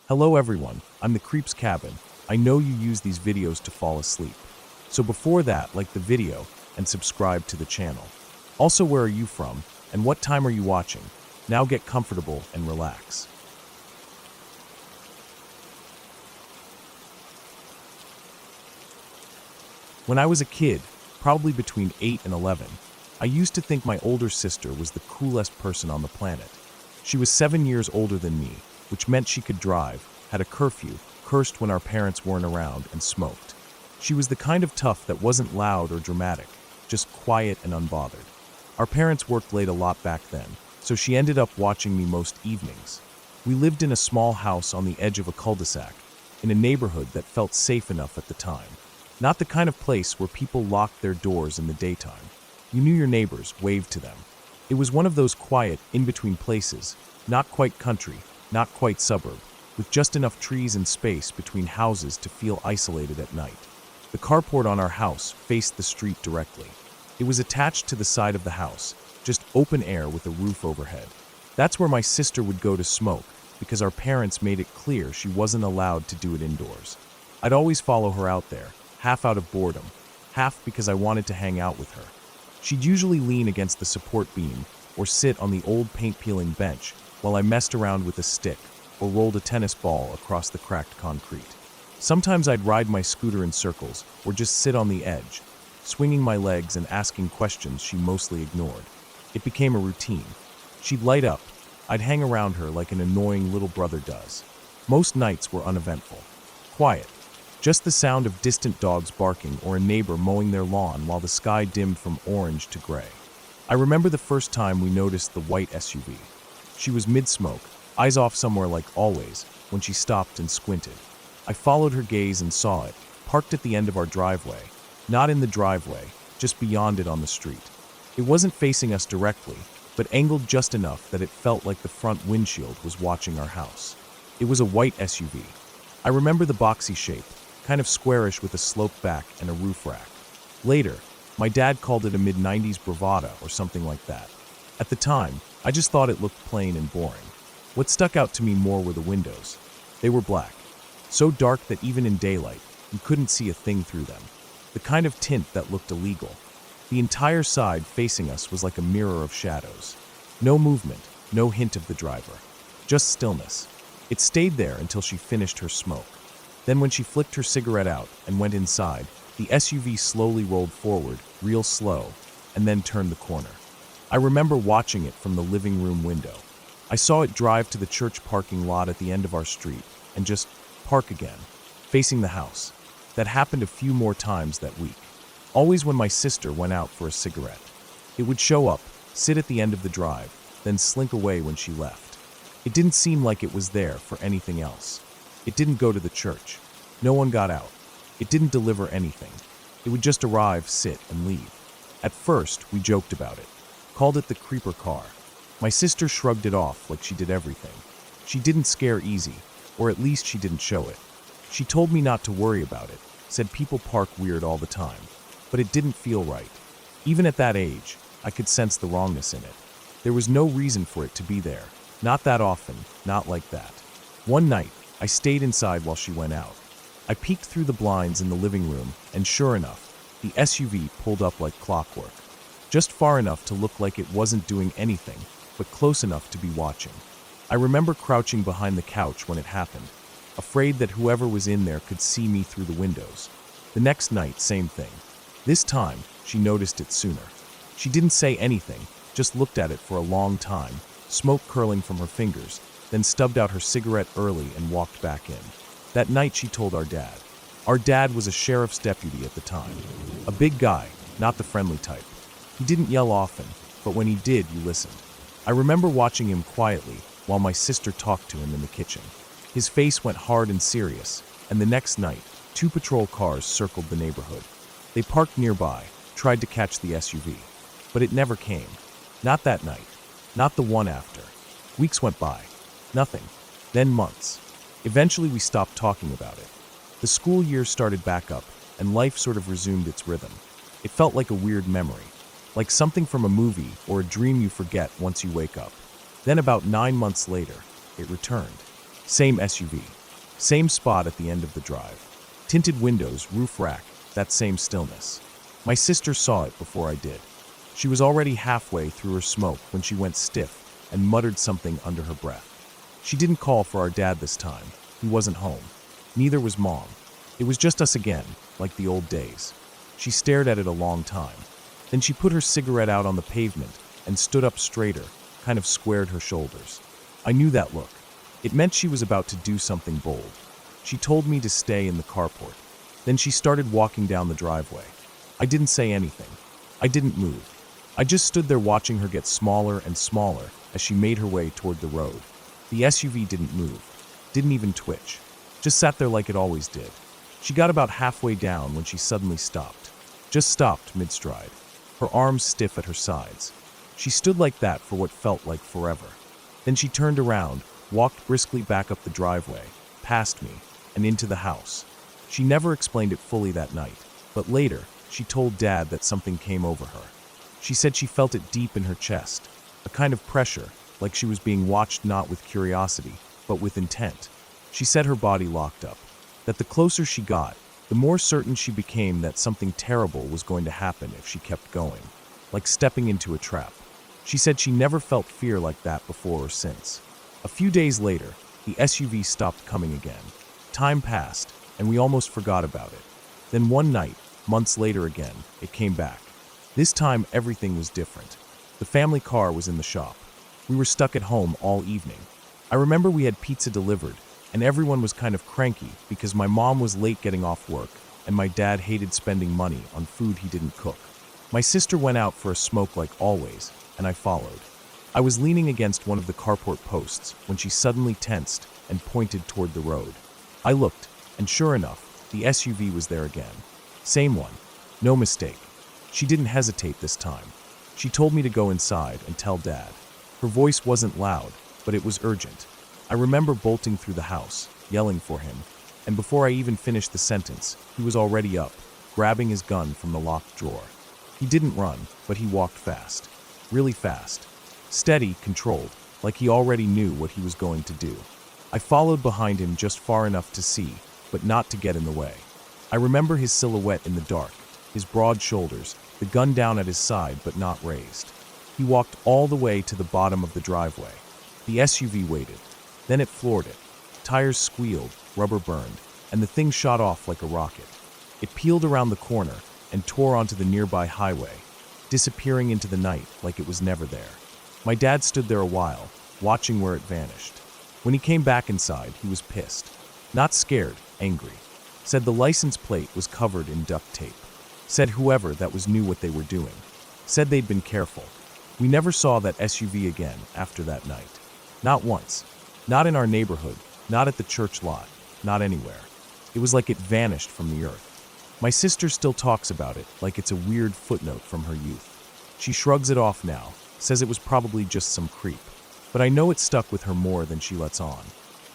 Hello everyone, I'm the Creeps Cabin. I know you use these videos to fall asleep. So before that, like the video and subscribe to the channel. Also, where are you from and what time are you watching? Now get comfortable and relax. When I was a kid, probably between 8 and 11, I used to think my older sister was the coolest person on the planet. She was 7 years older than me, which meant she could drive, had a curfew, cursed when our parents weren't around, and smoked. She was the kind of tough that wasn't loud or dramatic, just quiet and unbothered. Our parents worked late a lot back then, so she ended up watching me most evenings. We lived in a small house on the edge of a cul-de-sac, in a neighborhood that felt safe enough at the time. Not the kind of place where people locked their doors in the daytime. You knew your neighbors, waved to them. It was one of those quiet, in-between places, not quite country, not quite suburb, with just enough trees and space between houses to feel isolated at night. The carport on our house faced the street directly. It was attached to the side of the house, just open air with a roof overhead. That's where my sister would go to smoke, because our parents made it clear she wasn't allowed to do it indoors. I'd always follow her out there, half out of boredom, half because I wanted to hang out with her. She'd usually lean against the support beam or sit on the old paint-peeling bench while I messed around with a stick or rolled a tennis ball across the cracked concrete. Sometimes I'd ride my scooter in circles or just sit on the edge, swinging my legs and asking questions she mostly ignored. It became a routine. She'd light up. I'd hang around her like an annoying little brother does. Most nights were uneventful. Quiet. Just the sound of distant dogs barking or a neighbor mowing their lawn while the sky dimmed from orange to gray. I remember the first time we noticed the white SUV. She was mid-smoke, eyes off somewhere like always, when she stopped and squinted. I followed her gaze and saw it, parked at the end of our driveway. Not in the driveway, just beyond it on the street. It wasn't facing us directly, but angled just enough that it felt like the front windshield was watching our house. It was a white SUV. I remember the boxy shape, kind of squarish with a sloped back and a roof rack. Later, my dad called it a mid-90s Bravada or something like that. At the time, I just thought it looked plain and boring. What stuck out to me more were the windows. They were black, so dark that even in daylight, you couldn't see a thing through them. The kind of tint that looked illegal. The entire side facing us was like a mirror of shadows. No movement, no hint of the driver. Just stillness. It stayed there until she finished her smoke. Then when she flicked her cigarette out and went inside, the SUV slowly rolled forward, real slow, and then turned the corner. I remember watching it from the living room window. I saw it drive to the church parking lot at the end of our street and just park again, facing the house. That happened a few more times that week. Always when my sister went out for a cigarette. It would show up, sit at the end of the drive, then slink away when she left. It didn't seem like it was there for anything else. It didn't go to the church. No one got out. It didn't deliver anything. It would just arrive, sit, and leave. At first, we joked about it. Called it the creeper car. My sister shrugged it off like she did everything. She didn't scare easy, or at least she didn't show it. She told me not to worry about it, said people park weird all the time. But it didn't feel right. Even at that age, I could sense the wrongness in it. There was no reason for it to be there. Not that often, not like that. One night, I stayed inside while she went out. I peeked through the blinds in the living room, and sure enough, the SUV pulled up like clockwork. Just far enough to look like it wasn't doing anything, but close enough to be watching. I remember crouching behind the couch when it happened, afraid that whoever was in there could see me through the windows. The next night, same thing. This time, she noticed it sooner. She didn't say anything, just looked at it for a long time, smoke curling from her fingers, then stubbed out her cigarette early and walked back in. That night she told our dad. Our dad was a sheriff's deputy at the time. A big guy, not the friendly type. He didn't yell often, but when he did, you listened. I remember watching him quietly while my sister talked to him in the kitchen. His face went hard and serious, and the next night, 2 patrol cars circled the neighborhood. They parked nearby, tried to catch the SUV, but it never came. Not that night, not the one after. Weeks went by. Nothing. Then months. Eventually we stopped talking about it. The school year started back up, and life sort of resumed its rhythm. It felt like a weird memory, like something from a movie or a dream you forget once you wake up. Then about 9 months later, it returned. Same SUV. Same spot at the end of the drive. Tinted windows, roof rack, that same stillness. My sister saw it before I did. She was already halfway through her smoke when she went stiff and muttered something under her breath. She didn't call for our dad this time. He wasn't home. Neither was Mom. It was just us again, like the old days. She stared at it a long time. Then she put her cigarette out on the pavement and stood up straighter, kind of squared her shoulders. I knew that look. It meant she was about to do something bold. She told me to stay in the carport. Then she started walking down the driveway. I didn't say anything. I didn't move. I just stood there watching her get smaller and smaller as she made her way toward the road. The SUV didn't move, didn't even twitch, just sat there like it always did. She got about halfway down when she suddenly stopped. Just stopped mid-stride, her arms stiff at her sides. She stood like that for what felt like forever. Then she turned around, walked briskly back up the driveway, past me, and into the house. She never explained it fully that night, but later, she told Dad that something came over her. She said she felt it deep in her chest, a kind of pressure, like she was being watched not with curiosity, but with intent. She said her body locked up, that the closer she got, the more certain she became that something terrible was going to happen if she kept going, like stepping into a trap. She said she never felt fear like that before or since. A few days later, the SUV stopped coming again. Time passed, and we almost forgot about it. Then one night, months later again, it came back. This time, everything was different. The family car was in the shop. We were stuck at home all evening. I remember we had pizza delivered, and everyone was kind of cranky because my mom was late getting off work, and my dad hated spending money on food he didn't cook. My sister went out for a smoke like always, and I followed. I was leaning against one of the carport posts when she suddenly tensed and pointed toward the road. I looked, and sure enough, the SUV was there again. Same one. No mistake. She didn't hesitate this time. She told me to go inside and tell Dad. Her voice wasn't loud, but it was urgent. I remember bolting through the house, yelling for him, and before I even finished the sentence, he was already up, grabbing his gun from the locked drawer. He didn't run, but he walked fast. Really fast. Steady, controlled, like he already knew what he was going to do. I followed behind him just far enough to see, but not to get in the way. I remember his silhouette in the dark, his broad shoulders, the gun down at his side but not raised. He walked all the way to the bottom of the driveway. The SUV waited. Then it floored it. Tires squealed, rubber burned, and the thing shot off like a rocket. It peeled around the corner and tore onto the nearby highway, disappearing into the night like it was never there. My dad stood there a while, watching where it vanished. When he came back inside, he was pissed. Not scared, angry. Said the license plate was covered in duct tape. Said whoever that was knew what they were doing. Said they'd been careful. We never saw that SUV again after that night. Not once. Not in our neighborhood, not at the church lot, not anywhere. It was like it vanished from the earth. My sister still talks about it like it's a weird footnote from her youth. She shrugs it off now, says it was probably just some creep. But I know it stuck with her more than she lets on.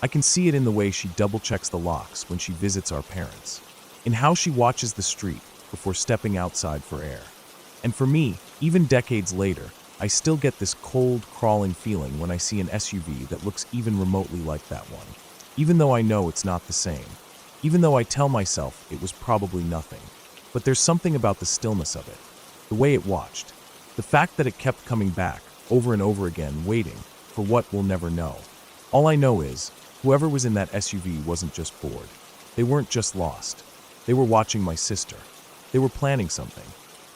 I can see it in the way she double-checks the locks when she visits our parents, in how she watches the street before stepping outside for air. And for me, even decades later, I still get this cold, crawling feeling when I see an SUV that looks even remotely like that one, even though I know it's not the same, even though I tell myself it was probably nothing. But there's something about the stillness of it, the way it watched, the fact that it kept coming back, over and over again, waiting for what we'll never know. All I know is, whoever was in that SUV wasn't just bored. They weren't just lost. They were watching my sister. They were planning something.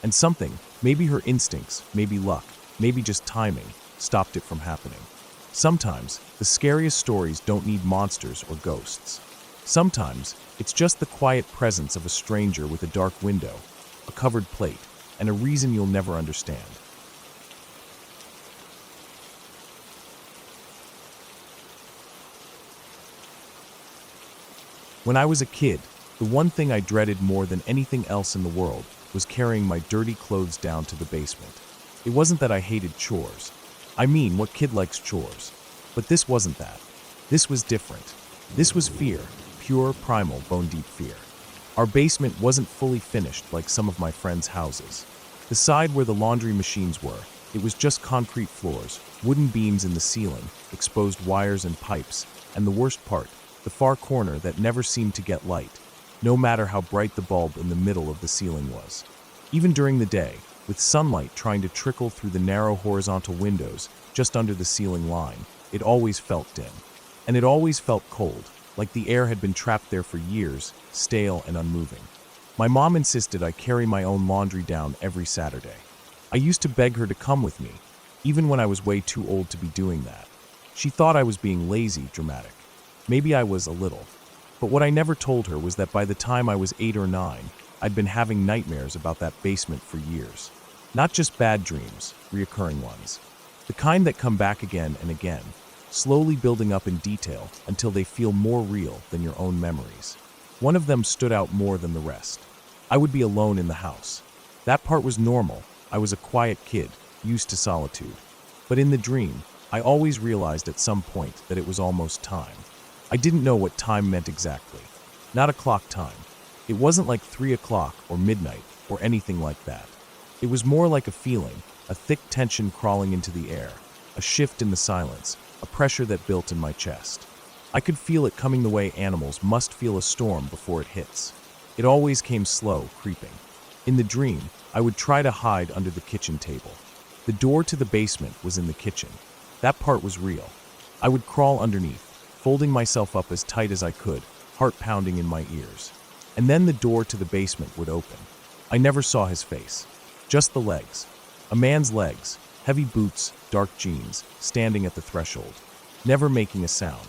And something, maybe her instincts, maybe luck, maybe just timing, stopped it from happening. Sometimes, the scariest stories don't need monsters or ghosts. Sometimes, it's just the quiet presence of a stranger with a dark window, a covered plate, and a reason you'll never understand. When I was a kid, the one thing I dreaded more than anything else in the world was carrying my dirty clothes down to the basement. It wasn't that I hated chores. I mean, what kid likes chores? But this wasn't that. This was different. This was fear, pure, primal, bone-deep fear. Our basement wasn't fully finished like some of my friends' houses. The side where the laundry machines were, It was just concrete floors, wooden beams in the ceiling, exposed wires and pipes, and the worst part, the far corner that never seemed to get light, no matter how bright the bulb in the middle of the ceiling was. Even during the day, with sunlight trying to trickle through the narrow horizontal windows just under the ceiling line, it always felt dim. And it always felt cold, like the air had been trapped there for years, stale and unmoving. My mom insisted I carry my own laundry down every Saturday. I used to beg her to come with me, even when I was way too old to be doing that. She thought I was being lazy, dramatic. Maybe I was a little. But what I never told her was that by the time I was 8 or 9, I'd been having nightmares about that basement for years. Not just bad dreams, reoccurring ones. The kind that come back again and again, slowly building up in detail until they feel more real than your own memories. One of them stood out more than the rest. I would be alone in the house. That part was normal. I was a quiet kid, used to solitude. But in the dream, I always realized at some point that it was almost time. I didn't know what time meant exactly. Not a clock time. It wasn't like 3 o'clock or midnight or anything like that. It was more like a feeling, a thick tension crawling into the air, a shift in the silence, a pressure that built in my chest. I could feel it coming the way animals must feel a storm before it hits. It always came slow, creeping. In the dream, I would try to hide under the kitchen table. The door to the basement was in the kitchen. That part was real. I would crawl underneath, folding myself up as tight as I could, heart pounding in my ears. And then the door to the basement would open. I never saw his face. Just the legs. A man's legs, heavy boots, dark jeans, standing at the threshold, never making a sound.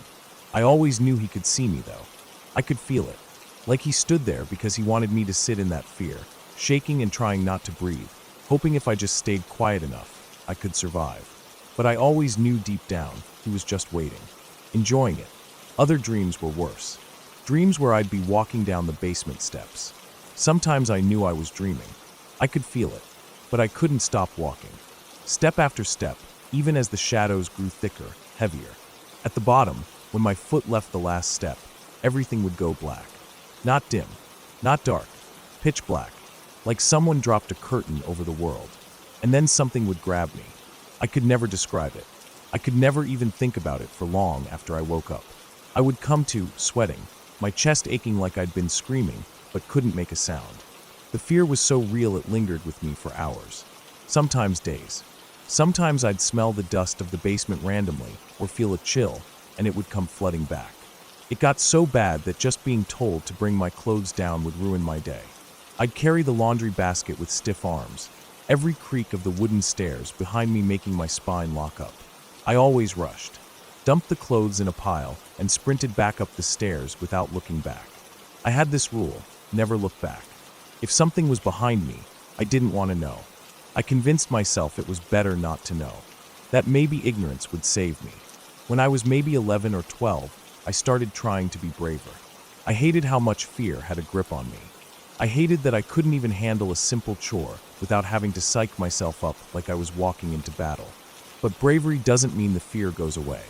I always knew he could see me, though. I could feel it. Like he stood there because he wanted me to sit in that fear, shaking and trying not to breathe, hoping if I just stayed quiet enough, I could survive. But I always knew deep down he was just waiting, enjoying it. Other dreams were worse. Dreams where I'd be walking down the basement steps. Sometimes I knew I was dreaming. I could feel it, but I couldn't stop walking. Step after step, even as the shadows grew thicker, heavier. At the bottom, when my foot left the last step, everything would go black. Not dim, not dark, pitch black, like someone dropped a curtain over the world. And then something would grab me. I could never describe it. I could never even think about it for long after I woke up. I would come to, sweating, my chest aching like I'd been screaming, but couldn't make a sound. The fear was so real it lingered with me for hours, sometimes days. Sometimes I'd smell the dust of the basement randomly, or feel a chill, and it would come flooding back. It got so bad that just being told to bring my clothes down would ruin my day. I'd carry the laundry basket with stiff arms, every creak of the wooden stairs behind me making my spine lock up. I always rushed, dumped the clothes in a pile, and sprinted back up the stairs without looking back. I had this rule, never look back. If something was behind me, I didn't want to know. I convinced myself it was better not to know, that maybe ignorance would save me. When I was maybe 11 or 12, I started trying to be braver. I hated how much fear had a grip on me. I hated that I couldn't even handle a simple chore without having to psych myself up like I was walking into battle. But bravery doesn't mean the fear goes away.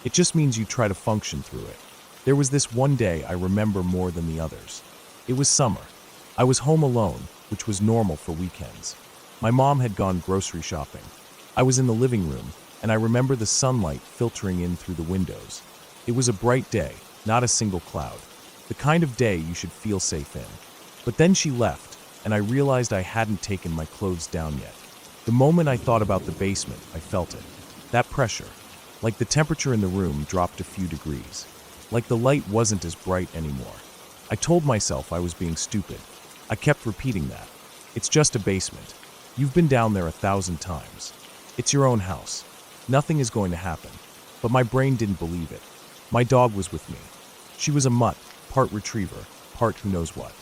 It just means you try to function through it. There was this one day I remember more than the others. It was summer. I was home alone, which was normal for weekends. My mom had gone grocery shopping. I was in the living room, and I remember the sunlight filtering in through the windows. It was a bright day, not a single cloud. The kind of day you should feel safe in. But then she left, and I realized I hadn't taken my clothes down yet. The moment I thought about the basement, I felt it. That pressure. Like the temperature in the room dropped a few degrees. Like the light wasn't as bright anymore. I told myself I was being stupid. I kept repeating that. It's just a basement. You've been down there 1,000 times. It's your own house. Nothing is going to happen. But my brain didn't believe it. My dog was with me. She was a mutt, part retriever, part who knows what.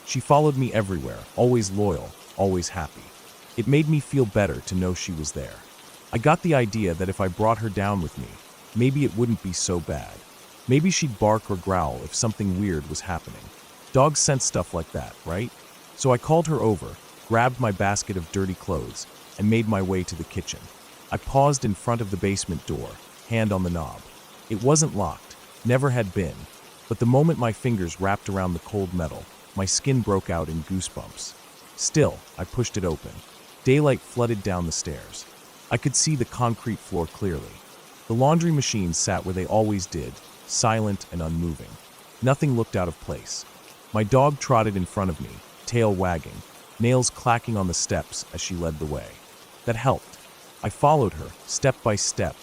She followed me everywhere, always loyal, always happy. It made me feel better to know she was there. I got the idea that if I brought her down with me, maybe it wouldn't be so bad. Maybe she'd bark or growl if something weird was happening. Dogs sense stuff like that, right? So I called her over, grabbed my basket of dirty clothes, and made my way to the kitchen. I paused in front of the basement door, hand on the knob. It wasn't locked, never had been, but the moment my fingers wrapped around the cold metal, my skin broke out in goosebumps. Still, I pushed it open. Daylight flooded down the stairs. I could see the concrete floor clearly. The laundry machines sat where they always did, silent and unmoving. Nothing looked out of place. My dog trotted in front of me, tail wagging, nails clacking on the steps as she led the way. That helped. I followed her, step by step,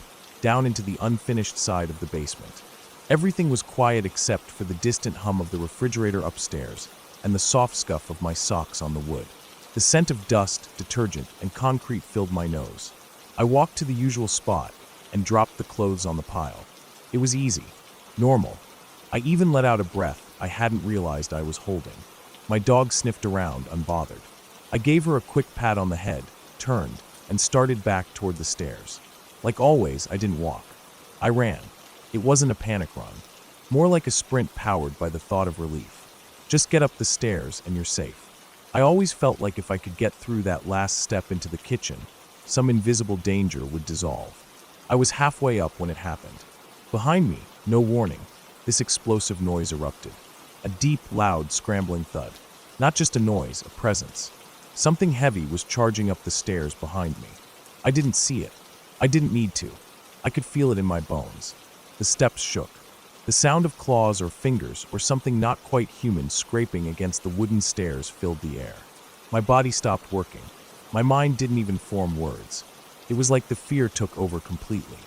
down into the unfinished side of the basement. Everything was quiet except for the distant hum of the refrigerator upstairs and the soft scuff of my socks on the wood. The scent of dust, detergent, and concrete filled my nose. I walked to the usual spot and dropped the clothes on the pile. It was easy, normal. I even let out a breath I hadn't realized I was holding. My dog sniffed around, unbothered. I gave her a quick pat on the head, turned, and started back toward the stairs. Like always, I didn't walk. I ran. It wasn't a panic run. More like a sprint powered by the thought of relief. Just get up the stairs and you're safe. I always felt like if I could get through that last step into the kitchen, some invisible danger would dissolve. I was halfway up when it happened. Behind me, no warning, this explosive noise erupted. A deep, loud, scrambling thud. Not just a noise, a presence. Something heavy was charging up the stairs behind me. I didn't see it. I didn't need to. I could feel it in my bones. The steps shook. The sound of claws or fingers or something not quite human scraping against the wooden stairs filled the air. My body stopped working. My mind didn't even form words. It was like the fear took over completely.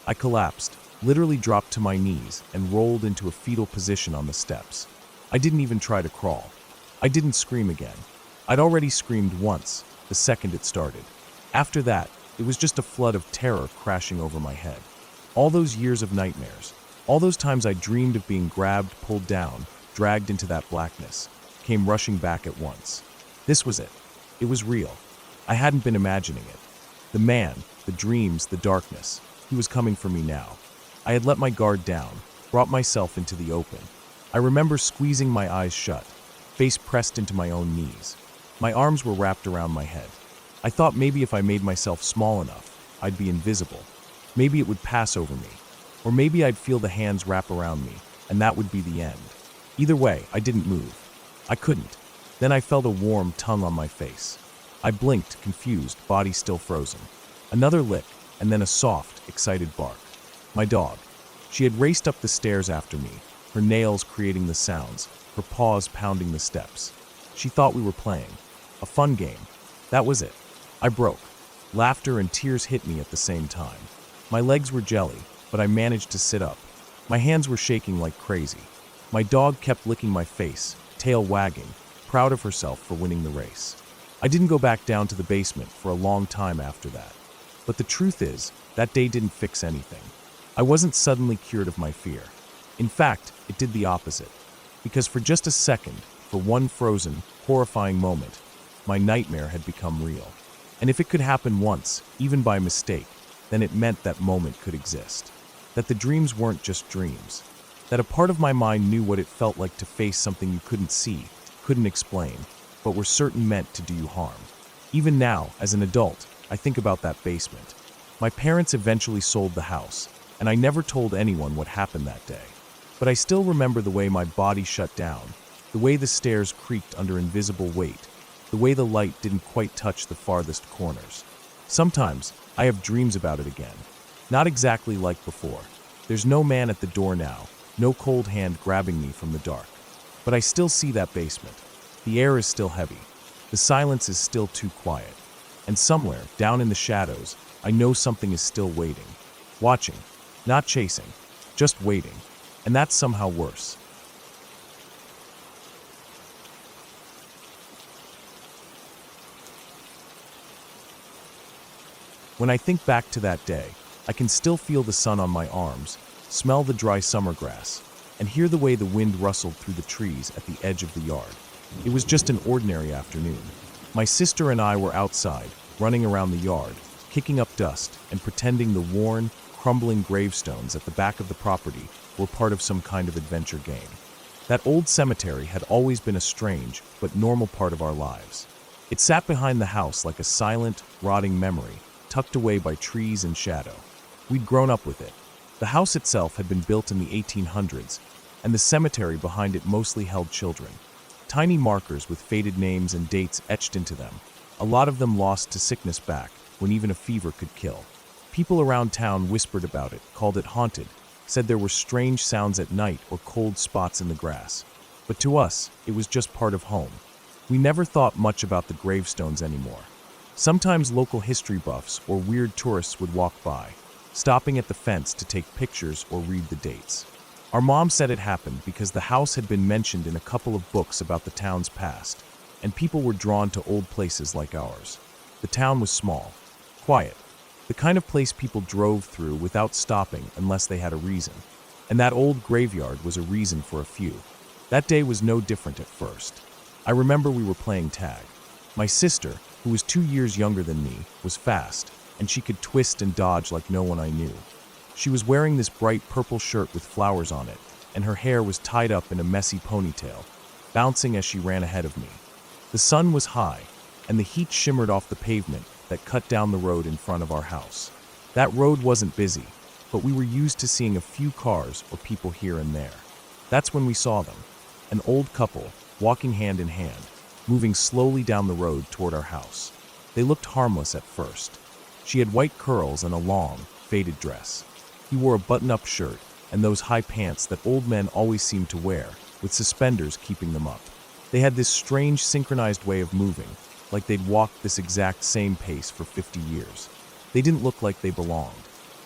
I collapsed, literally dropped to my knees, and rolled into a fetal position on the steps. I didn't even try to crawl. I didn't scream again. I'd already screamed once, the second it started. After that, it was just a flood of terror crashing over my head. All those years of nightmares, all those times I dreamed of being grabbed, pulled down, dragged into that blackness, came rushing back at once. This was it. It was real. I hadn't been imagining it. The man, the dreams, the darkness, he was coming for me now. I had let my guard down, brought myself into the open. I remember squeezing my eyes shut, face pressed into my own knees. My arms were wrapped around my head. I thought maybe if I made myself small enough, I'd be invisible. Maybe it would pass over me. Or maybe I'd feel the hands wrap around me, and that would be the end. Either way, I didn't move. I couldn't. Then I felt a warm tongue on my face. I blinked, confused, body still frozen. Another lick, and then a soft, excited bark. My dog. She had raced up the stairs after me, her nails creating the sounds, her paws pounding the steps. She thought we were playing. A fun game. That was it. I broke. Laughter and tears hit me at the same time. My legs were jelly, but I managed to sit up. My hands were shaking like crazy. My dog kept licking my face, tail wagging, proud of herself for winning the race. I didn't go back down to the basement for a long time after that. But the truth is, that day didn't fix anything. I wasn't suddenly cured of my fear. In fact, it did the opposite. Because for just a second, for one frozen, horrifying moment, my nightmare had become real. And if it could happen once, even by mistake, then it meant that moment could exist. That the dreams weren't just dreams. That a part of my mind knew what it felt like to face something you couldn't see, couldn't explain, but were certain meant to do you harm. Even now, as an adult, I think about that basement. My parents eventually sold the house, and I never told anyone what happened that day. But I still remember the way my body shut down, the way the stairs creaked under invisible weight, the way the light didn't quite touch the farthest corners. Sometimes, I have dreams about it again. Not exactly like before. There's no man at the door now, no cold hand grabbing me from the dark. But I still see that basement. The air is still heavy. The silence is still too quiet. And somewhere, down in the shadows, I know something is still waiting. Watching. Not chasing. Just waiting. And that's somehow worse. When I think back to that day, I can still feel the sun on my arms, smell the dry summer grass, and hear the way the wind rustled through the trees at the edge of the yard. It was just an ordinary afternoon. My sister and I were outside, running around the yard, kicking up dust and pretending the worn, crumbling gravestones at the back of the property were part of some kind of adventure game. That old cemetery had always been a strange but normal part of our lives. It sat behind the house like a silent, rotting memory, tucked away by trees and shadow. We'd grown up with it. The house itself had been built in the 1800s, and the cemetery behind it mostly held children. Tiny markers with faded names and dates etched into them, a lot of them lost to sickness back, when even a fever could kill. People around town whispered about it, called it haunted, said there were strange sounds at night or cold spots in the grass. But to us, it was just part of home. We never thought much about the gravestones anymore. Sometimes local history buffs or weird tourists would walk by, stopping at the fence to take pictures or read the dates. Our mom said it happened because the house had been mentioned in a couple of books about the town's past, and people were drawn to old places like ours. The town was small, quiet, the kind of place people drove through without stopping unless they had a reason. And that old graveyard was a reason for a few. That day was no different at first. I remember we were playing tag. My sister, who was 2 years younger than me, was fast, and she could twist and dodge like no one I knew. She was wearing this bright purple shirt with flowers on it, and her hair was tied up in a messy ponytail, bouncing as she ran ahead of me. The sun was high, and the heat shimmered off the pavement that cut down the road in front of our house. That road wasn't busy, but we were used to seeing a few cars or people here and there. That's when we saw them, an old couple, walking hand in hand, moving slowly down the road toward our house. They looked harmless at first. She had white curls and a long, faded dress. He wore a button-up shirt and those high pants that old men always seem to wear, with suspenders keeping them up. They had this strange synchronized way of moving, like they'd walked this exact same pace for 50 years. They didn't look like they belonged.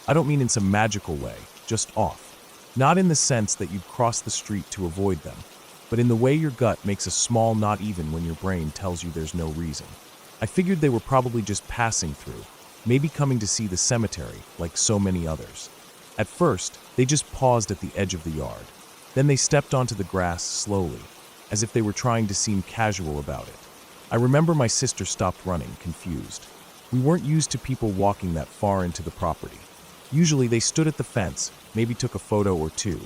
I don't mean in some magical way, just off. Not in the sense that you'd cross the street to avoid them, but in the way your gut makes a small not even when your brain tells you there's no reason. I figured they were probably just passing through, maybe coming to see the cemetery like so many others. At first, they just paused at the edge of the yard. Then they stepped onto the grass slowly, as if they were trying to seem casual about it. I remember my sister stopped running, confused. We weren't used to people walking that far into the property. Usually they stood at the fence, maybe took a photo or two,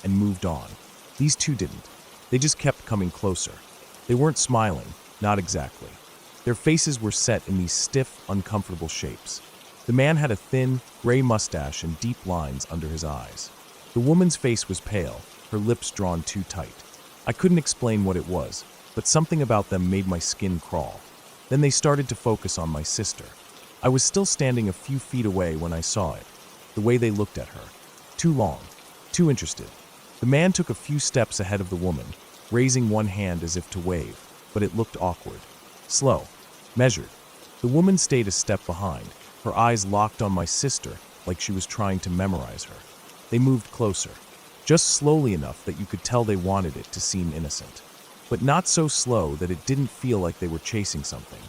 and moved on. These two didn't. They just kept coming closer. They weren't smiling, not exactly. Their faces were set in these stiff, uncomfortable shapes. The man had a thin, gray mustache and deep lines under his eyes. The woman's face was pale, her lips drawn too tight. I couldn't explain what it was, but something about them made my skin crawl. Then they started to focus on my sister. I was still standing a few feet away when I saw it, the way they looked at her. Too long, too interested. The man took a few steps ahead of the woman, raising one hand as if to wave, but it looked awkward. Slow, measured. The woman stayed a step behind, her eyes locked on my sister like she was trying to memorize her. They moved closer, just slowly enough that you could tell they wanted it to seem innocent, but not so slow that it didn't feel like they were chasing something.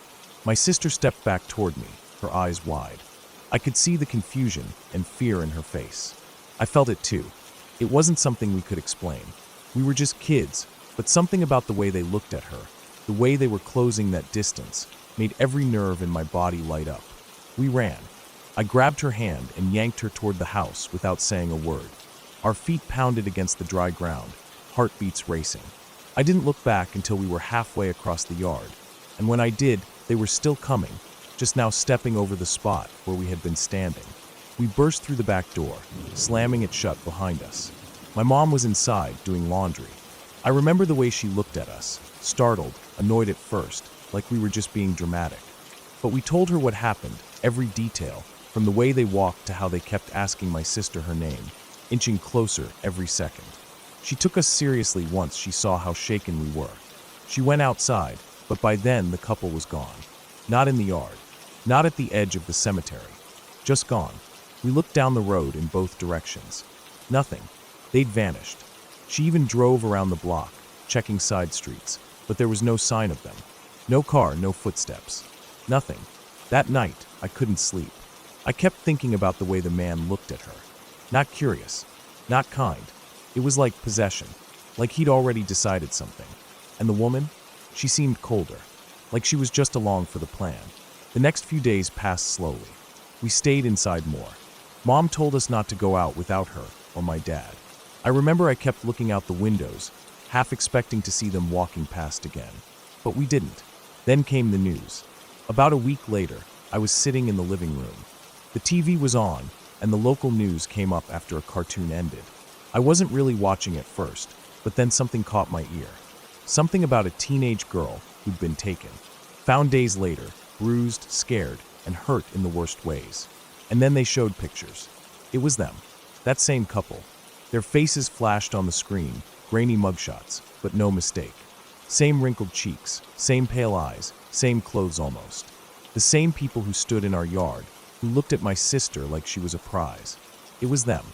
My sister stepped back toward me, her eyes wide. I could see the confusion and fear in her face. I felt it too. It wasn't something we could explain. We were just kids, but something about the way they looked at her, the way they were closing that distance, made every nerve in my body light up. We ran. I grabbed her hand and yanked her toward the house without saying a word. Our feet pounded against the dry ground, heartbeats racing. I didn't look back until we were halfway across the yard, and when I did, they were still coming, just now stepping over the spot where we had been standing. We burst through the back door, slamming it shut behind us. My mom was inside, doing laundry. I remember the way she looked at us, startled, annoyed at first, like we were just being dramatic. But we told her what happened, every detail, from the way they walked to how they kept asking my sister her name, inching closer every second. She took us seriously once she saw how shaken we were. She went outside, but by then the couple was gone. Not in the yard, not at the edge of the cemetery. Just gone. We looked down the road in both directions. Nothing. They'd vanished. She even drove around the block, checking side streets, but there was no sign of them. No car, no footsteps. Nothing. That night, I couldn't sleep. I kept thinking about the way the man looked at her. Not curious. Not kind. It was like possession. Like he'd already decided something. And the woman? She seemed colder. Like she was just along for the plan. The next few days passed slowly. We stayed inside more. Mom told us not to go out without her or my dad. I remember I kept looking out the windows, half expecting to see them walking past again. But we didn't. Then came the news. About a week later, I was sitting in the living room. The TV was on, and the local news came up after a cartoon ended. I wasn't really watching at first, but then something caught my ear. Something about a teenage girl who'd been taken. Found days later, bruised, scared, and hurt in the worst ways. And then they showed pictures. It was them, that same couple. Their faces flashed on the screen, grainy mugshots, but no mistake. Same wrinkled cheeks, same pale eyes, same clothes almost. The same people who stood in our yard, who looked at my sister like she was a prize. It was them.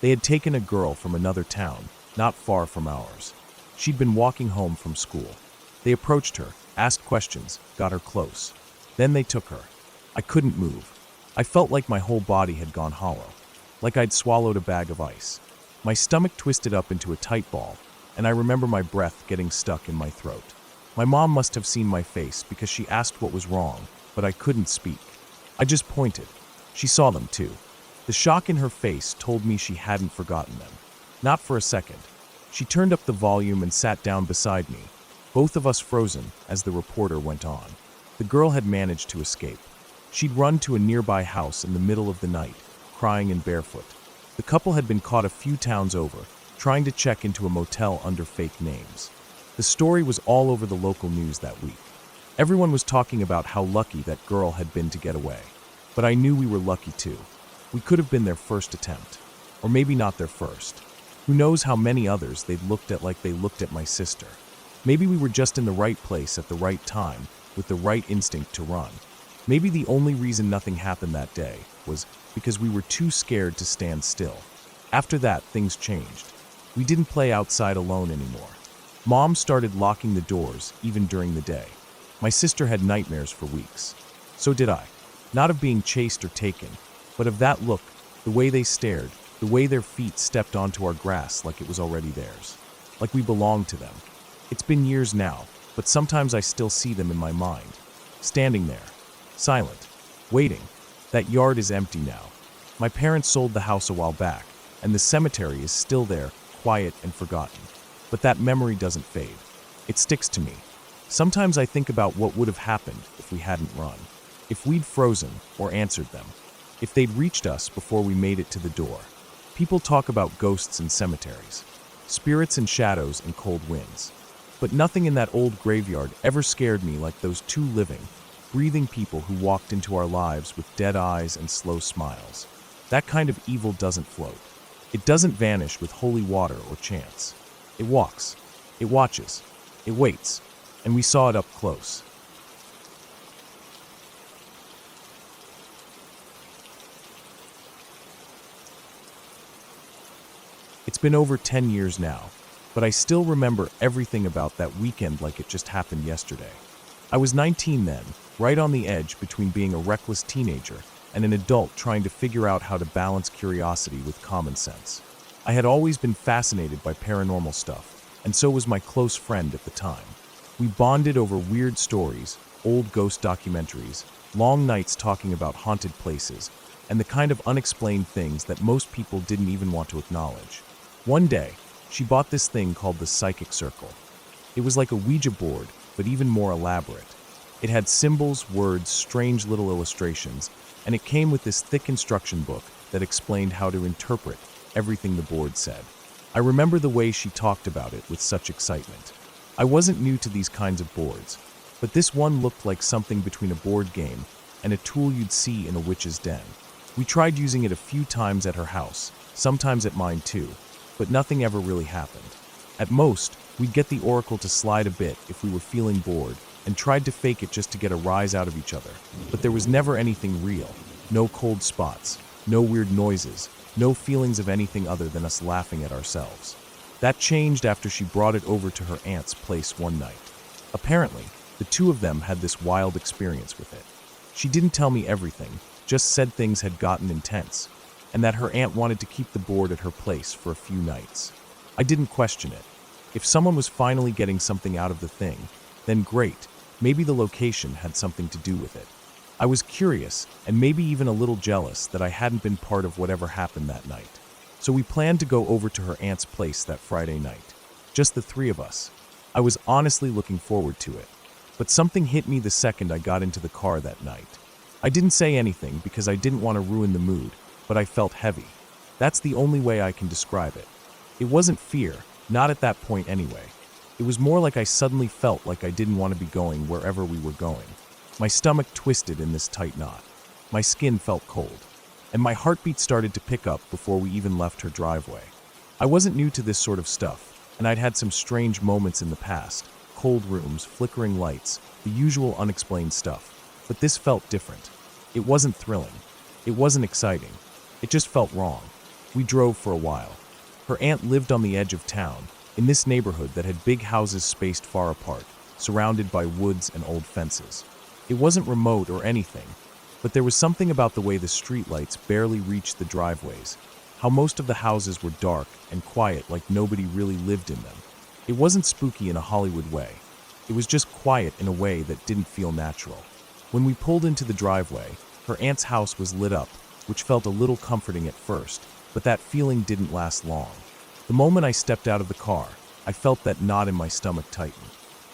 They had taken a girl from another town, not far from ours. She'd been walking home from school. They approached her, asked questions, got her close. Then they took her. I couldn't move. I felt like my whole body had gone hollow, like I'd swallowed a bag of ice. My stomach twisted up into a tight ball, and I remember my breath getting stuck in my throat. My mom must have seen my face because she asked what was wrong, but I couldn't speak. I just pointed. She saw them too. The shock in her face told me she hadn't forgotten them. Not for a second. She turned up the volume and sat down beside me, both of us frozen as the reporter went on. The girl had managed to escape. She'd run to a nearby house in the middle of the night, crying and barefoot. The couple had been caught a few towns over, trying to check into a motel under fake names. The story was all over the local news that week. Everyone was talking about how lucky that girl had been to get away. But I knew we were lucky too. We could have been their first attempt. Or maybe not their first. Who knows how many others they'd looked at like they looked at my sister. Maybe we were just in the right place at the right time, with the right instinct to run. Maybe the only reason nothing happened that day was because we were too scared to stand still. After that, things changed. We didn't play outside alone anymore. Mom started locking the doors, even during the day. My sister had nightmares for weeks. So did I. Not of being chased or taken, but of that look, the way they stared, the way their feet stepped onto our grass like it was already theirs. Like we belonged to them. It's been years now, but sometimes I still see them in my mind. Standing there, silent, waiting. That yard is empty now. My parents sold the house a while back, and the cemetery is still there, quiet and forgotten. But that memory doesn't fade. It sticks to me. Sometimes I think about what would have happened if we hadn't run. If we'd frozen or answered them. If they'd reached us before we made it to the door. People talk about ghosts in cemeteries, spirits and shadows and cold winds. But nothing in that old graveyard ever scared me like those two living, breathing people who walked into our lives with dead eyes and slow smiles. That kind of evil doesn't float. It doesn't vanish with holy water or chance. It walks. It watches. It waits. And we saw it up close. It's been over 10 years now, but I still remember everything about that weekend like it just happened yesterday. I was 19 then, right on the edge between being a reckless teenager and an adult trying to figure out how to balance curiosity with common sense. I had always been fascinated by paranormal stuff, and so was my close friend at the time. We bonded over weird stories, old ghost documentaries, long nights talking about haunted places, and the kind of unexplained things that most people didn't even want to acknowledge. One day, she bought this thing called the Psychic Circle. It was like a Ouija board, but even more elaborate. It had symbols, words, strange little illustrations, and it came with this thick instruction book that explained how to interpret everything the board said. I remember the way she talked about it with such excitement. I wasn't new to these kinds of boards, but this one looked like something between a board game and a tool you'd see in a witch's den. We tried using it a few times at her house, sometimes at mine too, but nothing ever really happened. At most, we'd get the oracle to slide a bit if we were feeling bored, and tried to fake it just to get a rise out of each other. But there was never anything real. No cold spots, no weird noises, no feelings of anything other than us laughing at ourselves. That changed after she brought it over to her aunt's place one night. Apparently, the two of them had this wild experience with it. She didn't tell me everything, just said things had gotten intense, and that her aunt wanted to keep the board at her place for a few nights. I didn't question it. If someone was finally getting something out of the thing, then great, maybe the location had something to do with it. I was curious, and maybe even a little jealous that I hadn't been part of whatever happened that night. So we planned to go over to her aunt's place that Friday night. Just the three of us. I was honestly looking forward to it. But something hit me the second I got into the car that night. I didn't say anything because I didn't want to ruin the mood, but I felt heavy. That's the only way I can describe it. It wasn't fear, not at that point anyway. It was more like I suddenly felt like I didn't want to be going wherever we were going. My stomach twisted in this tight knot. My skin felt cold, and my heartbeat started to pick up before we even left her driveway. I wasn't new to this sort of stuff, and I'd had some strange moments in the past. Cold rooms, flickering lights, the usual unexplained stuff. But this felt different. It wasn't thrilling. It wasn't exciting. It just felt wrong. We drove for a while. Her aunt lived on the edge of town, in this neighborhood that had big houses spaced far apart, surrounded by woods and old fences. It wasn't remote or anything, but there was something about the way the streetlights barely reached the driveways, how most of the houses were dark and quiet like nobody really lived in them. It wasn't spooky in a Hollywood way. It was just quiet in a way that didn't feel natural. When we pulled into the driveway, her aunt's house was lit up, which felt a little comforting at first, but that feeling didn't last long. The moment I stepped out of the car, I felt that knot in my stomach tighten.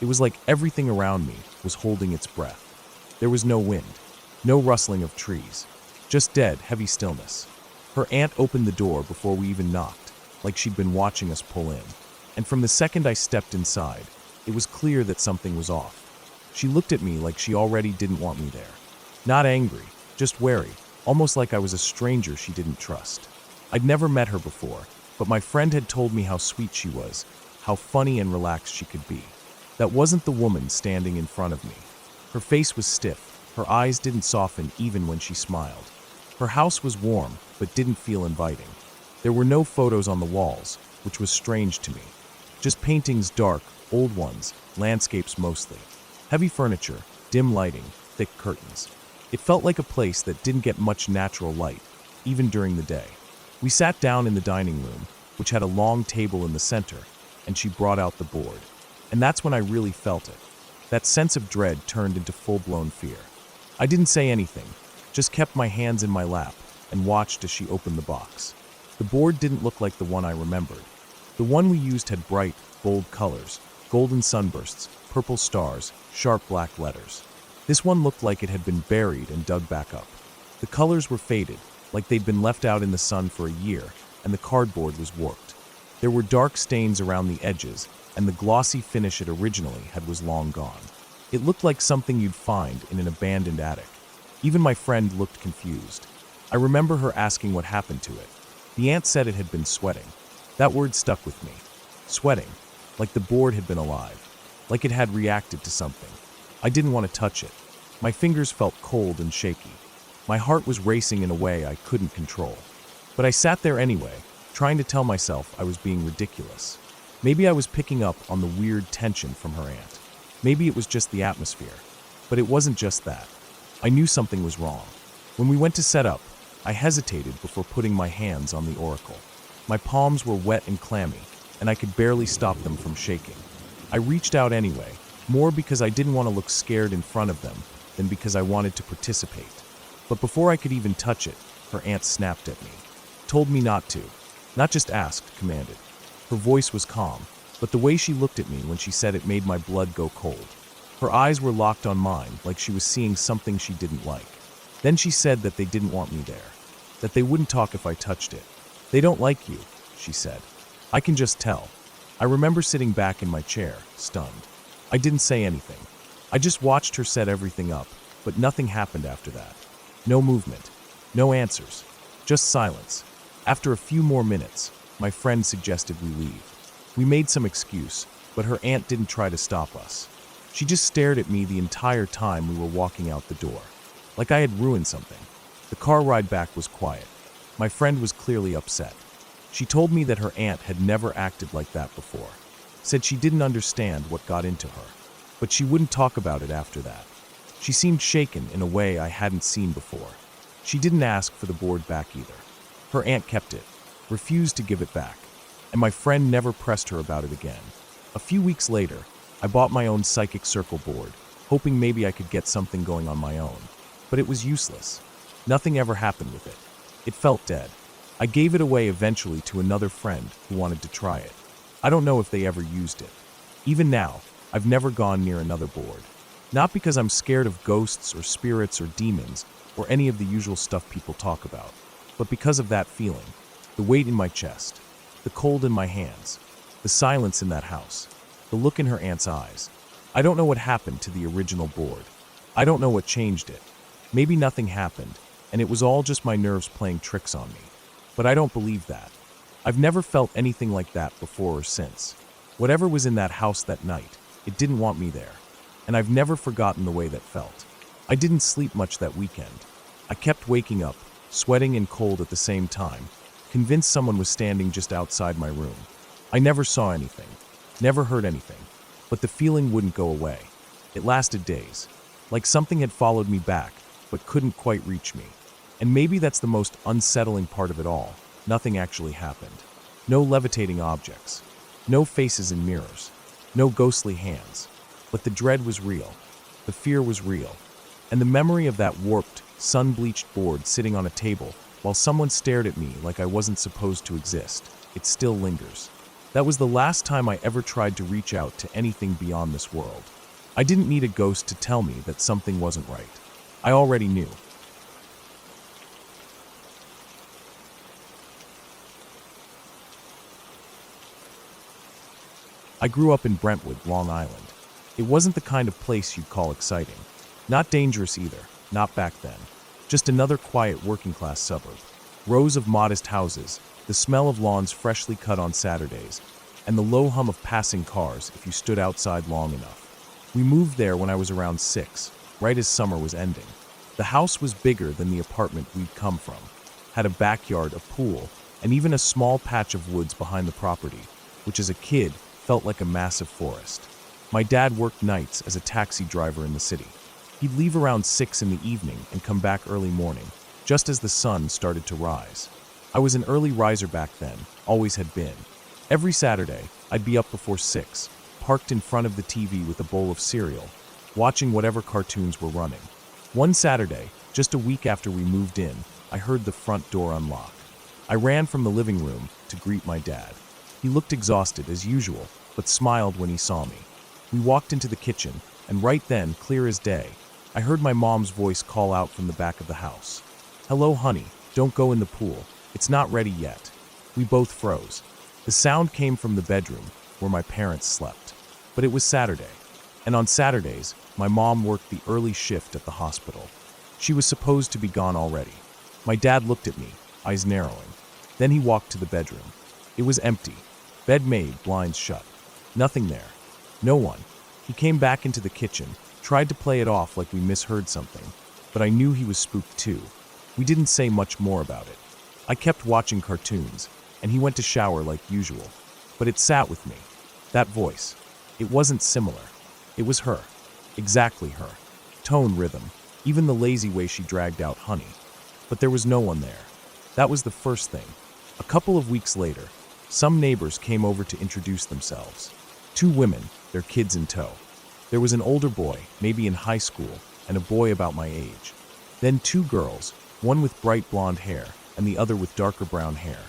It was like everything around me was holding its breath. There was no wind, no rustling of trees, just dead, heavy stillness. Her aunt opened the door before we even knocked, like she'd been watching us pull in. And from the second I stepped inside, it was clear that something was off. She looked at me like she already didn't want me there. Not angry, just wary, almost like I was a stranger she didn't trust. I'd never met her before, but my friend had told me how sweet she was, how funny and relaxed she could be. That wasn't the woman standing in front of me. Her face was stiff, her eyes didn't soften even when she smiled. Her house was warm, but didn't feel inviting. There were no photos on the walls, which was strange to me. Just paintings, dark, old ones, landscapes mostly. Heavy furniture, dim lighting, thick curtains. It felt like a place that didn't get much natural light, even during the day. We sat down in the dining room, which had a long table in the center, and she brought out the board. And that's when I really felt it. That sense of dread turned into full-blown fear. I didn't say anything, just kept my hands in my lap and watched as she opened the box. The board didn't look like the one I remembered. The one we used had bright, bold colors, golden sunbursts, purple stars, sharp black letters. This one looked like it had been buried and dug back up. The colors were faded, like they'd been left out in the sun for a year, and the cardboard was warped. There were dark stains around the edges, and the glossy finish it originally had was long gone. It looked like something you'd find in an abandoned attic. Even my friend looked confused. I remember her asking what happened to it. The aunt said it had been sweating. That word stuck with me. Sweating, like the board had been alive, like it had reacted to something. I didn't want to touch it. My fingers felt cold and shaky. My heart was racing in a way I couldn't control. But I sat there anyway, trying to tell myself I was being ridiculous. Maybe I was picking up on the weird tension from her aunt. Maybe it was just the atmosphere. But it wasn't just that. I knew something was wrong. When we went to set up, I hesitated before putting my hands on the oracle. My palms were wet and clammy, and I could barely stop them from shaking. I reached out anyway, more because I didn't want to look scared in front of them than because I wanted to participate. But before I could even touch it, her aunt snapped at me. Told me not to. Not just asked, commanded. Her voice was calm, but the way she looked at me when she said it made my blood go cold. Her eyes were locked on mine, like she was seeing something she didn't like. Then she said that they didn't want me there, that they wouldn't talk if I touched it. They don't like you, she said. I can just tell. I remember sitting back in my chair, stunned. I didn't say anything. I just watched her set everything up, but nothing happened after that. No movement, no answers, just silence. After a few more minutes, my friend suggested we leave. We made some excuse, but her aunt didn't try to stop us. She just stared at me the entire time we were walking out the door, like I had ruined something. The car ride back was quiet. My friend was clearly upset. She told me that her aunt had never acted like that before, said she didn't understand what got into her, but she wouldn't talk about it after that. She seemed shaken in a way I hadn't seen before. She didn't ask for the board back either. Her aunt kept it, refused to give it back, and my friend never pressed her about it again. A few weeks later, I bought my own psychic circle board, hoping maybe I could get something going on my own. But it was useless. Nothing ever happened with it. It felt dead. I gave it away eventually to another friend who wanted to try it. I don't know if they ever used it. Even now, I've never gone near another board. Not because I'm scared of ghosts or spirits or demons or any of the usual stuff people talk about, but because of that feeling, the weight in my chest, the cold in my hands, the silence in that house, the look in her aunt's eyes. I don't know what happened to the original board. I don't know what changed it. Maybe nothing happened, and it was all just my nerves playing tricks on me. But I don't believe that. I've never felt anything like that before or since. Whatever was in that house that night, it didn't want me there. And I've never forgotten the way that felt. I didn't sleep much that weekend. I kept waking up, sweating and cold at the same time, convinced someone was standing just outside my room. I never saw anything, never heard anything, but the feeling wouldn't go away. It lasted days, like something had followed me back, but couldn't quite reach me. And maybe that's the most unsettling part of it all. Nothing actually happened. No levitating objects. No faces in mirrors. No ghostly hands. But the dread was real. The fear was real. And the memory of that warped, sun-bleached board sitting on a table while someone stared at me like I wasn't supposed to exist, it still lingers. That was the last time I ever tried to reach out to anything beyond this world. I didn't need a ghost to tell me that something wasn't right. I already knew. I grew up in Brentwood, Long Island. It wasn't the kind of place you'd call exciting. Not dangerous either, not back then. Just another quiet working-class suburb. Rows of modest houses, the smell of lawns freshly cut on Saturdays, and the low hum of passing cars if you stood outside long enough. We moved there when I was around 6, right as summer was ending. The house was bigger than the apartment we'd come from, had a backyard, a pool, and even a small patch of woods behind the property, which as a kid felt like a massive forest. My dad worked nights as a taxi driver in the city. He'd leave around 6 in the evening and come back early morning, just as the sun started to rise. I was an early riser back then, always had been. Every Saturday, I'd be up before 6, parked in front of the TV with a bowl of cereal, watching whatever cartoons were running. One Saturday, just a week after we moved in, I heard the front door unlock. I ran from the living room to greet my dad. He looked exhausted as usual, but smiled when he saw me. We walked into the kitchen, and right then, clear as day, I heard my mom's voice call out from the back of the house. "Hello, honey, don't go in the pool. It's not ready yet." We both froze. The sound came from the bedroom, where my parents slept. But it was Saturday, and on Saturdays, my mom worked the early shift at the hospital. She was supposed to be gone already. My dad looked at me, eyes narrowing. Then he walked to the bedroom. It was empty. Bed made, blinds shut. Nothing there. No one. He came back into the kitchen, tried to play it off like we misheard something, but I knew he was spooked too. We didn't say much more about it. I kept watching cartoons, and he went to shower like usual. But it sat with me. That voice. It wasn't similar. It was her. Exactly her. Tone, rhythm, even the lazy way she dragged out honey. But there was no one there. That was the first thing. A couple of weeks later, some neighbors came over to introduce themselves. 2 women, their kids in tow. There was an older boy, maybe in high school, and a boy about my age. Then 2 girls, one with bright blonde hair and the other with darker brown hair,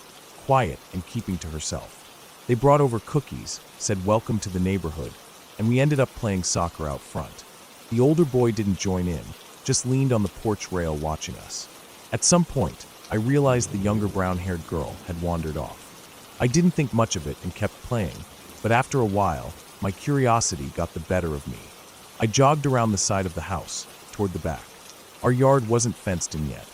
quiet and keeping to herself. They brought over cookies, said welcome to the neighborhood, and we ended up playing soccer out front. The older boy didn't join in, just leaned on the porch rail watching us. At some point, I realized the younger brown-haired girl had wandered off. I didn't think much of it and kept playing, but after a while, my curiosity got the better of me. I jogged around the side of the house, toward the back. Our yard wasn't fenced in yet.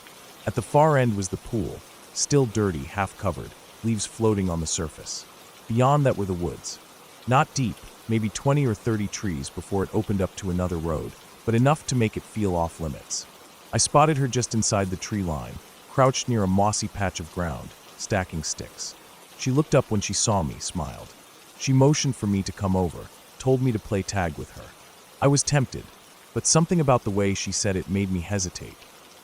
At the far end was the pool, still dirty, half-covered, leaves floating on the surface. Beyond that were the woods. Not deep, maybe 20 or 30 trees before it opened up to another road, but enough to make it feel off-limits. I spotted her just inside the tree line, crouched near a mossy patch of ground, stacking sticks. She looked up when she saw me, smiled. She motioned for me to come over, told me to play tag with her. I was tempted, but something about the way she said it made me hesitate.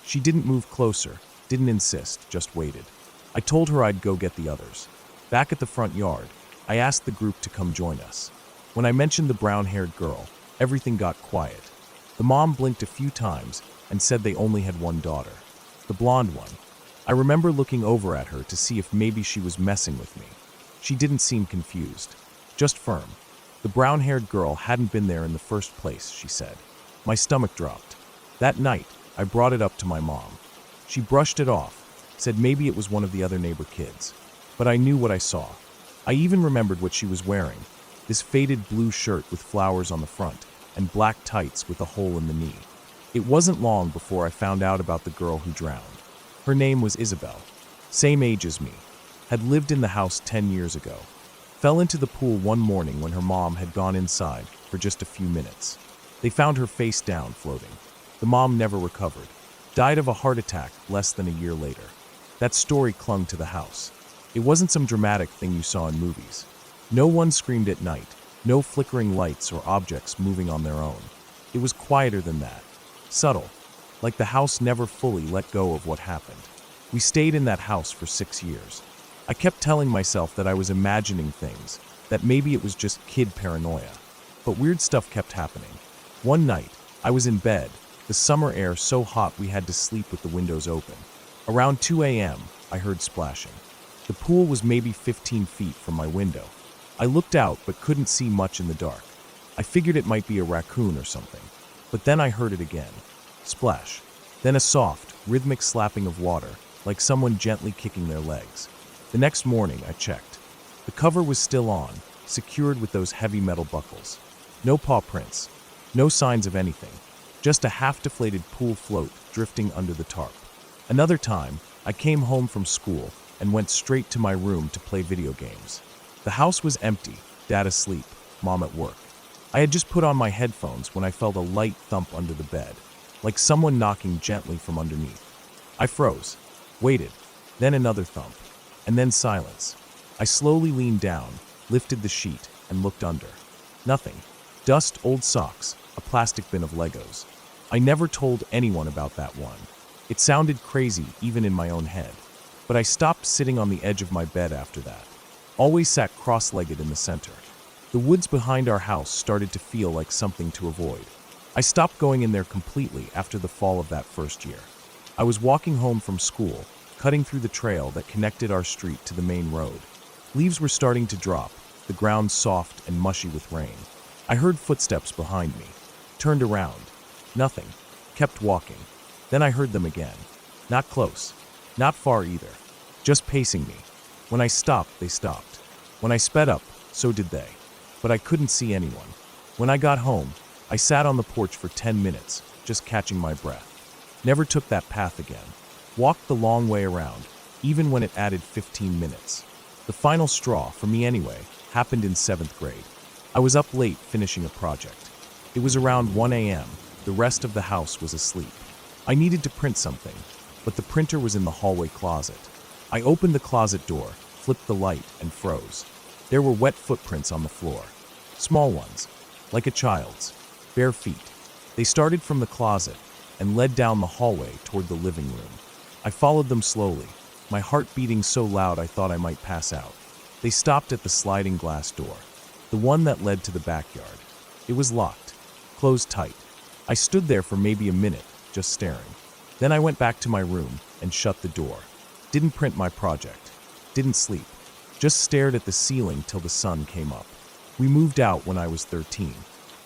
She didn't move closer, didn't insist, just waited. I told her I'd go get the others. Back at the front yard, I asked the group to come join us. When I mentioned the brown-haired girl, everything got quiet. The mom blinked a few times and said they only had one daughter, the blonde one. I remember looking over at her to see if maybe she was messing with me. She didn't seem confused, just firm. The brown-haired girl hadn't been there in the first place, she said. My stomach dropped. That night, I brought it up to my mom. She brushed it off, said maybe it was one of the other neighbor kids. But I knew what I saw. I even remembered what she was wearing, this faded blue shirt with flowers on the front and black tights with a hole in the knee. It wasn't long before I found out about the girl who drowned. Her name was Isabel. Same age as me. Had lived in the house 10 years ago. Fell into the pool one morning when her mom had gone inside for just a few minutes. They found her face down, floating. The mom never recovered. Died of a heart attack less than a year later. That story clung to the house. It wasn't some dramatic thing you saw in movies. No one screamed at night. No flickering lights or objects moving on their own. It was quieter than that. Subtle. Like the house never fully let go of what happened. We stayed in that house for 6 years. I kept telling myself that I was imagining things, that maybe it was just kid paranoia. But weird stuff kept happening. One night, I was in bed, the summer air so hot we had to sleep with the windows open. Around 2 a.m., I heard splashing. The pool was maybe 15 feet from my window. I looked out but couldn't see much in the dark. I figured it might be a raccoon or something. But then I heard it again. Splash. Then a soft, rhythmic slapping of water, like someone gently kicking their legs. The next morning, I checked. The cover was still on, secured with those heavy metal buckles. No paw prints. No signs of anything. Just a half-deflated pool float drifting under the tarp. Another time, I came home from school and went straight to my room to play video games. The house was empty, Dad asleep, Mom at work. I had just put on my headphones when I felt a light thump under the bed, like someone knocking gently from underneath. I froze, waited, then another thump, and then silence. I slowly leaned down, lifted the sheet, and looked under. Nothing. Dust, old socks, a plastic bin of Legos. I never told anyone about that one. It sounded crazy, even in my own head. But I stopped sitting on the edge of my bed after that. Always sat cross-legged in the center. The woods behind our house started to feel like something to avoid. I stopped going in there completely after the fall of that first year. I was walking home from school, cutting through the trail that connected our street to the main road. Leaves were starting to drop, the ground soft and mushy with rain. I heard footsteps behind me. Turned around. Nothing. Kept walking. Then I heard them again. Not close. Not far either. Just pacing me. When I stopped, they stopped. When I sped up, so did they. But I couldn't see anyone. When I got home, I sat on the porch for 10 minutes, just catching my breath. Never took that path again. Walked the long way around, even when it added 15 minutes. The final straw, for me anyway, happened in 7th grade. I was up late finishing a project. It was around 1 a.m. The rest of the house was asleep. I needed to print something, but the printer was in the hallway closet. I opened the closet door, flipped the light, and froze. There were wet footprints on the floor. Small ones, like a child's. Bare feet. They started from the closet and led down the hallway toward the living room. I followed them slowly, my heart beating so loud I thought I might pass out. They stopped at the sliding glass door, the one that led to the backyard. It was locked, closed tight. I stood there for maybe a minute, just staring. Then I went back to my room and shut the door. Didn't print my project. Didn't sleep. Just stared at the ceiling till the sun came up. We moved out when I was 13.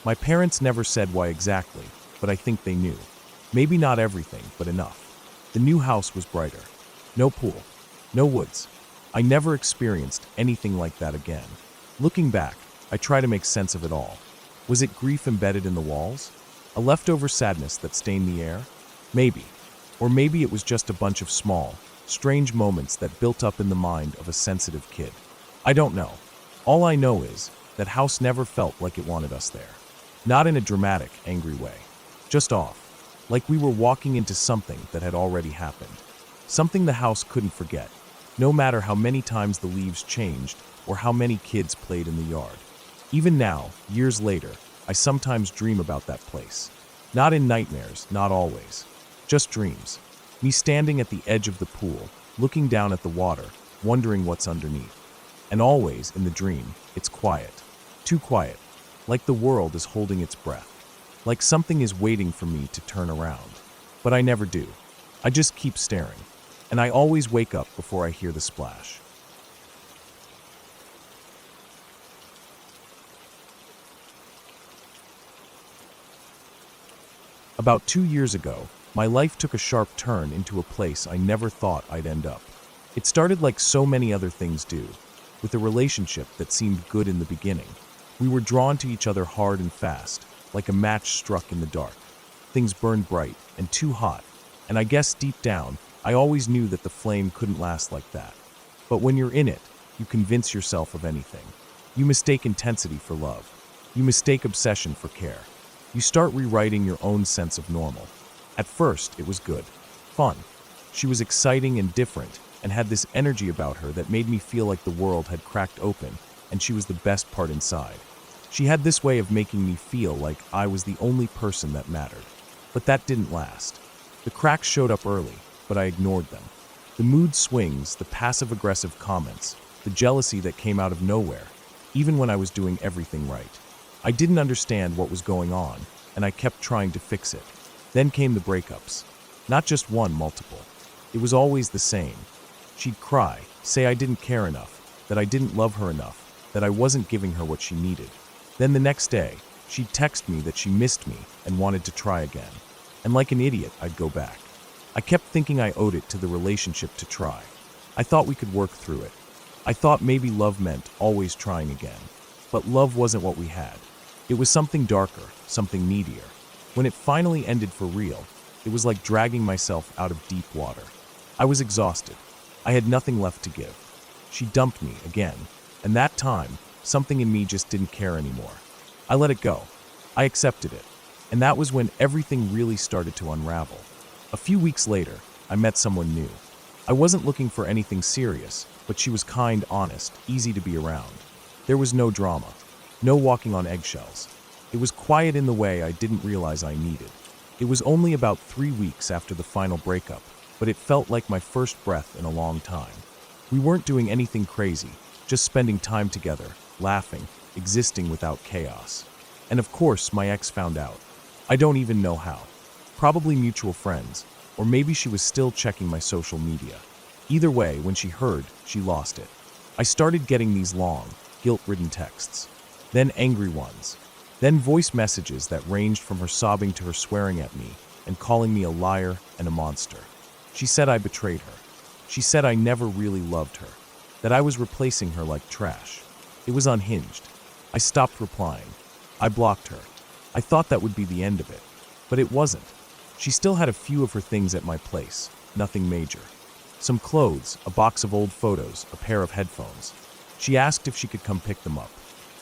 My parents never said why exactly, but I think they knew. Maybe not everything, but enough. The new house was brighter. No pool. No woods. I never experienced anything like that again. Looking back, I try to make sense of it all. Was it grief embedded in the walls? A leftover sadness that stained the air? Maybe. Or maybe it was just a bunch of small, strange moments that built up in the mind of a sensitive kid. I don't know. All I know is that house never felt like it wanted us there. Not in a dramatic, angry way. Just off. Like we were walking into something that had already happened. Something the house couldn't forget, no matter how many times the leaves changed or how many kids played in the yard. Even now, years later, I sometimes dream about that place. Not in nightmares, not always. Just dreams. Me standing at the edge of the pool, looking down at the water, wondering what's underneath. And always, in the dream, it's quiet. Too quiet. Like the world is holding its breath. Like something is waiting for me to turn around. But I never do. I just keep staring. And I always wake up before I hear the splash. About 2 years ago, my life took a sharp turn into a place I never thought I'd end up. It started like so many other things do, with a relationship that seemed good in the beginning. We were drawn to each other hard and fast, like a match struck in the dark. Things burned bright and too hot, and I guess deep down, I always knew that the flame couldn't last like that. But when you're in it, you convince yourself of anything. You mistake intensity for love. You mistake obsession for care. You start rewriting your own sense of normal. At first, it was good, fun. She was exciting and different, and had this energy about her that made me feel like the world had cracked open, and she was the best part inside. She had this way of making me feel like I was the only person that mattered. But that didn't last. The cracks showed up early, but I ignored them. The mood swings, the passive-aggressive comments, the jealousy that came out of nowhere, even when I was doing everything right. I didn't understand what was going on, and I kept trying to fix it. Then came the breakups. Not just one, multiple. It was always the same. She'd cry, say I didn't care enough, that I didn't love her enough, that I wasn't giving her what she needed. Then the next day, she'd text me that she missed me and wanted to try again. And like an idiot, I'd go back. I kept thinking I owed it to the relationship to try. I thought we could work through it. I thought maybe love meant always trying again. But love wasn't what we had. It was something darker, something needier. When it finally ended for real, it was like dragging myself out of deep water. I was exhausted. I had nothing left to give. She dumped me again, and that time, something in me just didn't care anymore. I let it go. I accepted it. And that was when everything really started to unravel. A few weeks later, I met someone new. I wasn't looking for anything serious, but she was kind, honest, easy to be around. There was no drama, no walking on eggshells. It was quiet in the way I didn't realize I needed. It was only about 3 weeks after the final breakup, but it felt like my first breath in a long time. We weren't doing anything crazy, just spending time together, laughing, existing without chaos. And of course, my ex found out. I don't even know how. Probably mutual friends, or maybe she was still checking my social media. Either way, when she heard, she lost it. I started getting these long, guilt-ridden texts, then angry ones, then voice messages that ranged from her sobbing to her swearing at me and calling me a liar and a monster. She said I betrayed her. She said I never really loved her, that I was replacing her like trash. It was unhinged. I stopped replying. I blocked her. I thought that would be the end of it, but it wasn't. She still had a few of her things at my place, nothing major. Some clothes, a box of old photos, a pair of headphones. She asked if she could come pick them up.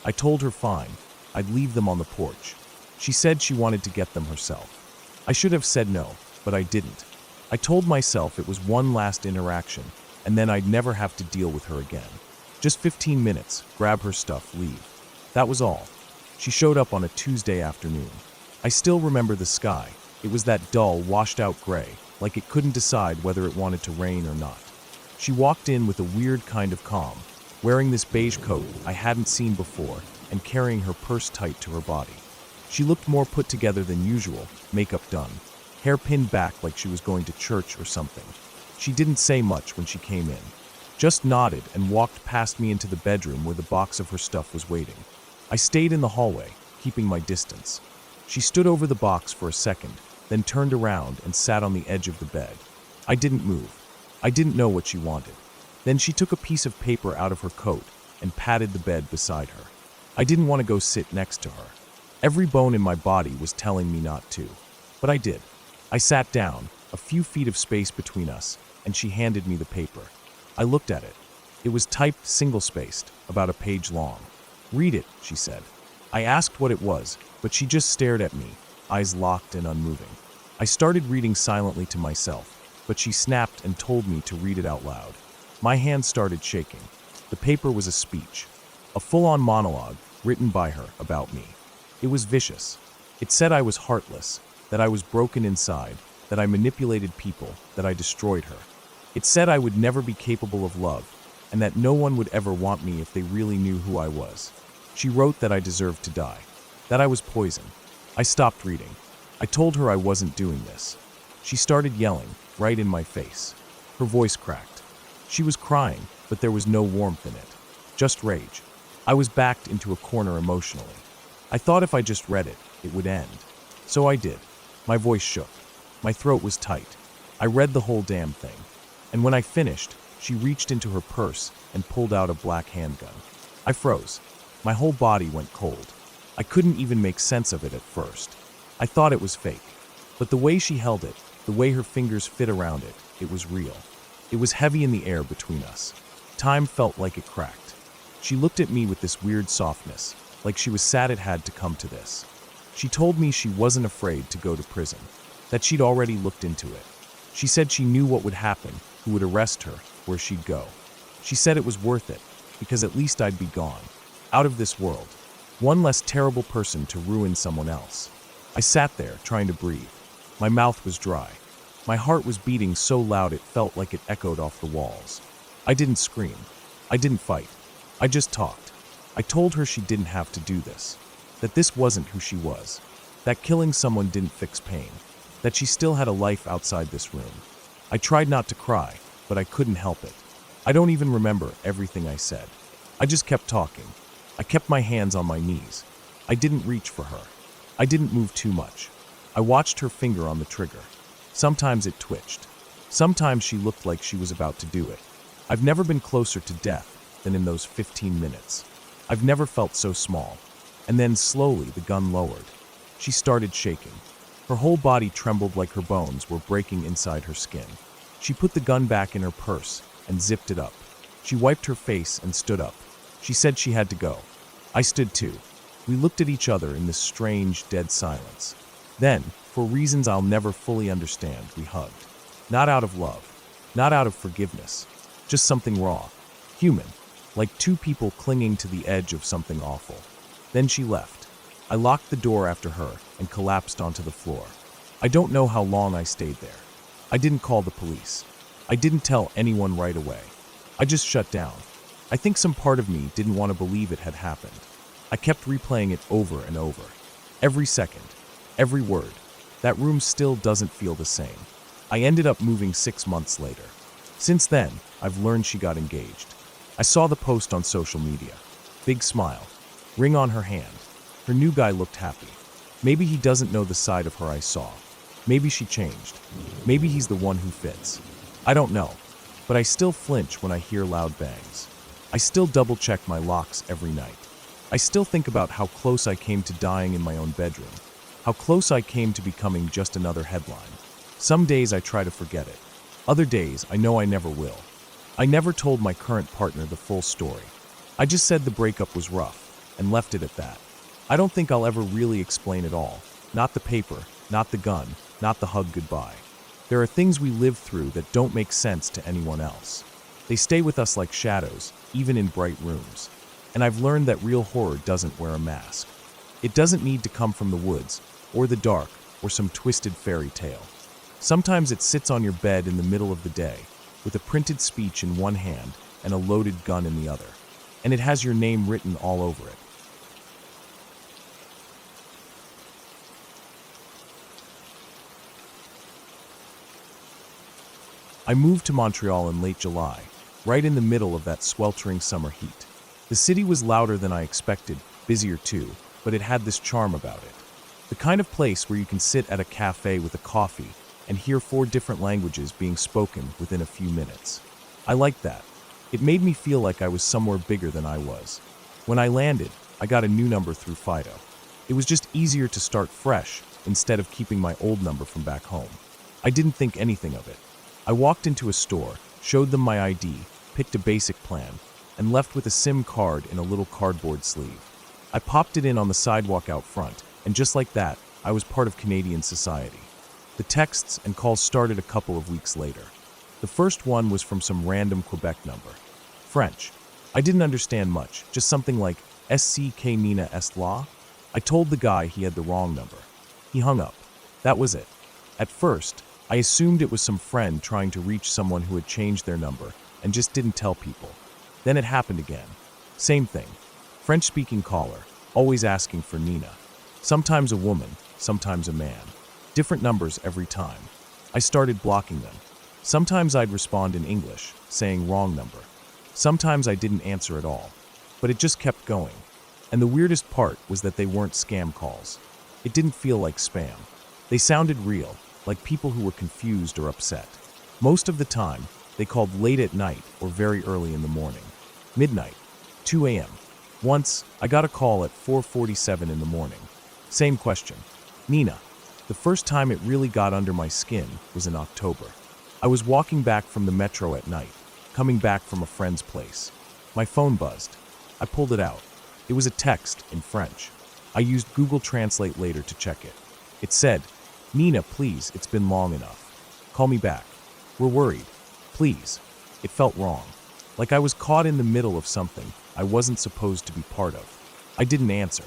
I told her fine, I'd leave them on the porch. She said she wanted to get them herself. I should have said no, but I didn't. I told myself it was one last interaction, and then I'd never have to deal with her again. Just 15 minutes, grab her stuff, leave. That was all. She showed up on a Tuesday afternoon. I still remember the sky. It was that dull, washed-out gray, like it couldn't decide whether it wanted to rain or not. She walked in with a weird kind of calm, wearing this beige coat I hadn't seen before and carrying her purse tight to her body. She looked more put together than usual, makeup done, hair pinned back like she was going to church or something. She didn't say much when she came in, just nodded and walked past me into the bedroom where the box of her stuff was waiting. I stayed in the hallway, keeping my distance. She stood over the box for a second, then turned around and sat on the edge of the bed. I didn't move. I didn't know what she wanted. Then she took a piece of paper out of her coat and patted the bed beside her. I didn't want to go sit next to her. Every bone in my body was telling me not to. But I did. I sat down, a few feet of space between us, and she handed me the paper. I looked at it. It was typed single-spaced, about a page long. "Read it," she said. I asked what it was, but she just stared at me, eyes locked and unmoving. I started reading silently to myself, but she snapped and told me to read it out loud. My hands started shaking. The paper was a speech, a full-on monologue written by her about me. It was vicious. It said I was heartless, that I was broken inside, that I manipulated people, that I destroyed her. It said I would never be capable of love, and that no one would ever want me if they really knew who I was. She wrote that I deserved to die, that I was poison. I stopped reading. I told her I wasn't doing this. She started yelling, right in my face. Her voice cracked. She was crying, but there was no warmth in it, just rage. I was backed into a corner emotionally. I thought if I just read it, it would end. So I did. My voice shook. My throat was tight. I read the whole damn thing. And when I finished, she reached into her purse and pulled out a black handgun. I froze. My whole body went cold. I couldn't even make sense of it at first. I thought it was fake. But the way she held it, The way her fingers fit around it, it was real. It was heavy in the air between us. Time felt like it cracked. She looked at me with this weird softness, like she was sad it had to come to this. She told me she wasn't afraid to go to prison, that she'd already looked into it. She said she knew what would happen, who would arrest her, where she'd go. She said it was worth it, because at least I'd be gone, out of this world. One less terrible person to ruin someone else. I sat there, trying to breathe. My mouth was dry. My heart was beating so loud it felt like it echoed off the walls. I didn't scream. I didn't fight. I just talked. I told her she didn't have to do this, that this wasn't who she was, that killing someone didn't fix pain, that she still had a life outside this room. I tried not to cry, but I couldn't help it. I don't even remember everything I said. I just kept talking. I kept my hands on my knees. I didn't reach for her. I didn't move too much. I watched her finger on the trigger. Sometimes it twitched. Sometimes she looked like she was about to do it. I've never been closer to death than in those 15 minutes. I've never felt so small. And then slowly the gun lowered. She started shaking. Her whole body trembled like her bones were breaking inside her skin. She put the gun back in her purse and zipped it up. She wiped her face and stood up. She said she had to go. I stood too. We looked at each other in this strange, dead silence. Then, for reasons I'll never fully understand, we hugged. Not out of love. Not out of forgiveness. Just something raw. Human. Like two people clinging to the edge of something awful. Then she left. I locked the door after her and collapsed onto the floor. I don't know how long I stayed there. I didn't call the police. I didn't tell anyone right away. I just shut down. I think some part of me didn't want to believe it had happened. I kept replaying it over and over. Every second. Every word. That room still doesn't feel the same. I ended up moving 6 months later. Since then, I've learned she got engaged. I saw the post on social media. Big smile. Ring on her hand. Her new guy looked happy. Maybe he doesn't know the side of her I saw. Maybe she changed. Maybe he's the one who fits. I don't know. But I still flinch when I hear loud bangs. I still double-check my locks every night. I still think about how close I came to dying in my own bedroom. How close I came to becoming just another headline. Some days I try to forget it. Other days I know I never will. I never told my current partner the full story. I just said the breakup was rough, and left it at that. I don't think I'll ever really explain it all. Not the paper, not the gun, not the hug goodbye. There are things we live through that don't make sense to anyone else. They stay with us like shadows, even in bright rooms. And I've learned that real horror doesn't wear a mask. It doesn't need to come from the woods, or the dark, or some twisted fairy tale. Sometimes it sits on your bed in the middle of the day, with a printed speech in one hand and a loaded gun in the other. And it has your name written all over it. I moved to Montreal in late July, right in the middle of that sweltering summer heat. The city was louder than I expected, busier too, but it had this charm about it. The kind of place where you can sit at a cafe with a coffee and hear 4 different languages being spoken within a few minutes. I liked that. It made me feel like I was somewhere bigger than I was. When I landed, I got a new number through Fido. It was just easier to start fresh instead of keeping my old number from back home. I didn't think anything of it. I walked into a store, showed them my ID, picked a basic plan, and left with a SIM card in a little cardboard sleeve. I popped it in on the sidewalk out front, and just like that, I was part of Canadian society. The texts and calls started a couple of weeks later. The first one was from some random Quebec number. French. I didn't understand much, just something like SCK Nina est là. I told the guy he had the wrong number. He hung up. That was it. At first, I assumed it was some friend trying to reach someone who had changed their number and just didn't tell people. Then it happened again. Same thing. French-speaking caller, always asking for Nina. Sometimes a woman, sometimes a man. Different numbers every time. I started blocking them. Sometimes I'd respond in English, saying wrong number. Sometimes I didn't answer at all. But it just kept going. And the weirdest part was that they weren't scam calls. It didn't feel like spam. They sounded real, like people who were confused or upset. Most of the time, they called late at night or very early in the morning. Midnight, 2 a.m. Once, I got a call at 4:47 in the morning. Same question. Nina. The first time it really got under my skin was in October. I was walking back from the metro at night, coming back from a friend's place. My phone buzzed. I pulled it out. It was a text in French. I used Google Translate later to check it. It said, "Nina, please, it's been long enough. Call me back. We're worried. Please." It felt wrong. Like I was caught in the middle of something I wasn't supposed to be part of. I didn't answer.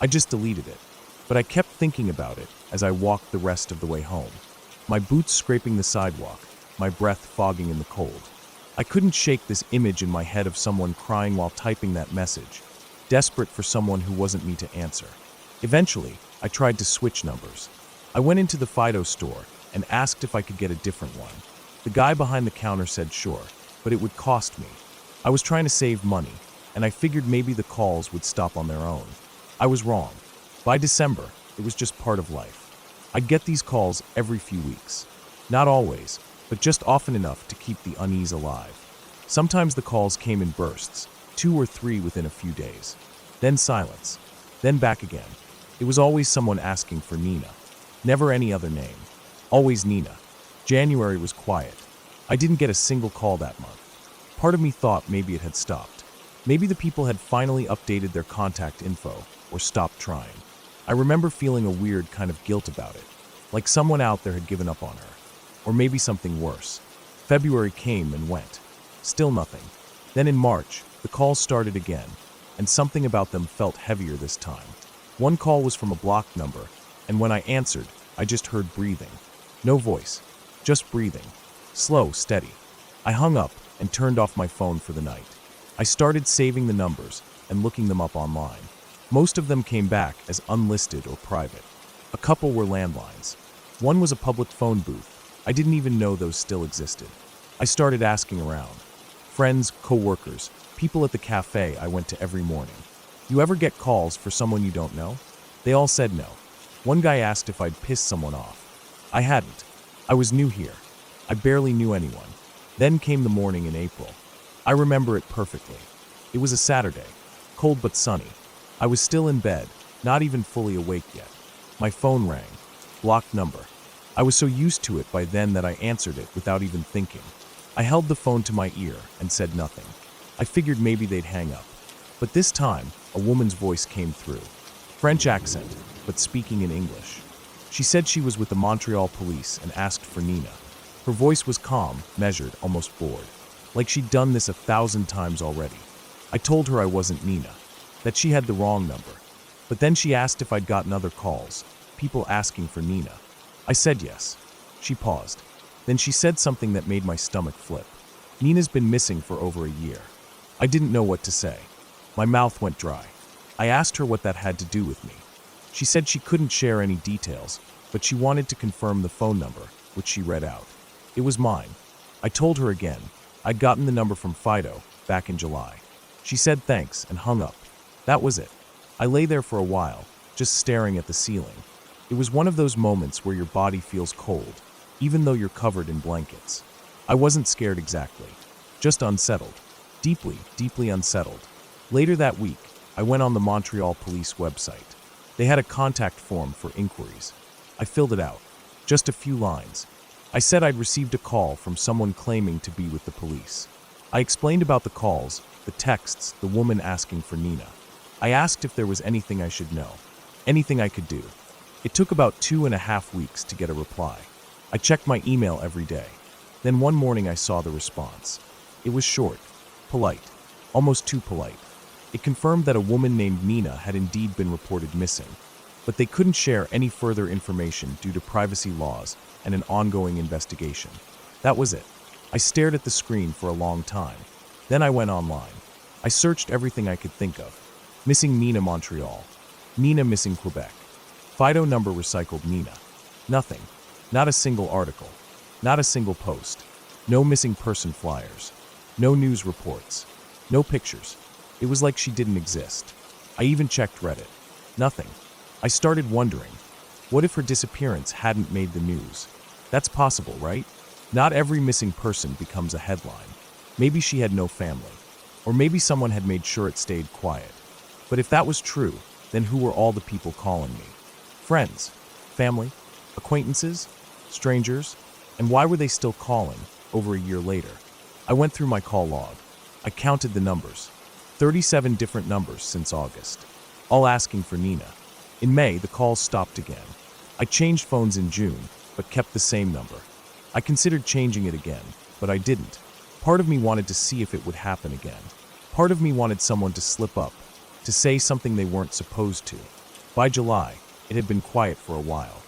I just deleted it. But I kept thinking about it as I walked the rest of the way home. My boots scraping the sidewalk, my breath fogging in the cold. I couldn't shake this image in my head of someone crying while typing that message, desperate for someone who wasn't me to answer. Eventually, I tried to switch numbers. I went into the Fido store and asked if I could get a different one. The guy behind the counter said sure, but it would cost me. I was trying to save money, and I figured maybe the calls would stop on their own. I was wrong. By December, it was just part of life. I'd get these calls every few weeks. Not always, but just often enough to keep the unease alive. Sometimes the calls came in bursts, 2 or 3 within a few days. Then silence. Then back again. It was always someone asking for Nina. Never any other name. Always Nina. January was quiet. I didn't get a single call that month. Part of me thought maybe it had stopped. Maybe the people had finally updated their contact info or stopped trying. I remember feeling a weird kind of guilt about it, like someone out there had given up on her. Or maybe something worse. February came and went. Still nothing. Then in March, the calls started again, and something about them felt heavier this time. One call was from a blocked number, and when I answered, I just heard breathing. No voice, just breathing. Slow, steady. I hung up and turned off my phone for the night. I started saving the numbers and looking them up online. Most of them came back as unlisted or private. A couple were landlines. One was a public phone booth. I didn't even know those still existed. I started asking around. Friends, co-workers, people at the cafe I went to every morning. "You ever get calls for someone you don't know?" They all said no. One guy asked if I'd pissed someone off. I hadn't. I was new here. I barely knew anyone. Then came the morning in April. I remember it perfectly. It was a Saturday, cold but sunny. I was still in bed, not even fully awake yet. My phone rang. Blocked number. I was so used to it by then that I answered it without even thinking. I held the phone to my ear and said nothing. I figured maybe they'd hang up. But this time, a woman's voice came through. French accent, but speaking in English. She said she was with the Montreal police and asked for Nina. Her voice was calm, measured, almost bored. Like she'd done this 1,000 times already. I told her I wasn't Nina, that she had the wrong number. But then she asked if I'd gotten other calls, people asking for Nina. I said yes. She paused. Then she said something that made my stomach flip. "Nina's been missing for over a year." I didn't know what to say. My mouth went dry. I asked her what that had to do with me. She said she couldn't share any details, but she wanted to confirm the phone number, which she read out. It was mine. I told her again. I'd gotten the number from Fido back in July. She said thanks and hung up. That was it. I lay there for a while, just staring at the ceiling. It was one of those moments where your body feels cold, even though you're covered in blankets. I wasn't scared exactly, just unsettled. Deeply, deeply unsettled. Later that week, I went on the Montreal police website. They had a contact form for inquiries. I filled it out. Just a few lines. I said I'd received a call from someone claiming to be with the police. I explained about the calls, the texts, the woman asking for Nina. I asked if there was anything I should know, anything I could do. It took about 2.5 weeks to get a reply. I checked my email every day. Then one morning I saw the response. It was short, polite, almost too polite. It confirmed that a woman named Nina had indeed been reported missing, but they couldn't share any further information due to privacy laws and an ongoing investigation. That was it. I stared at the screen for a long time. Then I went online. I searched everything I could think of. Missing Nina Montreal. Nina missing Quebec. Fido number recycled Nina. Nothing. Not a single article. Not a single post. No missing person flyers. No news reports. No pictures. It was like she didn't exist. I even checked Reddit. Nothing. I started wondering, what if her disappearance hadn't made the news? That's possible, right? Not every missing person becomes a headline. Maybe she had no family. Or maybe someone had made sure it stayed quiet. But if that was true, then who were all the people calling me? Friends? Family? Acquaintances? Strangers? And why were they still calling over a year later? I went through my call log. I counted the numbers. 37 different numbers since August, all asking for Nina. In May, the calls stopped again. I changed phones in June, but kept the same number. I considered changing it again, but I didn't. Part of me wanted to see if it would happen again. Part of me wanted someone to slip up, to say something they weren't supposed to. By July, it had been quiet for a while.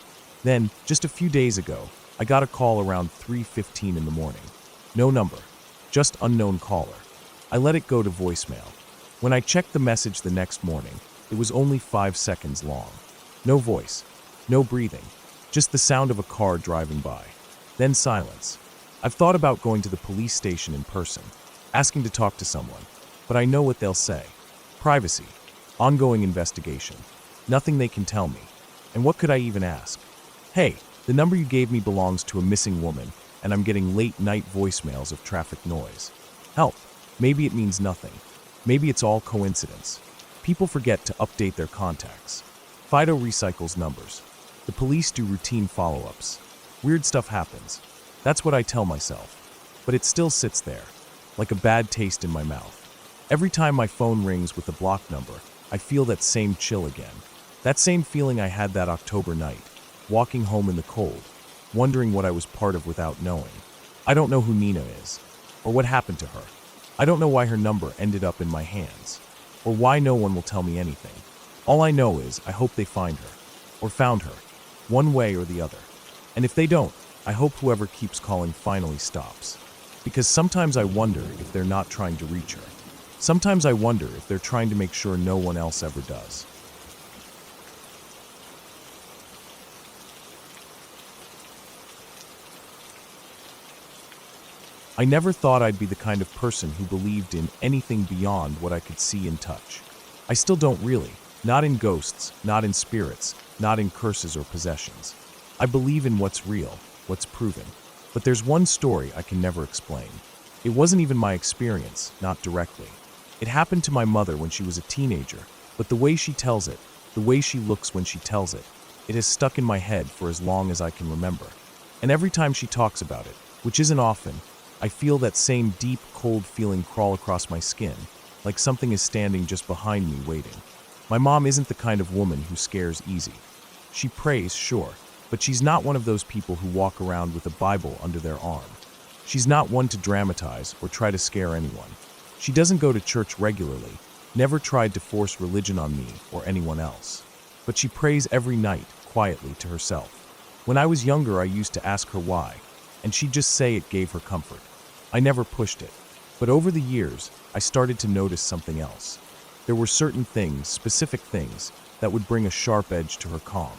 Then, just a few days ago, I got a call around 3:15 in the morning. No number, just unknown caller. I let it go to voicemail. When I checked the message the next morning, it was only 5 seconds long. No voice, no breathing, just the sound of a car driving by. Then silence. I've thought about going to the police station in person, asking to talk to someone, but I know what they'll say. Privacy, ongoing investigation, nothing they can tell me. And what could I even ask? Hey, the number you gave me belongs to a missing woman, and I'm getting late-night voicemails of traffic noise. Help. Maybe it means nothing. Maybe it's all coincidence. People forget to update their contacts. Fido recycles numbers. The police do routine follow-ups. Weird stuff happens. That's what I tell myself. But it still sits there, like a bad taste in my mouth. Every time my phone rings with a blocked number, I feel that same chill again. That same feeling I had that October night, walking home in the cold, wondering what I was part of without knowing. I don't know who Nina is, or what happened to her. I don't know why her number ended up in my hands, or why no one will tell me anything. All I know is I hope they find her, or found her, one way or the other. And if they don't, I hope whoever keeps calling finally stops. Because sometimes I wonder if they're not trying to reach her. Sometimes I wonder if they're trying to make sure no one else ever does. I never thought I'd be the kind of person who believed in anything beyond what I could see and touch. I still don't really. Not in ghosts, not in spirits, not in curses or possessions. I believe in what's real, what's proven. But there's one story I can never explain. It wasn't even my experience, not directly. It happened to my mother when she was a teenager, but the way she tells it, the way she looks when she tells it, it has stuck in my head for as long as I can remember. And every time she talks about it, which isn't often, I feel that same deep, cold feeling crawl across my skin, like something is standing just behind me waiting. My mom isn't the kind of woman who scares easy. She prays, sure, but she's not one of those people who walk around with a Bible under their arm. She's not one to dramatize or try to scare anyone. She doesn't go to church regularly, never tried to force religion on me or anyone else. But she prays every night, quietly to herself. When I was younger, I used to ask her why, and she'd just say it gave her comfort. I never pushed it. But over the years, I started to notice something else. There were certain things, specific things, that would bring a sharp edge to her calm.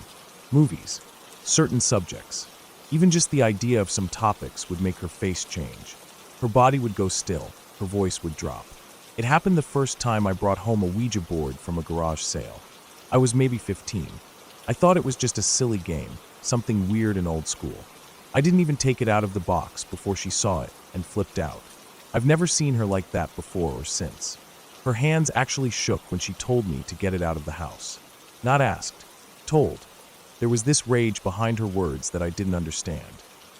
Movies, certain subjects, even just the idea of some topics would make her face change. Her body would go still, her voice would drop. It happened the first time I brought home a Ouija board from a garage sale. I was maybe 15. I thought it was just a silly game, something weird and old school. I didn't even take it out of the box before she saw it and flipped out. I've never seen her like that before or since. Her hands actually shook when she told me to get it out of the house. Not asked, told. There was this rage behind her words that I didn't understand.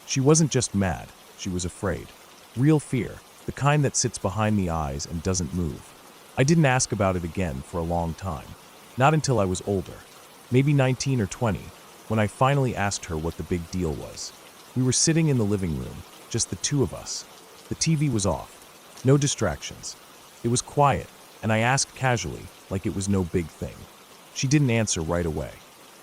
She wasn't just mad, she was afraid. Real fear, the kind that sits behind the eyes and doesn't move. I didn't ask about it again for a long time. Not until I was older, maybe 19 or 20, when I finally asked her what the big deal was. We were sitting in the living room, just the two of us. The TV was off. No distractions. It was quiet, and I asked casually, like it was no big thing. She didn't answer right away.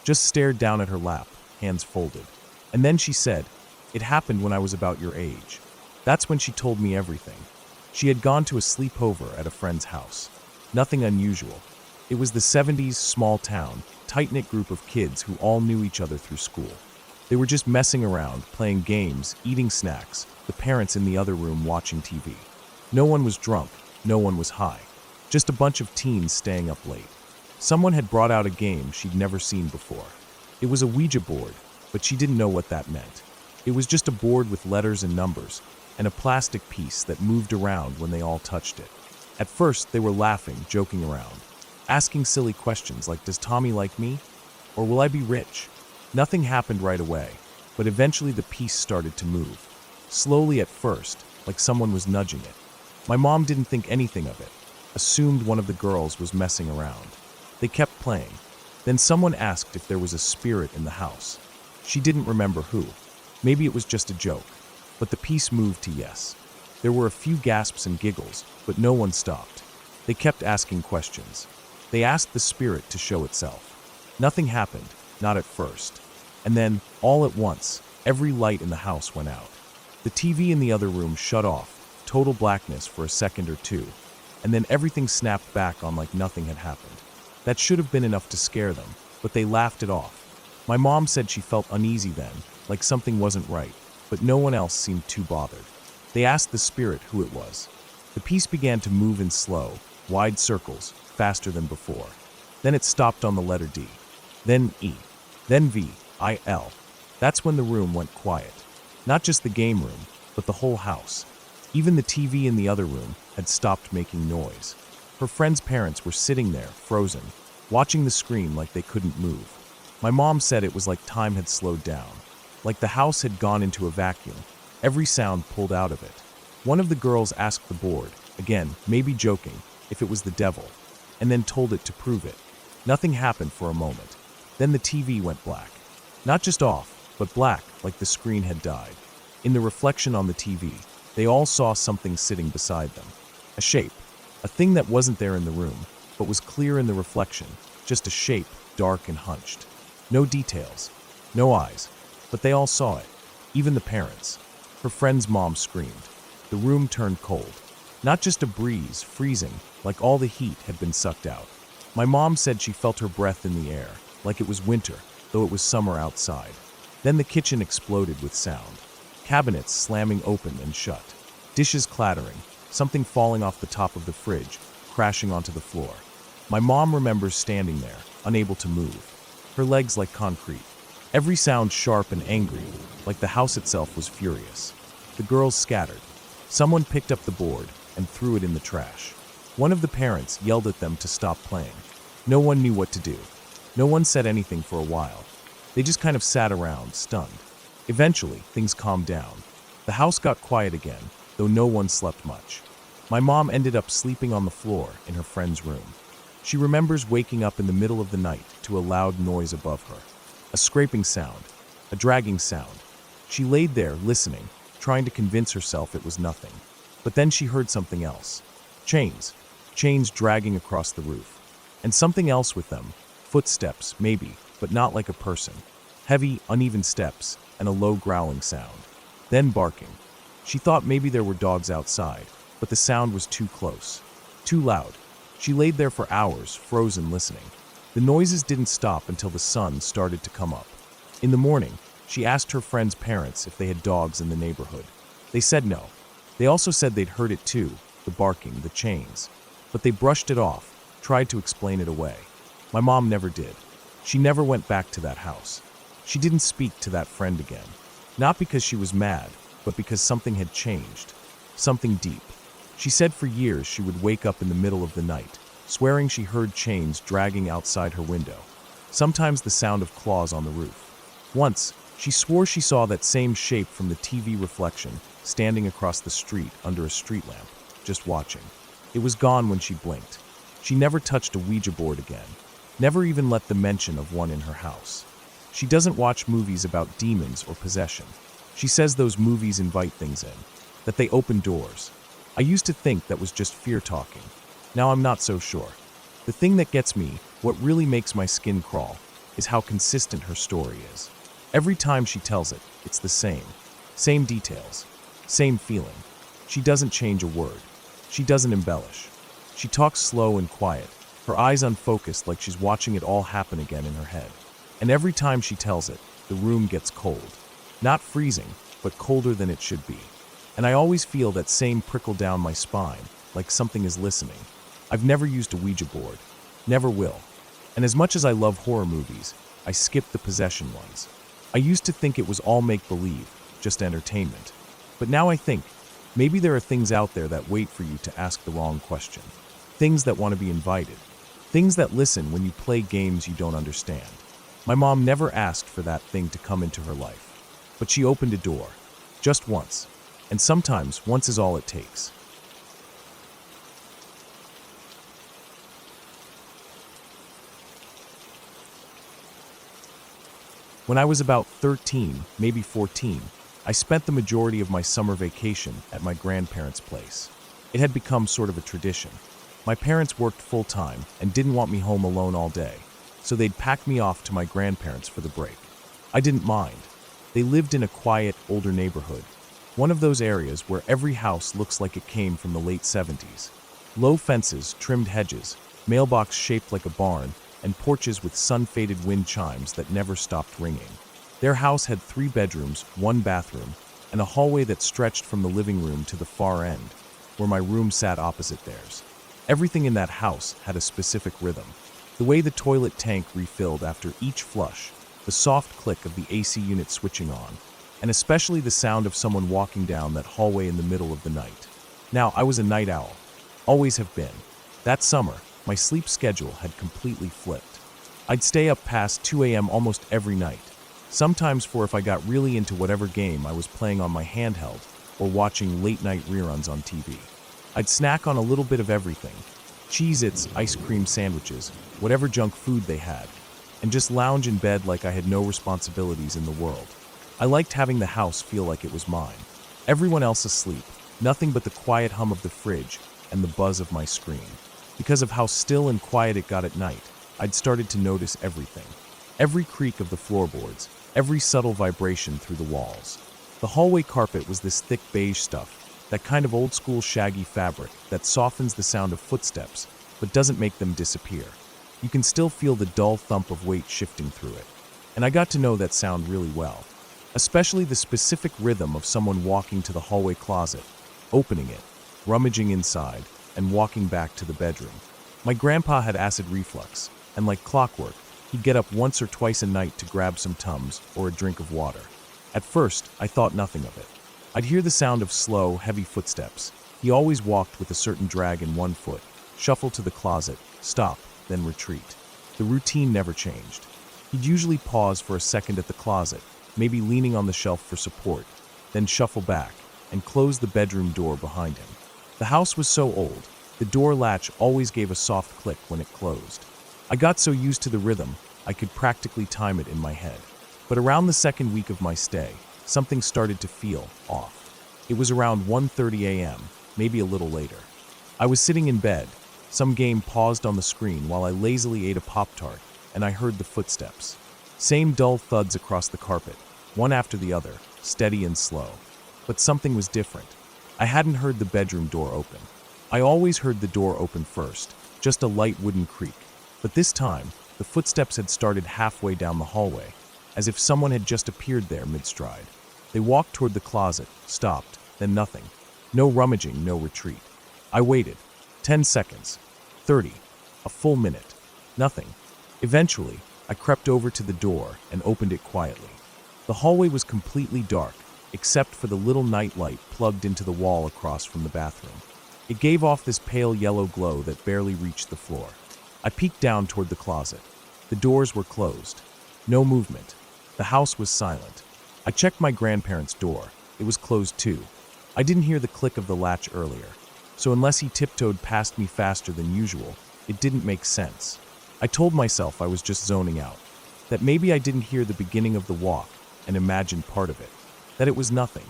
Just stared down at her lap, hands folded. And then she said, "It happened when I was about your age." That's when she told me everything. She had gone to a sleepover at a friend's house. Nothing unusual. It was the 70s, small town, tight-knit group of kids who all knew each other through school. They were just messing around, playing games, eating snacks, the parents in the other room watching TV. No one was drunk, no one was high. Just a bunch of teens staying up late. Someone had brought out a game she'd never seen before. It was a Ouija board, but she didn't know what that meant. It was just a board with letters and numbers, and a plastic piece that moved around when they all touched it. At first, they were laughing, joking around, asking silly questions like, "Does Tommy like me?" Or "Will I be rich?" Nothing happened right away, but eventually the piece started to move. Slowly at first, like someone was nudging it. My mom didn't think anything of it, assumed one of the girls was messing around. They kept playing. Then someone asked if there was a spirit in the house. She didn't remember who. Maybe it was just a joke, but the piece moved to yes. There were a few gasps and giggles, but no one stopped. They kept asking questions. They asked the spirit to show itself. Nothing happened, not at first. And then, all at once, every light in the house went out. The TV in the other room shut off, total blackness for a second or two, and then everything snapped back on like nothing had happened. That should have been enough to scare them, but they laughed it off. My mom said she felt uneasy then, like something wasn't right, but no one else seemed too bothered. They asked the spirit who it was. The piece began to move in slow, wide circles, faster than before. Then it stopped on the letter D. Then E. Then V, I, L. That's when the room went quiet. Not just the game room, but the whole house. Even the TV in the other room had stopped making noise. Her friend's parents were sitting there, frozen, watching the screen like they couldn't move. My mom said it was like time had slowed down, like the house had gone into a vacuum, every sound pulled out of it. One of the girls asked the board, again, maybe joking, if it was the devil, and then told it to prove it. Nothing happened for a moment. Then the TV went black. Not just off, but black, like the screen had died. In the reflection on the TV, they all saw something sitting beside them. A shape. A thing that wasn't there in the room, but was clear in the reflection. Just a shape, dark and hunched. No details. No eyes. But they all saw it. Even the parents. Her friend's mom screamed. The room turned cold. Not just a breeze, freezing, like all the heat had been sucked out. My mom said she felt her breath in the air, like it was winter, though it was summer outside. Then the kitchen exploded with sound. Cabinets slamming open and shut. Dishes clattering, something falling off the top of the fridge, crashing onto the floor. My mom remembers standing there, unable to move. Her legs like concrete. Every sound sharp and angry, like the house itself was furious. The girls scattered. Someone picked up the board and threw it in the trash. One of the parents yelled at them to stop playing. No one knew what to do. No one said anything for a while. They just kind of sat around, stunned. Eventually, things calmed down. The house got quiet again, though no one slept much. My mom ended up sleeping on the floor in her friend's room. She remembers waking up in the middle of the night to a loud noise above her. A scraping sound, a dragging sound. She laid there, listening, trying to convince herself it was nothing. But then she heard something else. Chains. Chains dragging across the roof. And something else with them. Footsteps, maybe, but not like a person. Heavy, uneven steps, and a low growling sound. Then barking. She thought maybe there were dogs outside, but the sound was too close. Too loud. She laid there for hours, frozen, listening. The noises didn't stop until the sun started to come up. In the morning, she asked her friend's parents if they had dogs in the neighborhood. They said no. They also said they'd heard it too, the barking, the chains. But they brushed it off, tried to explain it away. My mom never did. She never went back to that house. She didn't speak to that friend again. Not because she was mad, but because something had changed. Something deep. She said for years she would wake up in the middle of the night, swearing she heard chains dragging outside her window. Sometimes the sound of claws on the roof. Once, she swore she saw that same shape from the TV reflection, standing across the street under a street lamp, just watching. It was gone when she blinked. She never touched a Ouija board again. Never even let the mention of one in her house. She doesn't watch movies about demons or possession. She says those movies invite things in, that they open doors. I used to think that was just fear talking. Now I'm not so sure. The thing that gets me, what really makes my skin crawl, is how consistent her story is. Every time she tells it, it's the same. Same details. Same feeling. She doesn't change a word. She doesn't embellish. She talks slow and quiet, her eyes unfocused like she's watching it all happen again in her head. And every time she tells it, the room gets cold. Not freezing, but colder than it should be. And I always feel that same prickle down my spine, like something is listening. I've never used a Ouija board. Never will. And as much as I love horror movies, I skip the possession ones. I used to think it was all make-believe, just entertainment. But now I think, maybe there are things out there that wait for you to ask the wrong question. Things that want to be invited. Things that listen when you play games you don't understand. My mom never asked for that thing to come into her life, but she opened a door, just once, and sometimes once is all it takes. When I was about 13, maybe 14, I spent the majority of my summer vacation at my grandparents' place. It had become sort of a tradition. My parents worked full-time and didn't want me home alone all day, so they'd pack me off to my grandparents for the break. I didn't mind. They lived in a quiet, older neighborhood, one of those areas where every house looks like it came from the late 70s. Low fences, trimmed hedges, mailbox shaped like a barn, and porches with sun-faded wind chimes that never stopped ringing. Their house had 3 bedrooms, 1 bathroom, and a hallway that stretched from the living room to the far end, where my room sat opposite theirs. Everything in that house had a specific rhythm. The way the toilet tank refilled after each flush, the soft click of the AC unit switching on, and especially the sound of someone walking down that hallway in the middle of the night. Now, I was a night owl. Always have been. That summer, my sleep schedule had completely flipped. I'd stay up past 2 a.m. almost every night, sometimes for if I got really into whatever game I was playing on my handheld or watching late-night reruns on TV. I'd snack on a little bit of everything, Cheez-Its, ice cream sandwiches, whatever junk food they had, and just lounge in bed like I had no responsibilities in the world. I liked having the house feel like it was mine. Everyone else asleep, nothing but the quiet hum of the fridge and the buzz of my screen. Because of how still and quiet it got at night, I'd started to notice everything. Every creak of the floorboards, every subtle vibration through the walls. The hallway carpet was this thick beige stuff, that kind of old-school shaggy fabric that softens the sound of footsteps, but doesn't make them disappear. You can still feel the dull thump of weight shifting through it. And I got to know that sound really well, especially the specific rhythm of someone walking to the hallway closet, opening it, rummaging inside, and walking back to the bedroom. My grandpa had acid reflux, and like clockwork, he'd get up once or twice a night to grab some Tums or a drink of water. At first, I thought nothing of it. I'd hear the sound of slow, heavy footsteps. He always walked with a certain drag in one foot, shuffle to the closet, stop, then retreat. The routine never changed. He'd usually pause for a second at the closet, maybe leaning on the shelf for support, then shuffle back and close the bedroom door behind him. The house was so old, the door latch always gave a soft click when it closed. I got so used to the rhythm, I could practically time it in my head. But around the second week of my stay, something started to feel off. It was around 1:30 a.m., maybe a little later. I was sitting in bed. Some game paused on the screen while I lazily ate a Pop-Tart, and I heard the footsteps. Same dull thuds across the carpet, one after the other, steady and slow. But something was different. I hadn't heard the bedroom door open. I always heard the door open first, just a light wooden creak. But this time, the footsteps had started halfway down the hallway, as if someone had just appeared there mid-stride. They walked toward the closet, stopped, then nothing. No rummaging, no retreat. I waited. 10 seconds. 30. A full minute. Nothing. Eventually, I crept over to the door and opened it quietly. The hallway was completely dark, except for the little night light plugged into the wall across from the bathroom. It gave off this pale yellow glow that barely reached the floor. I peeked down toward the closet. The doors were closed. No movement. The house was silent. I checked my grandparents' door. It was closed too. I didn't hear the click of the latch earlier, so unless he tiptoed past me faster than usual, it didn't make sense. I told myself I was just zoning out, that maybe I didn't hear the beginning of the walk and imagined part of it, that it was nothing.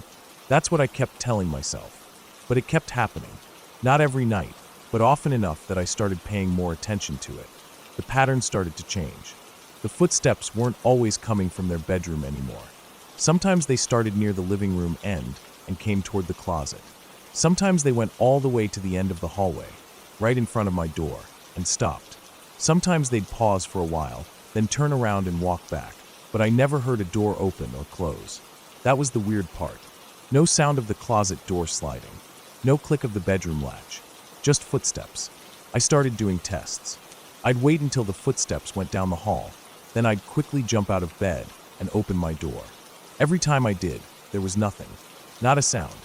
That's what I kept telling myself. But it kept happening. Not every night, but often enough that I started paying more attention to it. The pattern started to change. The footsteps weren't always coming from their bedroom anymore. Sometimes they started near the living room end and came toward the closet. Sometimes they went all the way to the end of the hallway, right in front of my door, and stopped. Sometimes they'd pause for a while, then turn around and walk back, but I never heard a door open or close. That was the weird part. No sound of the closet door sliding. No click of the bedroom latch. Just footsteps. I started doing tests. I'd wait until the footsteps went down the hall, then I'd quickly jump out of bed and open my door. Every time I did, there was nothing. Not a sound.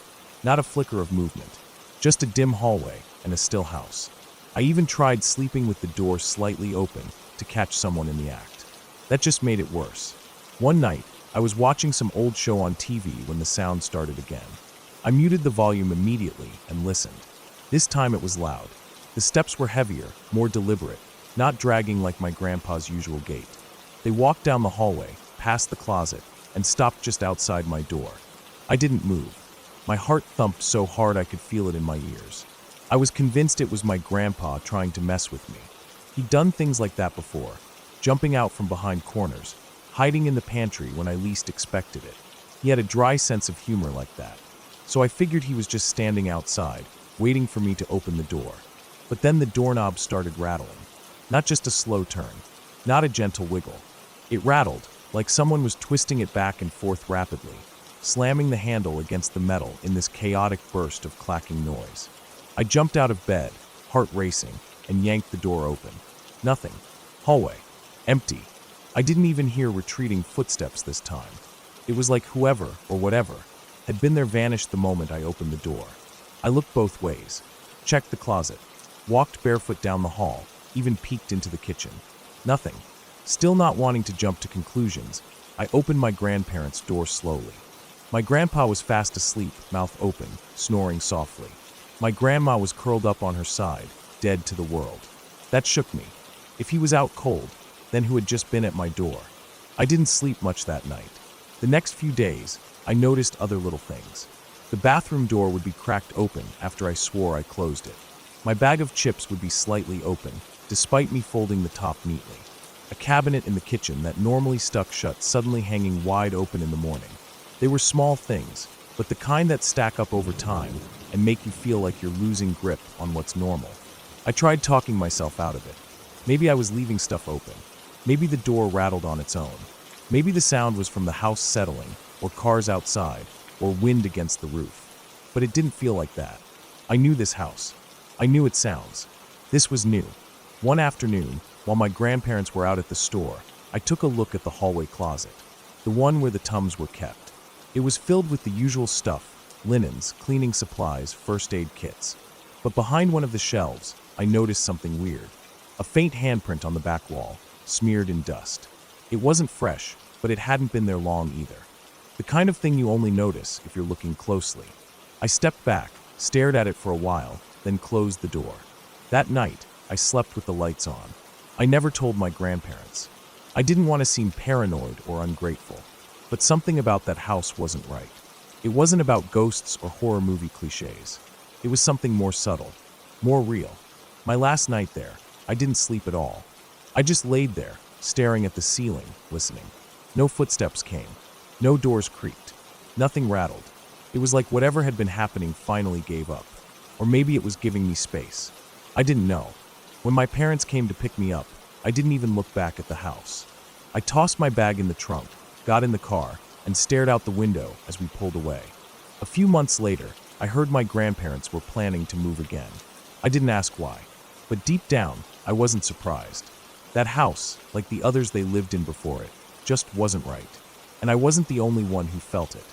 Not a flicker of movement. Just a dim hallway and a still house. I even tried sleeping with the door slightly open to catch someone in the act. That just made it worse. One night, I was watching some old show on TV when the sound started again. I muted the volume immediately and listened. This time it was loud. The steps were heavier, more deliberate, not dragging like my grandpa's usual gait. They walked down the hallway, past the closet, and stopped just outside my door. I didn't move. My heart thumped so hard I could feel it in my ears. I was convinced it was my grandpa trying to mess with me. He'd done things like that before, jumping out from behind corners, hiding in the pantry when I least expected it. He had a dry sense of humor like that. So I figured he was just standing outside, waiting for me to open the door. But then the doorknob started rattling. Not just a slow turn, not a gentle wiggle. It rattled, like someone was twisting it back and forth rapidly, slamming the handle against the metal in this chaotic burst of clacking noise. I jumped out of bed, heart racing, and yanked the door open. Nothing. Hallway. Empty. I didn't even hear retreating footsteps this time. It was like whoever, or whatever, had been there vanished the moment I opened the door. I looked both ways, checked the closet, walked barefoot down the hall, even peeked into the kitchen. Nothing. Still not wanting to jump to conclusions, I opened my grandparents' door slowly. My grandpa was fast asleep, mouth open, snoring softly. My grandma was curled up on her side, dead to the world. That shook me. If he was out cold, then who had just been at my door? I didn't sleep much that night. The next few days, I noticed other little things. The bathroom door would be cracked open after I swore I closed it. My bag of chips would be slightly open, despite me folding the top neatly. A cabinet in the kitchen that normally stuck shut suddenly hanging wide open in the morning. They were small things, but the kind that stack up over time and make you feel like you're losing grip on what's normal. I tried talking myself out of it. Maybe I was leaving stuff open. Maybe the door rattled on its own. Maybe the sound was from the house settling, or cars outside, or wind against the roof. But it didn't feel like that. I knew this house. I knew its sounds. This was new. One afternoon, while my grandparents were out at the store, I took a look at the hallway closet, the one where the Tums were kept. It was filled with the usual stuff, linens, cleaning supplies, first aid kits. But behind one of the shelves, I noticed something weird. A faint handprint on the back wall, smeared in dust. It wasn't fresh, but it hadn't been there long either. The kind of thing you only notice if you're looking closely. I stepped back, stared at it for a while, then closed the door. That night, I slept with the lights on. I never told my grandparents. I didn't want to seem paranoid or ungrateful, but something about that house wasn't right. It wasn't about ghosts or horror movie cliches. It was something more subtle, more real. My last night there, I didn't sleep at all. I just laid there, staring at the ceiling, listening. No footsteps came. No doors creaked. Nothing rattled. It was like whatever had been happening finally gave up. Or maybe it was giving me space. I didn't know. When my parents came to pick me up, I didn't even look back at the house. I tossed my bag in the trunk, got in the car, and stared out the window as we pulled away. A few months later, I heard my grandparents were planning to move again. I didn't ask why, but deep down, I wasn't surprised. That house, like the others they lived in before it, just wasn't right. And I wasn't the only one who felt it.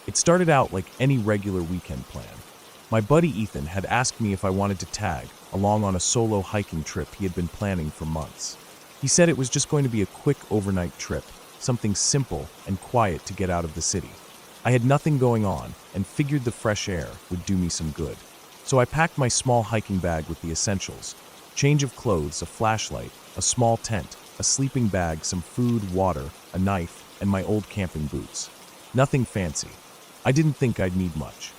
It started out like any regular weekend plan. My buddy Ethan had asked me if I wanted to tag along on a solo hiking trip he had been planning for months. He said it was just going to be a quick overnight trip, something simple and quiet to get out of the city. I had nothing going on and figured the fresh air would do me some good. So I packed my small hiking bag with the essentials: change of clothes, a flashlight, a small tent, a sleeping bag, some food, water, a knife, and my old camping boots. Nothing fancy. I didn't think I'd need much.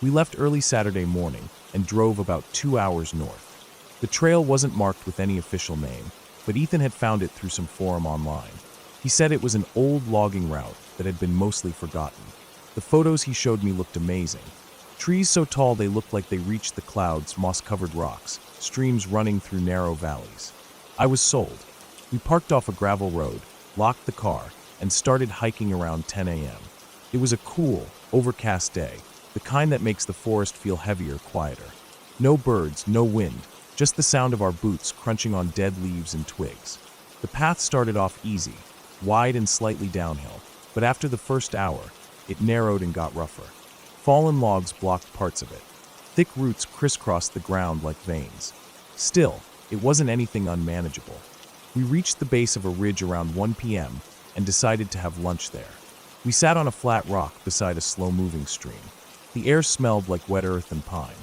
We left early Saturday morning and drove about 2 hours north. The trail wasn't marked with any official name, but Ethan had found it through some forum online. He said it was an old logging route that had been mostly forgotten. The photos he showed me looked amazing. Trees so tall they looked like they reached the clouds, moss-covered rocks, streams running through narrow valleys. I was sold. We parked off a gravel road, locked the car, and started hiking around 10 a.m. It was a cool, overcast day, the kind that makes the forest feel heavier, quieter. No birds, no wind, just the sound of our boots crunching on dead leaves and twigs. The path started off easy, wide and slightly downhill, but after the first hour, it narrowed and got rougher. Fallen logs blocked parts of it. Thick roots crisscrossed the ground like veins. Still, it wasn't anything unmanageable. We reached the base of a ridge around 1 p.m. and decided to have lunch there. We sat on a flat rock beside a slow-moving stream. The air smelled like wet earth and pine.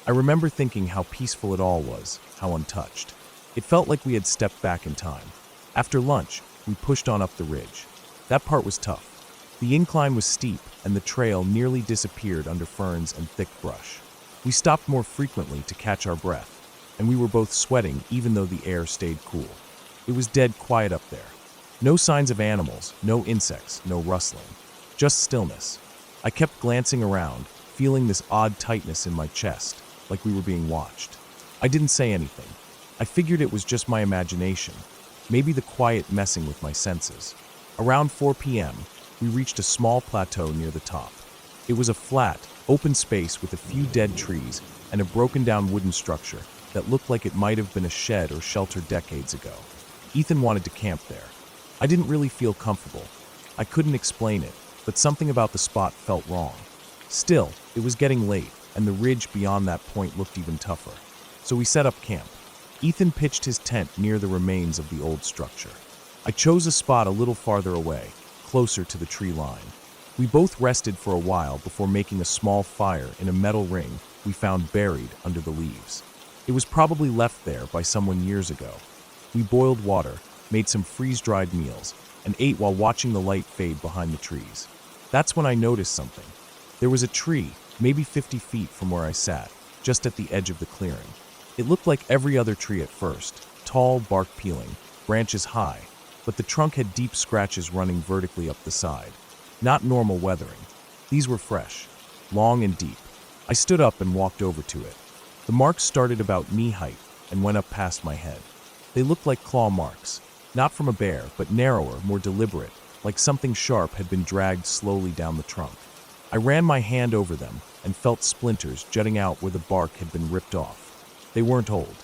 I remember thinking how peaceful it all was, how untouched. It felt like we had stepped back in time. After lunch, we pushed on up the ridge. That part was tough. The incline was steep, and the trail nearly disappeared under ferns and thick brush. We stopped more frequently to catch our breath, and we were both sweating even though the air stayed cool. It was dead quiet up there. No signs of animals, no insects, no rustling. Just stillness. I kept glancing around, feeling this odd tightness in my chest, like we were being watched. I didn't say anything. I figured it was just my imagination, maybe the quiet messing with my senses. Around 4 p.m., we reached a small plateau near the top. It was a flat, open space with a few dead trees and a broken-down wooden structure that looked like it might have been a shed or shelter decades ago. Ethan wanted to camp there. I didn't really feel comfortable. I couldn't explain it, but something about the spot felt wrong. Still, it was getting late, and the ridge beyond that point looked even tougher. So we set up camp. Ethan pitched his tent near the remains of the old structure. I chose a spot a little farther away, closer to the tree line. We both rested for a while before making a small fire in a metal ring we found buried under the leaves. It was probably left there by someone years ago. We boiled water, made some freeze-dried meals, and ate while watching the light fade behind the trees. That's when I noticed something. There was a tree, maybe 50 feet from where I sat, just at the edge of the clearing. It looked like every other tree at first, tall, bark peeling, branches high, but the trunk had deep scratches running vertically up the side. Not normal weathering. These were fresh, long and deep. I stood up and walked over to it. The marks started about knee height and went up past my head. They looked like claw marks, not from a bear, but narrower, more deliberate, like something sharp had been dragged slowly down the trunk. I ran my hand over them and felt splinters jutting out where the bark had been ripped off. They weren't old,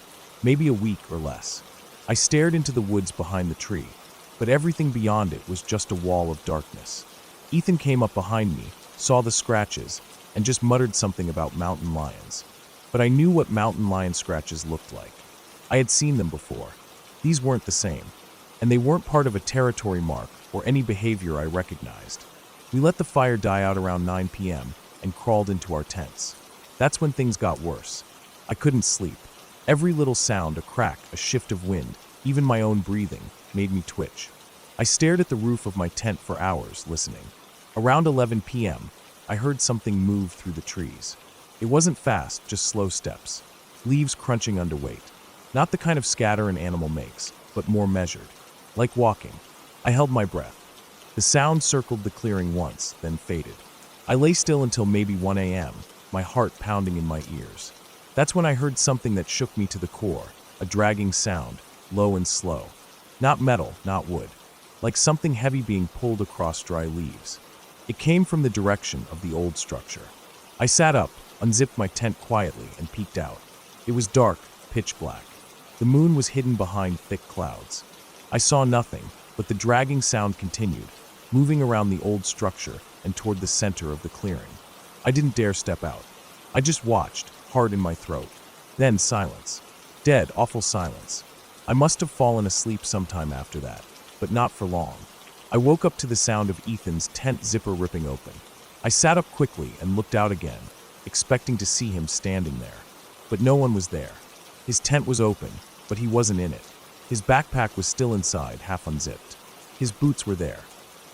maybe a week or less. I stared into the woods behind the tree, but everything beyond it was just a wall of darkness. Ethan came up behind me, saw the scratches, and just muttered something about mountain lions. But I knew what mountain lion scratches looked like. I had seen them before. These weren't the same, and they weren't part of a territory mark or any behavior I recognized. We let the fire die out around 9 p.m. and crawled into our tents. That's when things got worse. I couldn't sleep. Every little sound, a crack, a shift of wind, even my own breathing, made me twitch. I stared at the roof of my tent for hours, listening. Around 11 p.m., I heard something move through the trees. It wasn't fast, just slow steps. Leaves crunching under weight. Not the kind of scatter an animal makes, but more measured. Like walking. I held my breath. The sound circled the clearing once, then faded. I lay still until maybe 1 a.m., my heart pounding in my ears. That's when I heard something that shook me to the core, a dragging sound, low and slow. Not metal, not wood. Like something heavy being pulled across dry leaves. It came from the direction of the old structure. I sat up, unzipped my tent quietly, and peeked out. It was dark, pitch black. The moon was hidden behind thick clouds. I saw nothing, but the dragging sound continued, moving around the old structure and toward the center of the clearing. I didn't dare step out. I just watched, heart in my throat. Then silence. Dead, awful silence. I must have fallen asleep sometime after that, but not for long. I woke up to the sound of Ethan's tent zipper ripping open. I sat up quickly and looked out again, expecting to see him standing there. But no one was there. His tent was open, but he wasn't in it. His backpack was still inside, half unzipped. His boots were there.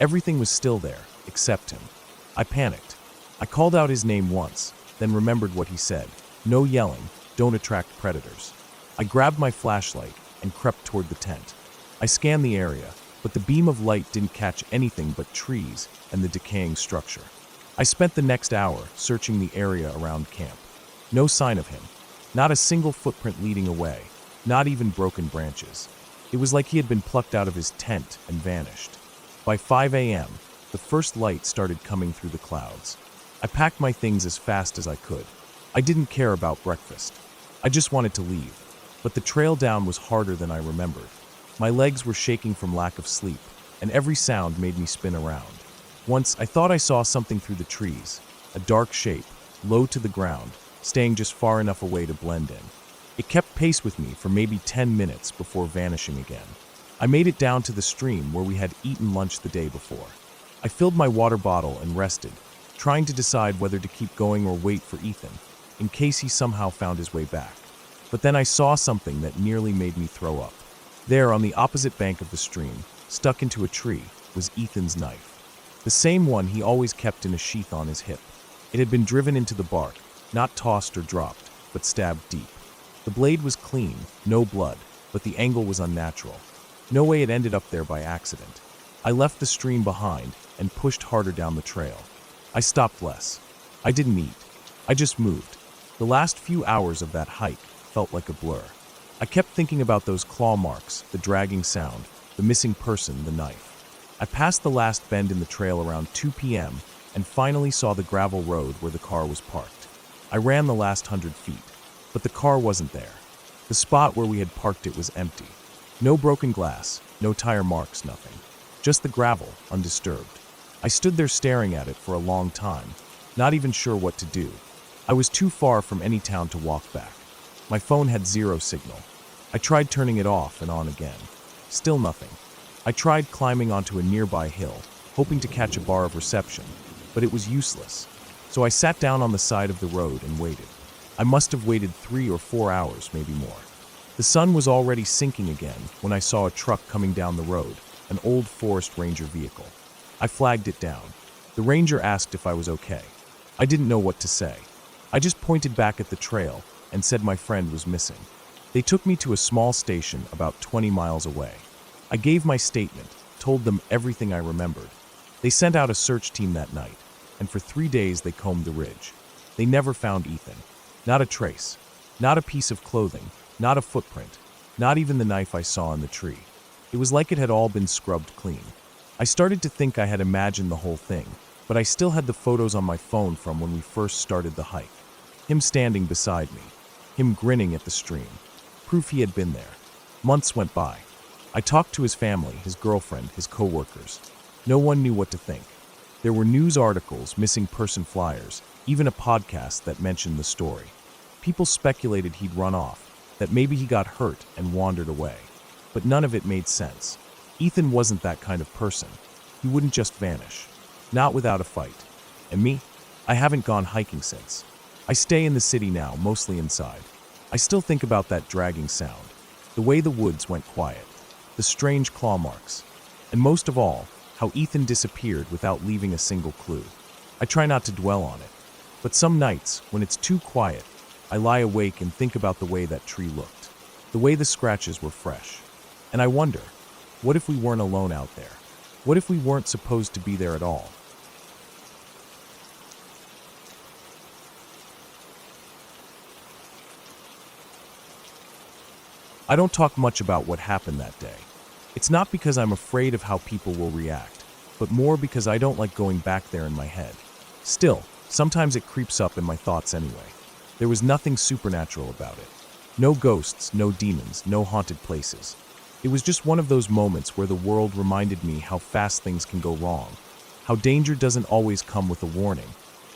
Everything was still there, except him. I panicked. I called out his name once, then remembered what he said. No yelling, don't attract predators. I grabbed my flashlight and crept toward the tent. I scanned the area, but the beam of light didn't catch anything but trees and the decaying structure. I spent the next hour searching the area around camp. No sign of him. Not a single footprint leading away, not even broken branches. It was like he had been plucked out of his tent and vanished. By 5 a.m., the first light started coming through the clouds. I packed my things as fast as I could. I didn't care about breakfast. I just wanted to leave. But the trail down was harder than I remembered. My legs were shaking from lack of sleep, and every sound made me spin around. Once, I thought I saw something through the trees, a dark shape, low to the ground, staying just far enough away to blend in. It kept pace with me for maybe 10 minutes before vanishing again. I made it down to the stream where we had eaten lunch the day before. I filled my water bottle and rested, trying to decide whether to keep going or wait for Ethan, in case he somehow found his way back. But then I saw something that nearly made me throw up. There, on the opposite bank of the stream, stuck into a tree, was Ethan's knife. The same one he always kept in a sheath on his hip. It had been driven into the bark, not tossed or dropped, but stabbed deep. The blade was clean, no blood, but the angle was unnatural. No way it ended up there by accident. I left the stream behind and pushed harder down the trail. I stopped less. I didn't eat. I just moved. The last few hours of that hike felt like a blur. I kept thinking about those claw marks, the dragging sound, the missing person, the knife. I passed the last bend in the trail around 2 p.m. and finally saw the gravel road where the car was parked. I ran the last 100 feet, but the car wasn't there. The spot where we had parked it was empty. No broken glass, no tire marks, nothing. Just the gravel, undisturbed. I stood there staring at it for a long time, not even sure what to do. I was too far from any town to walk back. My phone had zero signal. I tried turning it off and on again. Still nothing. I tried climbing onto a nearby hill, hoping to catch a bar of reception, but it was useless. So I sat down on the side of the road and waited. I must have waited 3 or 4 hours, maybe more. The sun was already sinking again when I saw a truck coming down the road, an old forest ranger vehicle. I flagged it down. The ranger asked if I was okay. I didn't know what to say. I just pointed back at the trail and said my friend was missing. They took me to a small station about 20 miles away. I gave my statement, told them everything I remembered. They sent out a search team that night, and for 3 days they combed the ridge. They never found Ethan. Not a trace. Not a piece of clothing. Not a footprint. Not even the knife I saw in the tree. It was like it had all been scrubbed clean. I started to think I had imagined the whole thing, but I still had the photos on my phone from when we first started the hike. Him standing beside me. Him grinning at the stream. Proof he had been there. Months went by. I talked to his family, his girlfriend, his co-workers. No one knew what to think. There were news articles, missing person flyers, even a podcast that mentioned the story. People speculated he'd run off, that maybe he got hurt and wandered away. But none of it made sense. Ethan wasn't that kind of person. He wouldn't just vanish. Not without a fight. And me? I haven't gone hiking since. I stay in the city now, mostly inside. I still think about that dragging sound, the way the woods went quiet, the strange claw marks, and most of all, how Ethan disappeared without leaving a single clue. I try not to dwell on it, but some nights, when it's too quiet, I lie awake and think about the way that tree looked, the way the scratches were fresh. And I wonder, what if we weren't alone out there? What if we weren't supposed to be there at all? I don't talk much about what happened that day. It's not because I'm afraid of how people will react, but more because I don't like going back there in my head. Still, sometimes it creeps up in my thoughts anyway. There was nothing supernatural about it. No ghosts, no demons, no haunted places. It was just one of those moments where the world reminded me how fast things can go wrong, how danger doesn't always come with a warning,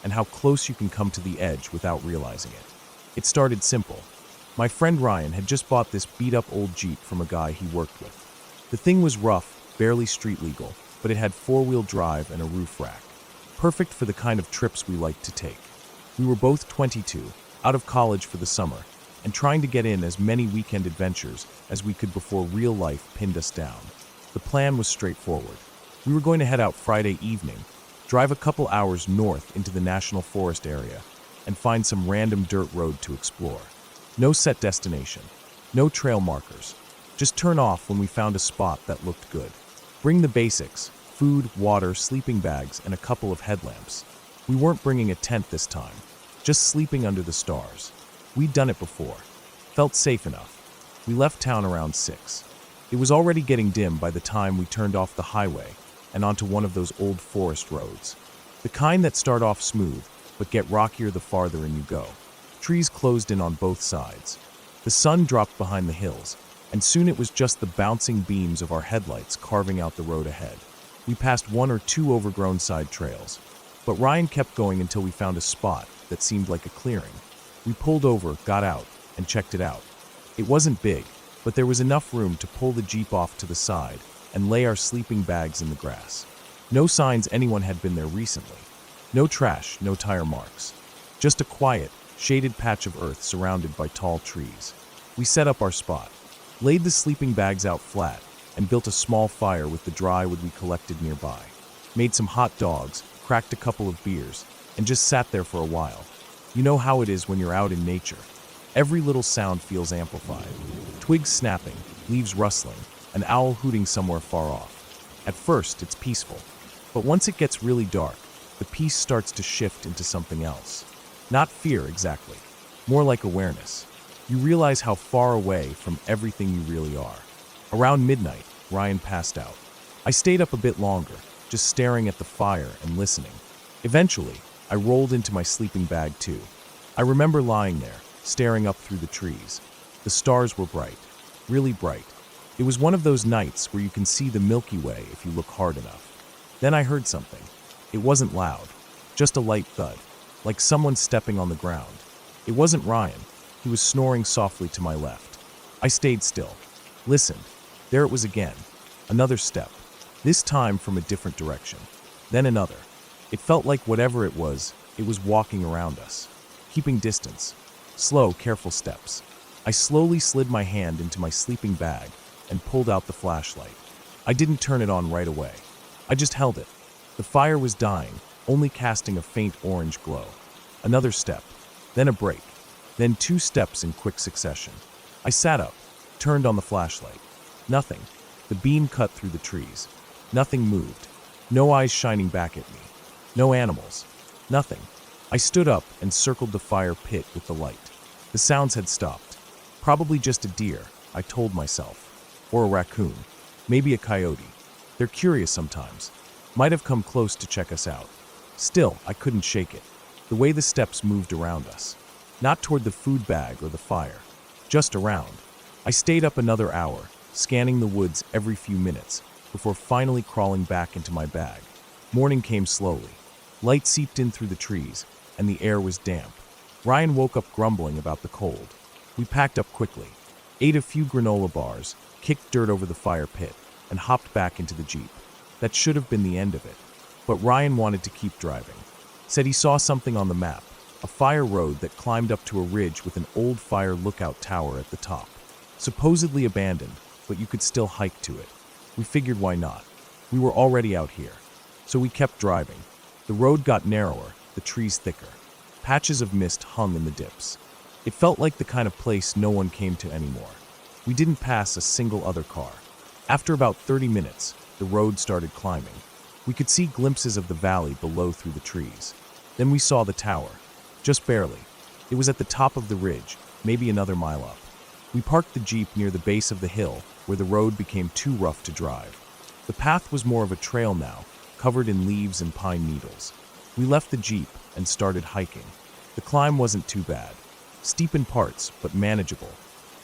and how close you can come to the edge without realizing it. It started simple. My friend Ryan had just bought this beat-up old Jeep from a guy he worked with. The thing was rough, barely street legal, but it had 4-wheel drive and a roof rack. Perfect for the kind of trips we liked to take. We were both 22, out of college for the summer, and trying to get in as many weekend adventures as we could before real life pinned us down. The plan was straightforward. We were going to head out Friday evening, drive a couple hours north into the National Forest area, and find some random dirt road to explore. No set destination, no trail markers. Just turn off when we found a spot that looked good. Bring the basics, food, water, sleeping bags, and a couple of headlamps. We weren't bringing a tent this time, just sleeping under the stars. We'd done it before. Felt safe enough. We left town around 6. It was already getting dim by the time we turned off the highway and onto one of those old forest roads. The kind that start off smooth, but get rockier the farther in you go. Trees closed in on both sides. The sun dropped behind the hills, and soon it was just the bouncing beams of our headlights carving out the road ahead. We passed 1 or 2 overgrown side trails, but Ryan kept going until we found a spot that seemed like a clearing. We pulled over, got out, and checked it out. It wasn't big, but there was enough room to pull the Jeep off to the side and lay our sleeping bags in the grass. No signs anyone had been there recently. No trash, no tire marks. Just a quiet, shaded patch of earth surrounded by tall trees. We set up our spot, laid the sleeping bags out flat, and built a small fire with the dry wood we collected nearby. Made some hot dogs, cracked a couple of beers, and just sat there for a while. You know how it is when you're out in nature. Every little sound feels amplified. Twigs snapping, leaves rustling, an owl hooting somewhere far off. At first, it's peaceful. But once it gets really dark, the peace starts to shift into something else. Not fear exactly, more like awareness. You realize how far away from everything you really are. Around midnight, Ryan passed out. I stayed up a bit longer, just staring at the fire and listening. Eventually, I rolled into my sleeping bag too. I remember lying there, staring up through the trees. The stars were bright, really bright. It was one of those nights where you can see the Milky Way if you look hard enough. Then I heard something. It wasn't loud, just a light thud, like someone stepping on the ground. It wasn't Ryan. He was snoring softly to my left. I stayed still, listened. There it was again. Another step, this time from a different direction. Then another. It felt like whatever it was walking around us, keeping distance. Slow, careful steps. I slowly slid my hand into my sleeping bag and pulled out the flashlight. I didn't turn it on right away. I just held it. The fire was dying, only casting a faint orange glow. Another step, then a break, then 2 steps in quick succession. I sat up, turned on the flashlight. Nothing. The beam cut through the trees. Nothing moved. No eyes shining back at me. No animals. Nothing. I stood up and circled the fire pit with the light. The sounds had stopped. Probably just a deer, I told myself. Or a raccoon. Maybe a coyote. They're curious sometimes. Might have come close to check us out. Still, I couldn't shake it. The way the steps moved around us. Not toward the food bag or the fire. Just around. I stayed up another hour, scanning the woods every few minutes, before finally crawling back into my bag. Morning came slowly. Light seeped in through the trees, and the air was damp. Ryan woke up grumbling about the cold. We packed up quickly, ate a few granola bars, kicked dirt over the fire pit, and hopped back into the Jeep. That should have been the end of it. But Ryan wanted to keep driving. Said he saw something on the map, a fire road that climbed up to a ridge with an old fire lookout tower at the top. Supposedly abandoned, but you could still hike to it. We figured why not. We were already out here. So we kept driving. The road got narrower, the trees thicker. Patches of mist hung in the dips. It felt like the kind of place no one came to anymore. We didn't pass a single other car. After about 30 minutes, the road started climbing. We could see glimpses of the valley below through the trees. Then we saw the tower. Just barely. It was at the top of the ridge, maybe another mile up. We parked the Jeep near the base of the hill, where the road became too rough to drive. The path was more of a trail now, covered in leaves and pine needles. We left the Jeep and started hiking. The climb wasn't too bad. Steep in parts, but manageable.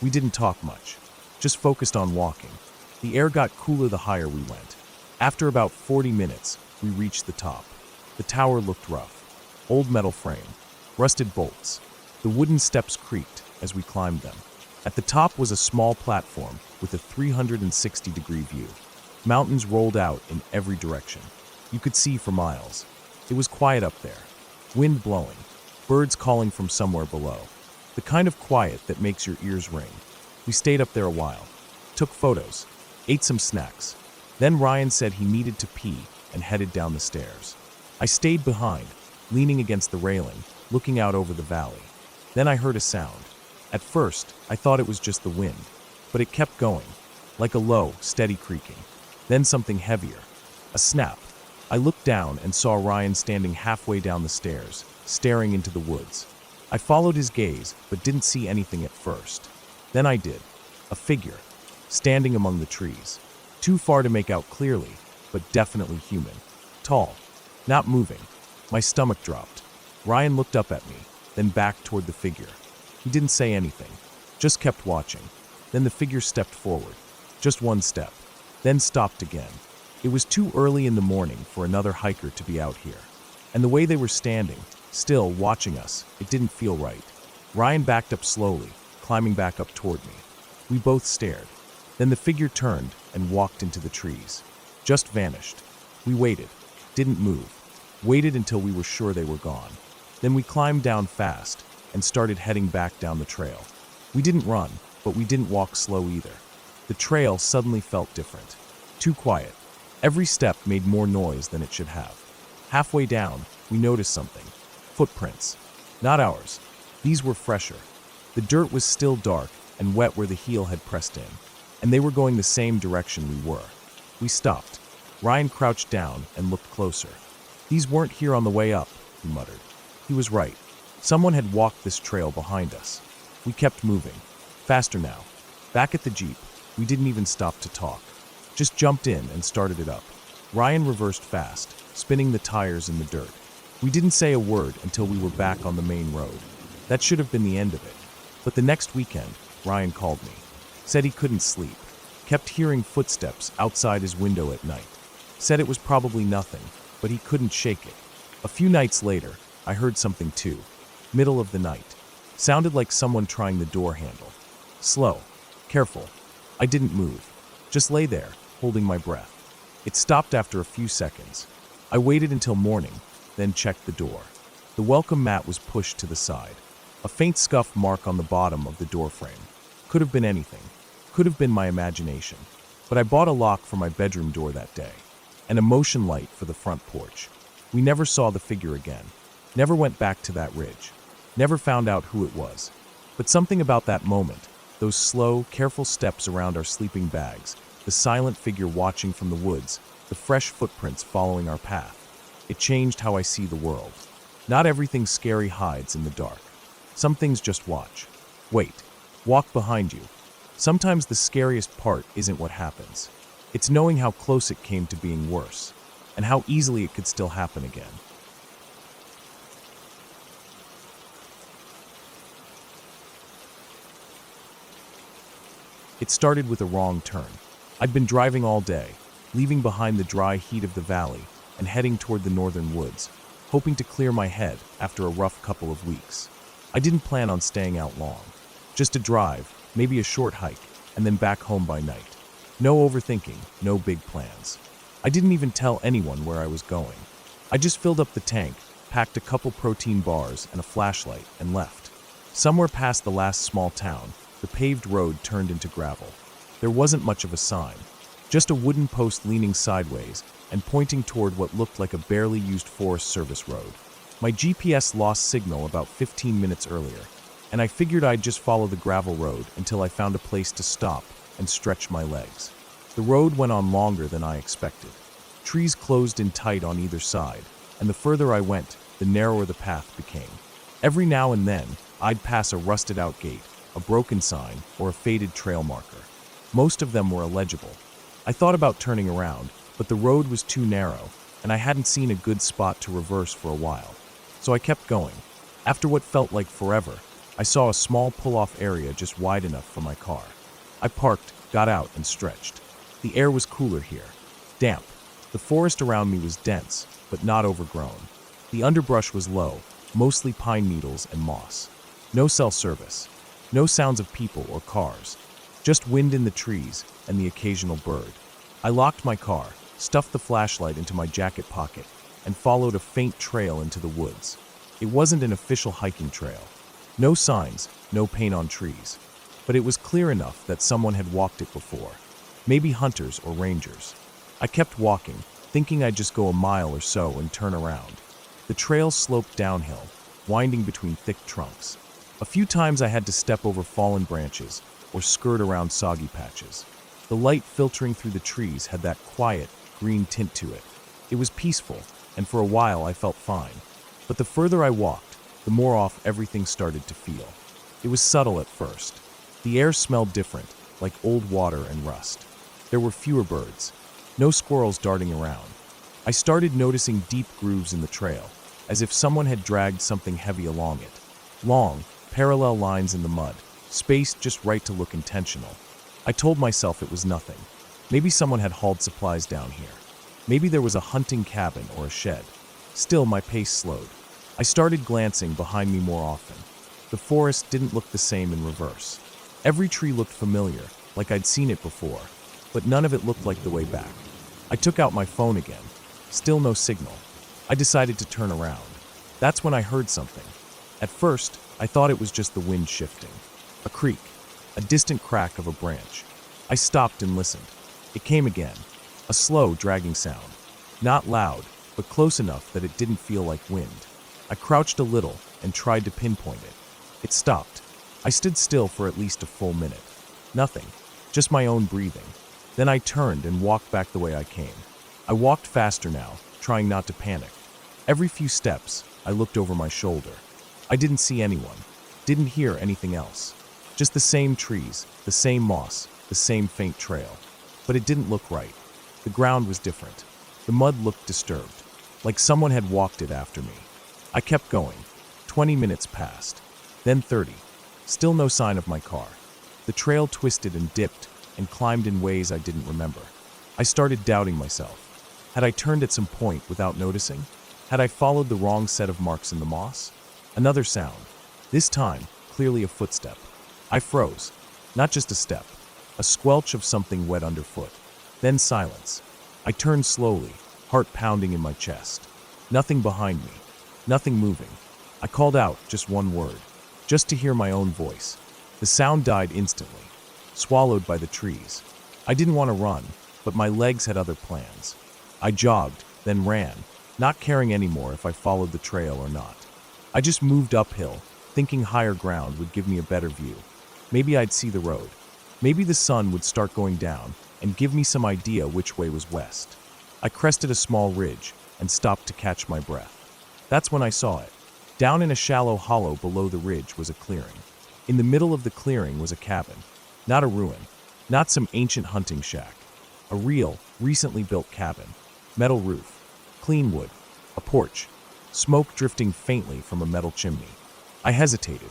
We didn't talk much, just focused on walking. The air got cooler the higher we went. After about 40 minutes, we reached the top. The tower looked rough. Old metal frame, rusted bolts. The wooden steps creaked as we climbed them. At the top was a small platform with a 360-degree view. Mountains rolled out in every direction. You could see for miles. It was quiet up there. Wind blowing. Birds calling from somewhere below. The kind of quiet that makes your ears ring. We stayed up there a while. Took photos. Ate some snacks. Then Ryan said he needed to pee and headed down the stairs. I stayed behind, leaning against the railing, looking out over the valley. Then I heard a sound. At first, I thought it was just the wind, but it kept going, like a low, steady creaking. Then something heavier. A snap. I looked down and saw Ryan standing halfway down the stairs, staring into the woods. I followed his gaze, but didn't see anything at first. Then I did. A figure, standing among the trees. Too far to make out clearly, but definitely human. Tall, not moving. My stomach dropped. Ryan looked up at me, then back toward the figure. He didn't say anything, just kept watching. Then the figure stepped forward, just one step, then stopped again. It was too early in the morning for another hiker to be out here. And the way they were standing, still watching us, it didn't feel right. Ryan backed up slowly, climbing back up toward me. We both stared. Then the figure turned and walked into the trees. Just vanished. We waited, didn't move, waited until we were sure they were gone. Then we climbed down fast and started heading back down the trail. We didn't run, but we didn't walk slow either. The trail suddenly felt different. Too quiet. Every step made more noise than it should have. Halfway down, we noticed something. Footprints. Not ours. These were fresher. The dirt was still dark and wet where the heel had pressed in, and they were going the same direction we were. We stopped. Ryan crouched down and looked closer. These weren't here on the way up, he muttered. He was right. Someone had walked this trail behind us. We kept moving. Faster now. Back at the Jeep, we didn't even stop to talk. Just jumped in and started it up. Ryan reversed fast, spinning the tires in the dirt. We didn't say a word until we were back on the main road. That should have been the end of it. But the next weekend, Ryan called me. Said he couldn't sleep. Kept hearing footsteps outside his window at night. Said it was probably nothing, but he couldn't shake it. A few nights later, I heard something too. Middle of the night. Sounded like someone trying the door handle. Slow. Careful. I didn't move. Just lay there, holding my breath. It stopped after a few seconds. I waited until morning, then checked the door. The welcome mat was pushed to the side. A faint scuff mark on the bottom of the door frame. Could have been anything. Could have been my imagination. But I bought a lock for my bedroom door that day. And a motion light for the front porch. We never saw the figure again. Never went back to that ridge. Never found out who it was. But something about that moment, those slow, careful steps around our sleeping bags, the silent figure watching from the woods, the fresh footprints following our path. It changed how I see the world. Not everything scary hides in the dark. Some things just watch. Wait. Walk behind you. Sometimes the scariest part isn't what happens. It's knowing how close it came to being worse, and how easily it could still happen again. It started with a wrong turn. I'd been driving all day, leaving behind the dry heat of the valley and heading toward the northern woods, hoping to clear my head after a rough couple of weeks. I didn't plan on staying out long. Just a drive, maybe a short hike, and then back home by night. No overthinking, no big plans. I didn't even tell anyone where I was going. I just filled up the tank, packed a couple protein bars and a flashlight, and left. Somewhere past the last small town, the paved road turned into gravel. There wasn't much of a sign, just a wooden post leaning sideways and pointing toward what looked like a barely used Forest Service road. My GPS lost signal about 15 minutes earlier, and I figured I'd just follow the gravel road until I found a place to stop and stretch my legs. The road went on longer than I expected. Trees closed in tight on either side, and the further I went, the narrower the path became. Every now and then, I'd pass a rusted-out gate, a broken sign, or a faded trail marker. Most of them were illegible. I thought about turning around, but the road was too narrow, and I hadn't seen a good spot to reverse for a while. So I kept going. After what felt like forever, I saw a small pull-off area just wide enough for my car. I parked, got out, and stretched. The air was cooler here. Damp. The forest around me was dense, but not overgrown. The underbrush was low, mostly pine needles and moss. No cell service. No sounds of people or cars. Just wind in the trees and the occasional bird. I locked my car, stuffed the flashlight into my jacket pocket, and followed a faint trail into the woods. It wasn't an official hiking trail. No signs, no paint on trees. But it was clear enough that someone had walked it before. Maybe hunters or rangers. I kept walking, thinking I'd just go a mile or so and turn around. The trail sloped downhill, winding between thick trunks. A few times I had to step over fallen branches or skirt around soggy patches. The light filtering through the trees had that quiet, green tint to it. It was peaceful, and for a while I felt fine. But the further I walked, the more off everything started to feel. It was subtle at first. The air smelled different, like old water and rust. There were fewer birds. No squirrels darting around. I started noticing deep grooves in the trail, as if someone had dragged something heavy along it. Long, parallel lines in the mud, spaced just right to look intentional. I told myself it was nothing. Maybe someone had hauled supplies down here. Maybe there was a hunting cabin or a shed. Still, my pace slowed. I started glancing behind me more often. The forest didn't look the same in reverse. Every tree looked familiar, like I'd seen it before, but none of it looked like the way back. I took out my phone again. Still no signal. I decided to turn around. That's when I heard something. At first, I thought it was just the wind shifting. A creak, a distant crack of a branch. I stopped and listened. It came again. A slow, dragging sound. Not loud, but close enough that it didn't feel like wind. I crouched a little and tried to pinpoint it. It stopped. I stood still for at least a full minute. Nothing, just my own breathing. Then I turned and walked back the way I came. I walked faster now, trying not to panic. Every few steps, I looked over my shoulder. I didn't see anyone, didn't hear anything else. Just the same trees, the same moss, the same faint trail. But it didn't look right. The ground was different. The mud looked disturbed, like someone had walked it after me. I kept going. 20 minutes passed, then 30. Still no sign of my car. The trail twisted and dipped and climbed in ways I didn't remember. I started doubting myself. Had I turned at some point without noticing? Had I followed the wrong set of marks in the moss? Another sound. This time, clearly a footstep. I froze. Not just a step. A squelch of something wet underfoot. Then silence. I turned slowly, heart pounding in my chest. Nothing behind me. Nothing moving. I called out just one word, just to hear my own voice. The sound died instantly, swallowed by the trees. I didn't want to run, but my legs had other plans. I jogged, then ran, not caring anymore if I followed the trail or not. I just moved uphill, thinking higher ground would give me a better view. Maybe I'd see the road. Maybe the sun would start going down and give me some idea which way was west. I crested a small ridge and stopped to catch my breath. That's when I saw it. Down in a shallow hollow below the ridge was a clearing. In the middle of the clearing was a cabin. Not a ruin, not some ancient hunting shack. A real, recently built cabin. Metal roof, clean wood, a porch, smoke drifting faintly from a metal chimney. I hesitated.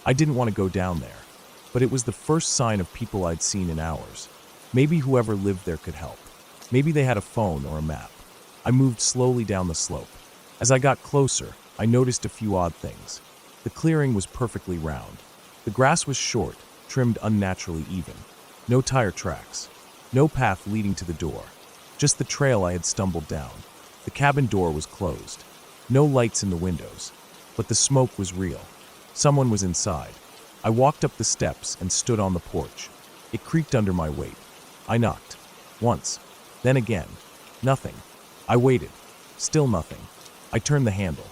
I didn't want to go down there, but it was the first sign of people I'd seen in hours. Maybe whoever lived there could help. Maybe they had a phone or a map. I moved slowly down the slope. As I got closer, I noticed a few odd things. The clearing was perfectly round. The grass was short, trimmed unnaturally even. No tire tracks. No path leading to the door. Just the trail I had stumbled down. The cabin door was closed. No lights in the windows. But the smoke was real. Someone was inside. I walked up the steps and stood on the porch. It creaked under my weight. I knocked. Once. Then again. Nothing. I waited. Still nothing. I turned the handle.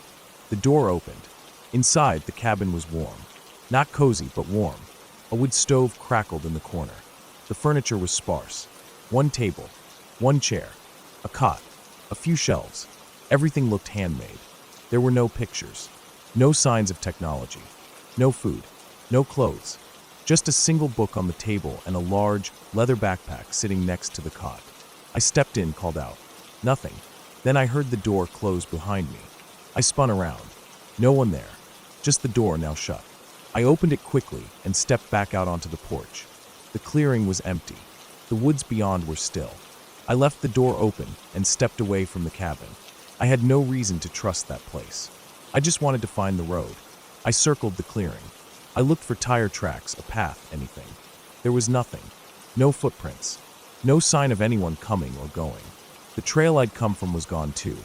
The door opened. Inside, the cabin was warm. Not cozy, but warm. A wood stove crackled in the corner. The furniture was sparse. One table. One chair. A cot. A few shelves. Everything looked handmade. There were no pictures. No signs of technology. No food. No clothes. Just a single book on the table and a large, leather backpack sitting next to the cot. I stepped in, called out. Nothing. Then I heard the door close behind me. I spun around. No one there. Just the door now shut. I opened it quickly and stepped back out onto the porch. The clearing was empty. The woods beyond were still. I left the door open and stepped away from the cabin. I had no reason to trust that place. I just wanted to find the road. I circled the clearing. I looked for tire tracks, a path, anything. There was nothing. No footprints. No sign of anyone coming or going. The trail I'd come from was gone too.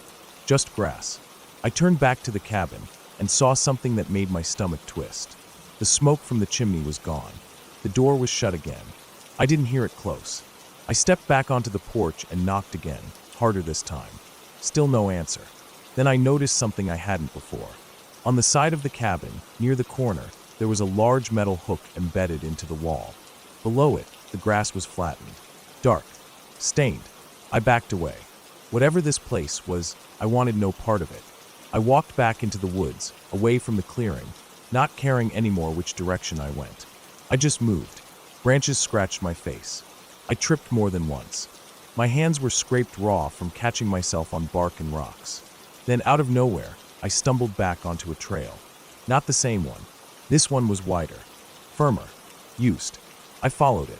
Just grass. I turned back to the cabin and saw something that made my stomach twist. The smoke from the chimney was gone. The door was shut again. I didn't hear it close. I stepped back onto the porch and knocked again, harder this time. Still no answer. Then I noticed something I hadn't before. On the side of the cabin, near the corner, there was a large metal hook embedded into the wall. Below it, the grass was flattened. Dark. Stained. I backed away. Whatever this place was, I wanted no part of it. I walked back into the woods, away from the clearing, not caring anymore which direction I went. I just moved. Branches scratched my face. I tripped more than once. My hands were scraped raw from catching myself on bark and rocks. Then out of nowhere, I stumbled back onto a trail. Not the same one. This one was wider, firmer, used. I followed it.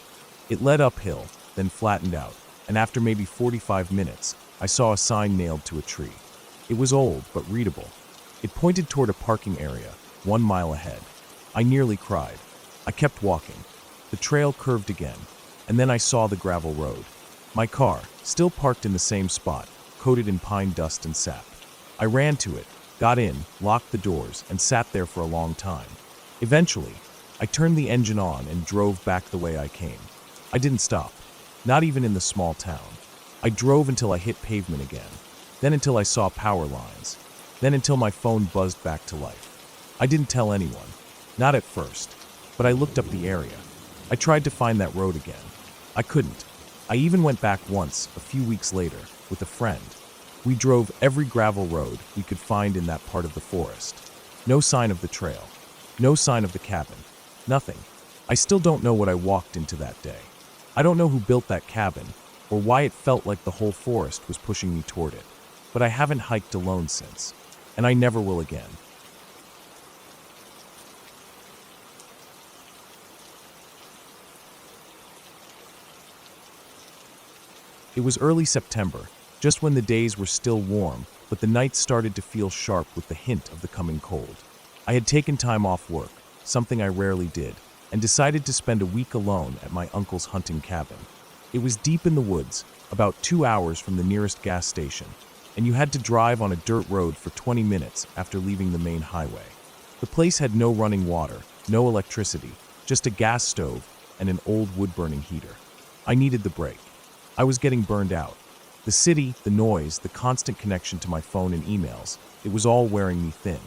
It led uphill, then flattened out, and after maybe 45 minutes, I saw a sign nailed to a tree. It was old, but readable. It pointed toward a parking area, 1 mile ahead. I nearly cried. I kept walking. The trail curved again, and then I saw the gravel road. My car, still parked in the same spot, coated in pine dust and sap. I ran to it, got in, locked the doors, and sat there for a long time. Eventually, I turned the engine on and drove back the way I came. I didn't stop, not even in the small town. I drove until I hit pavement again, then until I saw power lines, then until my phone buzzed back to life. I didn't tell anyone, not at first, but I looked up the area. I tried to find that road again. I couldn't. I even went back once, a few weeks later, with a friend. We drove every gravel road we could find in that part of the forest. No sign of the trail. No sign of the cabin. Nothing. I still don't know what I walked into that day. I don't know who built that cabin, or why it felt like the whole forest was pushing me toward it. But I haven't hiked alone since, and I never will again. It was early September, just when the days were still warm, but the nights started to feel sharp with the hint of the coming cold. I had taken time off work, something I rarely did, and decided to spend a week alone at my uncle's hunting cabin. It was deep in the woods, about 2 hours from the nearest gas station, and you had to drive on a dirt road for 20 minutes after leaving the main highway. The place had no running water, no electricity, just a gas stove and an old wood-burning heater. I needed the break. I was getting burned out. The city, the noise, the constant connection to my phone and emails, it was all wearing me thin.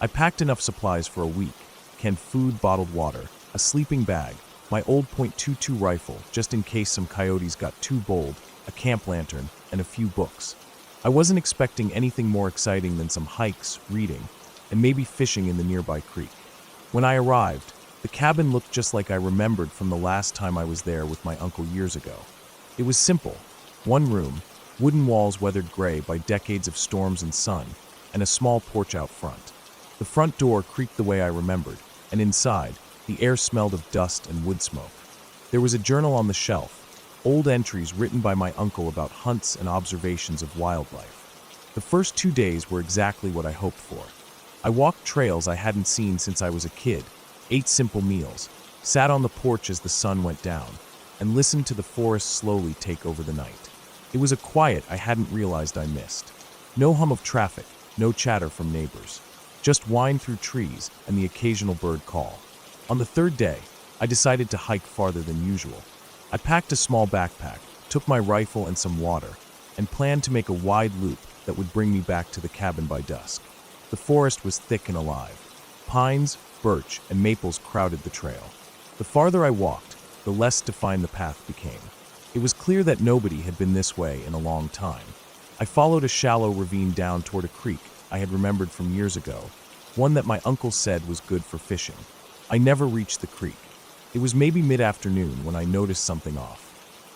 I packed enough supplies for a week: canned food, bottled water, a sleeping bag, my old .22 rifle just in case some coyotes got too bold, a camp lantern, and a few books. I wasn't expecting anything more exciting than some hikes, reading, and maybe fishing in the nearby creek. When I arrived, the cabin looked just like I remembered from the last time I was there with my uncle years ago. It was simple: one room, wooden walls weathered gray by decades of storms and sun, and a small porch out front. The front door creaked the way I remembered, and inside, the air smelled of dust and wood smoke. There was a journal on the shelf, old entries written by my uncle about hunts and observations of wildlife. The first 2 days were exactly what I hoped for. I walked trails I hadn't seen since I was a kid, ate simple meals, sat on the porch as the sun went down, and listened to the forest slowly take over the night. It was a quiet I hadn't realized I missed. No hum of traffic, no chatter from neighbors. Just wind through trees and the occasional bird call. On the third day, I decided to hike farther than usual. I packed a small backpack, took my rifle and some water, and planned to make a wide loop that would bring me back to the cabin by dusk. The forest was thick and alive. Pines, birch, and maples crowded the trail. The farther I walked, the less defined the path became. It was clear that nobody had been this way in a long time. I followed a shallow ravine down toward a creek I had remembered from years ago, one that my uncle said was good for fishing. I never reached the creek. It was maybe mid-afternoon when I noticed something off.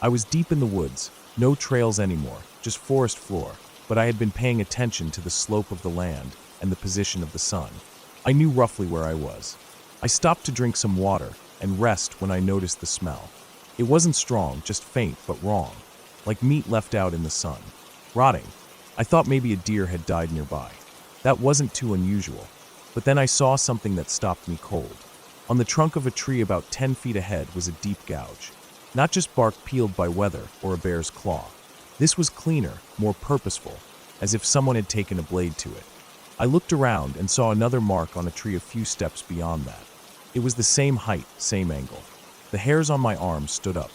I was deep in the woods, no trails anymore, just forest floor, but I had been paying attention to the slope of the land and the position of the sun. I knew roughly where I was. I stopped to drink some water and rest when I noticed the smell. It wasn't strong, just faint but wrong, like meat left out in the sun. Rotting. I thought maybe a deer had died nearby. That wasn't too unusual, but then I saw something that stopped me cold. On the trunk of a tree about 10 feet ahead was a deep gouge. Not just bark peeled by weather or a bear's claw. This was cleaner, more purposeful, as if someone had taken a blade to it. I looked around and saw another mark on a tree a few steps beyond that. It was the same height, same angle. The hairs on my arms stood up.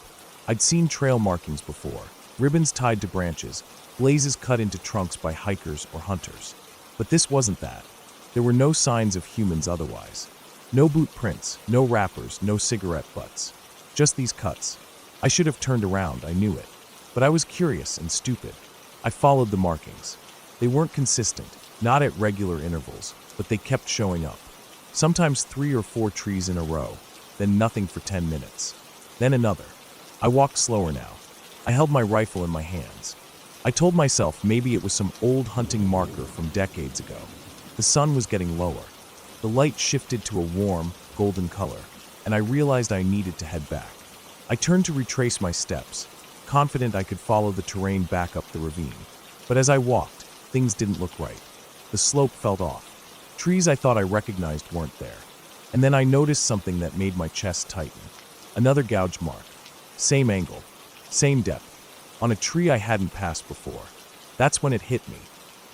I'd seen trail markings before, ribbons tied to branches, blazes cut into trunks by hikers or hunters. But this wasn't that. There were no signs of humans otherwise. No boot prints, no wrappers, no cigarette butts. Just these cuts. I should have turned around, I knew it. But I was curious and stupid. I followed the markings. They weren't consistent, not at regular intervals, but they kept showing up. Sometimes 3 or 4 trees in a row, then nothing for 10 minutes. Then another. I walked slower now. I held my rifle in my hands. I told myself maybe it was some old hunting marker from decades ago. The sun was getting lower. The light shifted to a warm, golden color, and I realized I needed to head back. I turned to retrace my steps, confident I could follow the terrain back up the ravine. But as I walked, things didn't look right. The slope felt off. Trees I thought I recognized weren't there. And then I noticed something that made my chest tighten. Another gouge mark. Same angle. Same depth. On a tree I hadn't passed before. That's when it hit me.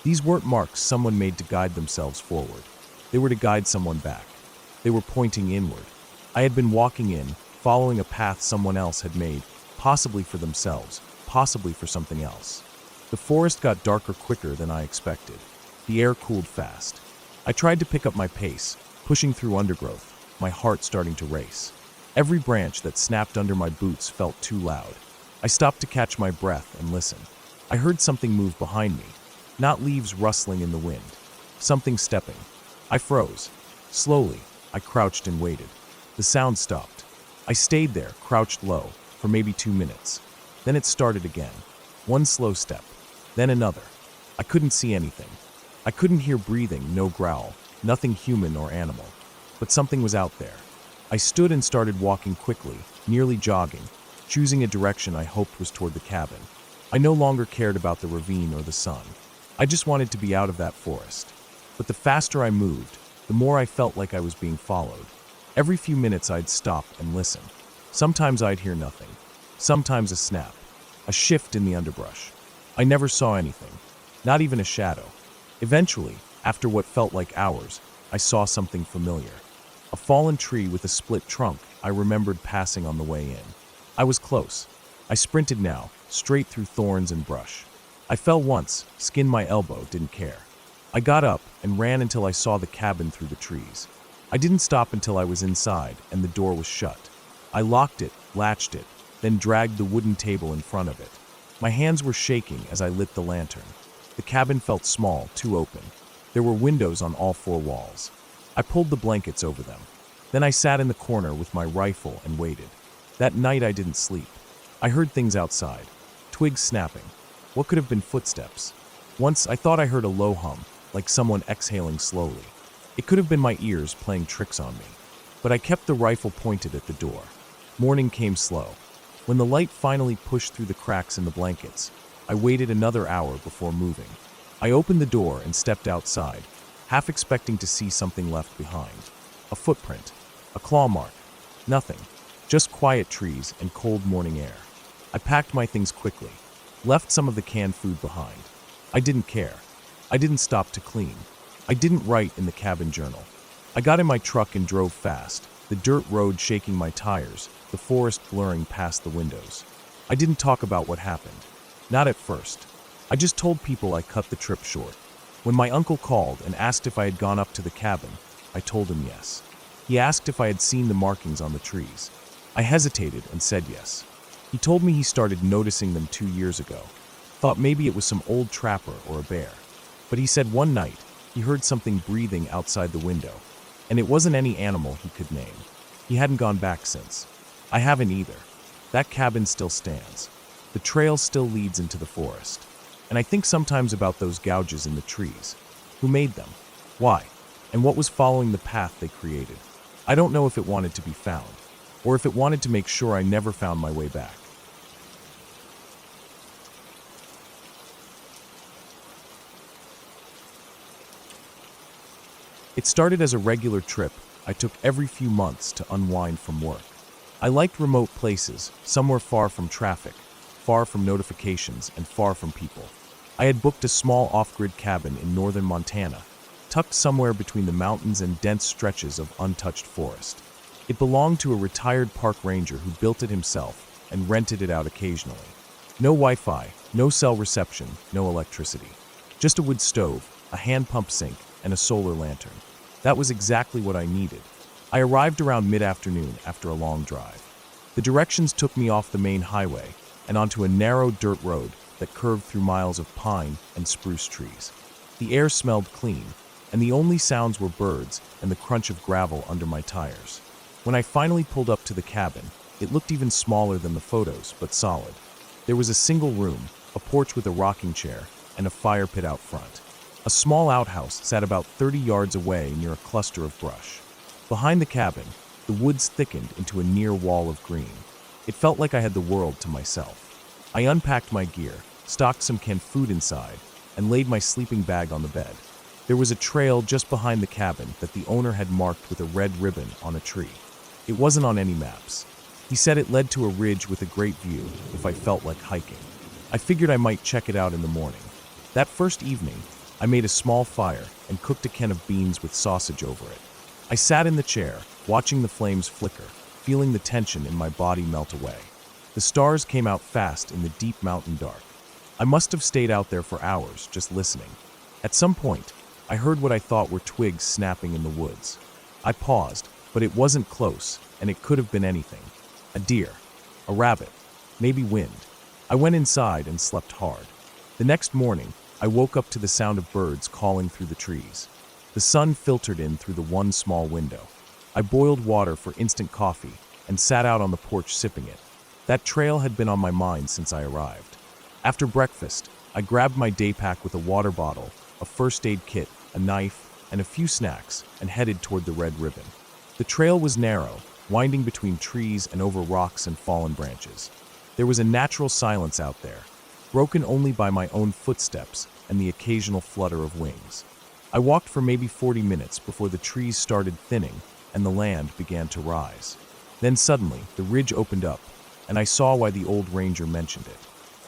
These weren't marks someone made to guide themselves forward. They were to guide someone back. They were pointing inward. I had been walking in, following a path someone else had made, possibly for themselves, possibly for something else. The forest got darker quicker than I expected. The air cooled fast. I tried to pick up my pace, pushing through undergrowth, my heart starting to race. Every branch that snapped under my boots felt too loud. I stopped to catch my breath and listen. I heard something move behind me, not leaves rustling in the wind. Something stepping. I froze. Slowly, I crouched and waited. The sound stopped. I stayed there, crouched low, for maybe 2 minutes. Then it started again. One slow step, then another. I couldn't see anything. I couldn't hear breathing, no growl, nothing human or animal. But something was out there. I stood and started walking quickly, nearly jogging, choosing a direction I hoped was toward the cabin. I no longer cared about the ravine or the sun. I just wanted to be out of that forest. But the faster I moved, the more I felt like I was being followed. Every few minutes I'd stop and listen. Sometimes I'd hear nothing. Sometimes a snap. A shift in the underbrush. I never saw anything. Not even a shadow. Eventually, after what felt like hours, I saw something familiar. A fallen tree with a split trunk I remembered passing on the way in. I was close. I sprinted now, straight through thorns and brush. I fell once, skinned my elbow, didn't care. I got up and ran until I saw the cabin through the trees. I didn't stop until I was inside and the door was shut. I locked it, latched it, then dragged the wooden table in front of it. My hands were shaking as I lit the lantern. The cabin felt small, too open. There were windows on all 4 walls. I pulled the blankets over them. Then I sat in the corner with my rifle and waited. That night I didn't sleep. I heard things outside. Twigs snapping. What could have been footsteps? Once I thought I heard a low hum, like someone exhaling slowly. It could have been my ears playing tricks on me. But I kept the rifle pointed at the door. Morning came slow. When the light finally pushed through the cracks in the blankets, I waited another hour before moving. I opened the door and stepped outside, half expecting to see something left behind. A footprint, a claw mark, nothing, just quiet trees and cold morning air. I packed my things quickly, left some of the canned food behind. I didn't care. I didn't stop to clean. I didn't write in the cabin journal. I got in my truck and drove fast, the dirt road shaking my tires, the forest blurring past the windows. I didn't talk about what happened. Not at first. I just told people I cut the trip short. When my uncle called and asked if I had gone up to the cabin, I told him yes. He asked if I had seen the markings on the trees. I hesitated and said yes. He told me he started noticing them 2 years ago. Thought maybe it was some old trapper or a bear. But he said one night he heard something breathing outside the window, and it wasn't any animal he could name. He hadn't gone back since. I haven't either. That cabin still stands. The trail still leads into the forest. And I think sometimes about those gouges in the trees. Who made them? Why? And what was following the path they created? I don't know if it wanted to be found, or if it wanted to make sure I never found my way back. It started as a regular trip I took every few months to unwind from work. I liked remote places, somewhere far from traffic, far from notifications, and far from people. I had booked a small off-grid cabin in northern Montana, tucked somewhere between the mountains and dense stretches of untouched forest. It belonged to a retired park ranger who built it himself and rented it out occasionally. No Wi-Fi, no cell reception, no electricity. Just a wood stove, a hand-pump sink, and a solar lantern. That was exactly what I needed. I arrived around mid-afternoon after a long drive. The directions took me off the main highway and onto a narrow dirt road that curved through miles of pine and spruce trees. The air smelled clean, and the only sounds were birds and the crunch of gravel under my tires. When I finally pulled up to the cabin, it looked even smaller than the photos, but solid. There was a single room, a porch with a rocking chair, and a fire pit out front. A small outhouse sat about 30 yards away near a cluster of brush. Behind the cabin, the woods thickened into a near wall of green. It felt like I had the world to myself. I unpacked my gear, stocked some canned food inside, and laid my sleeping bag on the bed. There was a trail just behind the cabin that the owner had marked with a red ribbon on a tree. It wasn't on any maps. He said it led to a ridge with a great view if I felt like hiking. I figured I might check it out in the morning. That first evening, I made a small fire and cooked a can of beans with sausage over it. I sat in the chair, watching the flames flicker, feeling the tension in my body melt away. The stars came out fast in the deep mountain dark. I must have stayed out there for hours, just listening. At some point, I heard what I thought were twigs snapping in the woods. I paused, but it wasn't close, and it could have been anything. A deer, a rabbit, maybe wind. I went inside and slept hard. The next morning, I woke up to the sound of birds calling through the trees. The sun filtered in through the one small window. I boiled water for instant coffee and sat out on the porch sipping it. That trail had been on my mind since I arrived. After breakfast, I grabbed my day pack with a water bottle, a first aid kit, a knife, and a few snacks, and headed toward the red ribbon. The trail was narrow, winding between trees and over rocks and fallen branches. There was a natural silence out there, broken only by my own footsteps and the occasional flutter of wings. I walked for maybe 40 minutes before the trees started thinning and the land began to rise. Then suddenly, the ridge opened up, and I saw why the old ranger mentioned it.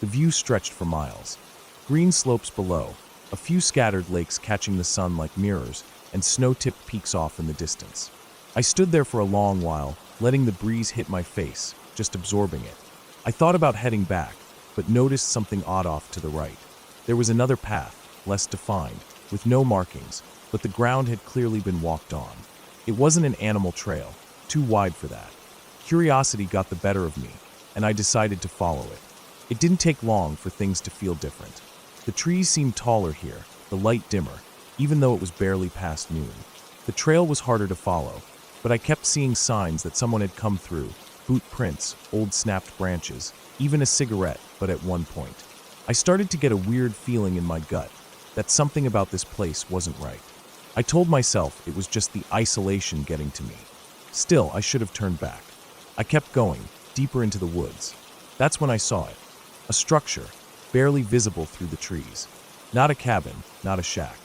The view stretched for miles. Green slopes below, a few scattered lakes catching the sun like mirrors, and snow-tipped peaks off in the distance. I stood there for a long while, letting the breeze hit my face, just absorbing it. I thought about heading back, but noticed something odd off to the right. There was another path, less defined, with no markings, but the ground had clearly been walked on. It wasn't an animal trail, too wide for that. Curiosity got the better of me, and I decided to follow it. It didn't take long for things to feel different. The trees seemed taller here, the light dimmer, even though it was barely past noon. The trail was harder to follow, but I kept seeing signs that someone had come through, boot prints, old snapped branches, even a cigarette, but at one point. I started to get a weird feeling in my gut, that something about this place wasn't right. I told myself it was just the isolation getting to me. Still, I should have turned back. I kept going, deeper into the woods. That's when I saw it. A structure, barely visible through the trees. Not a cabin, not a shack.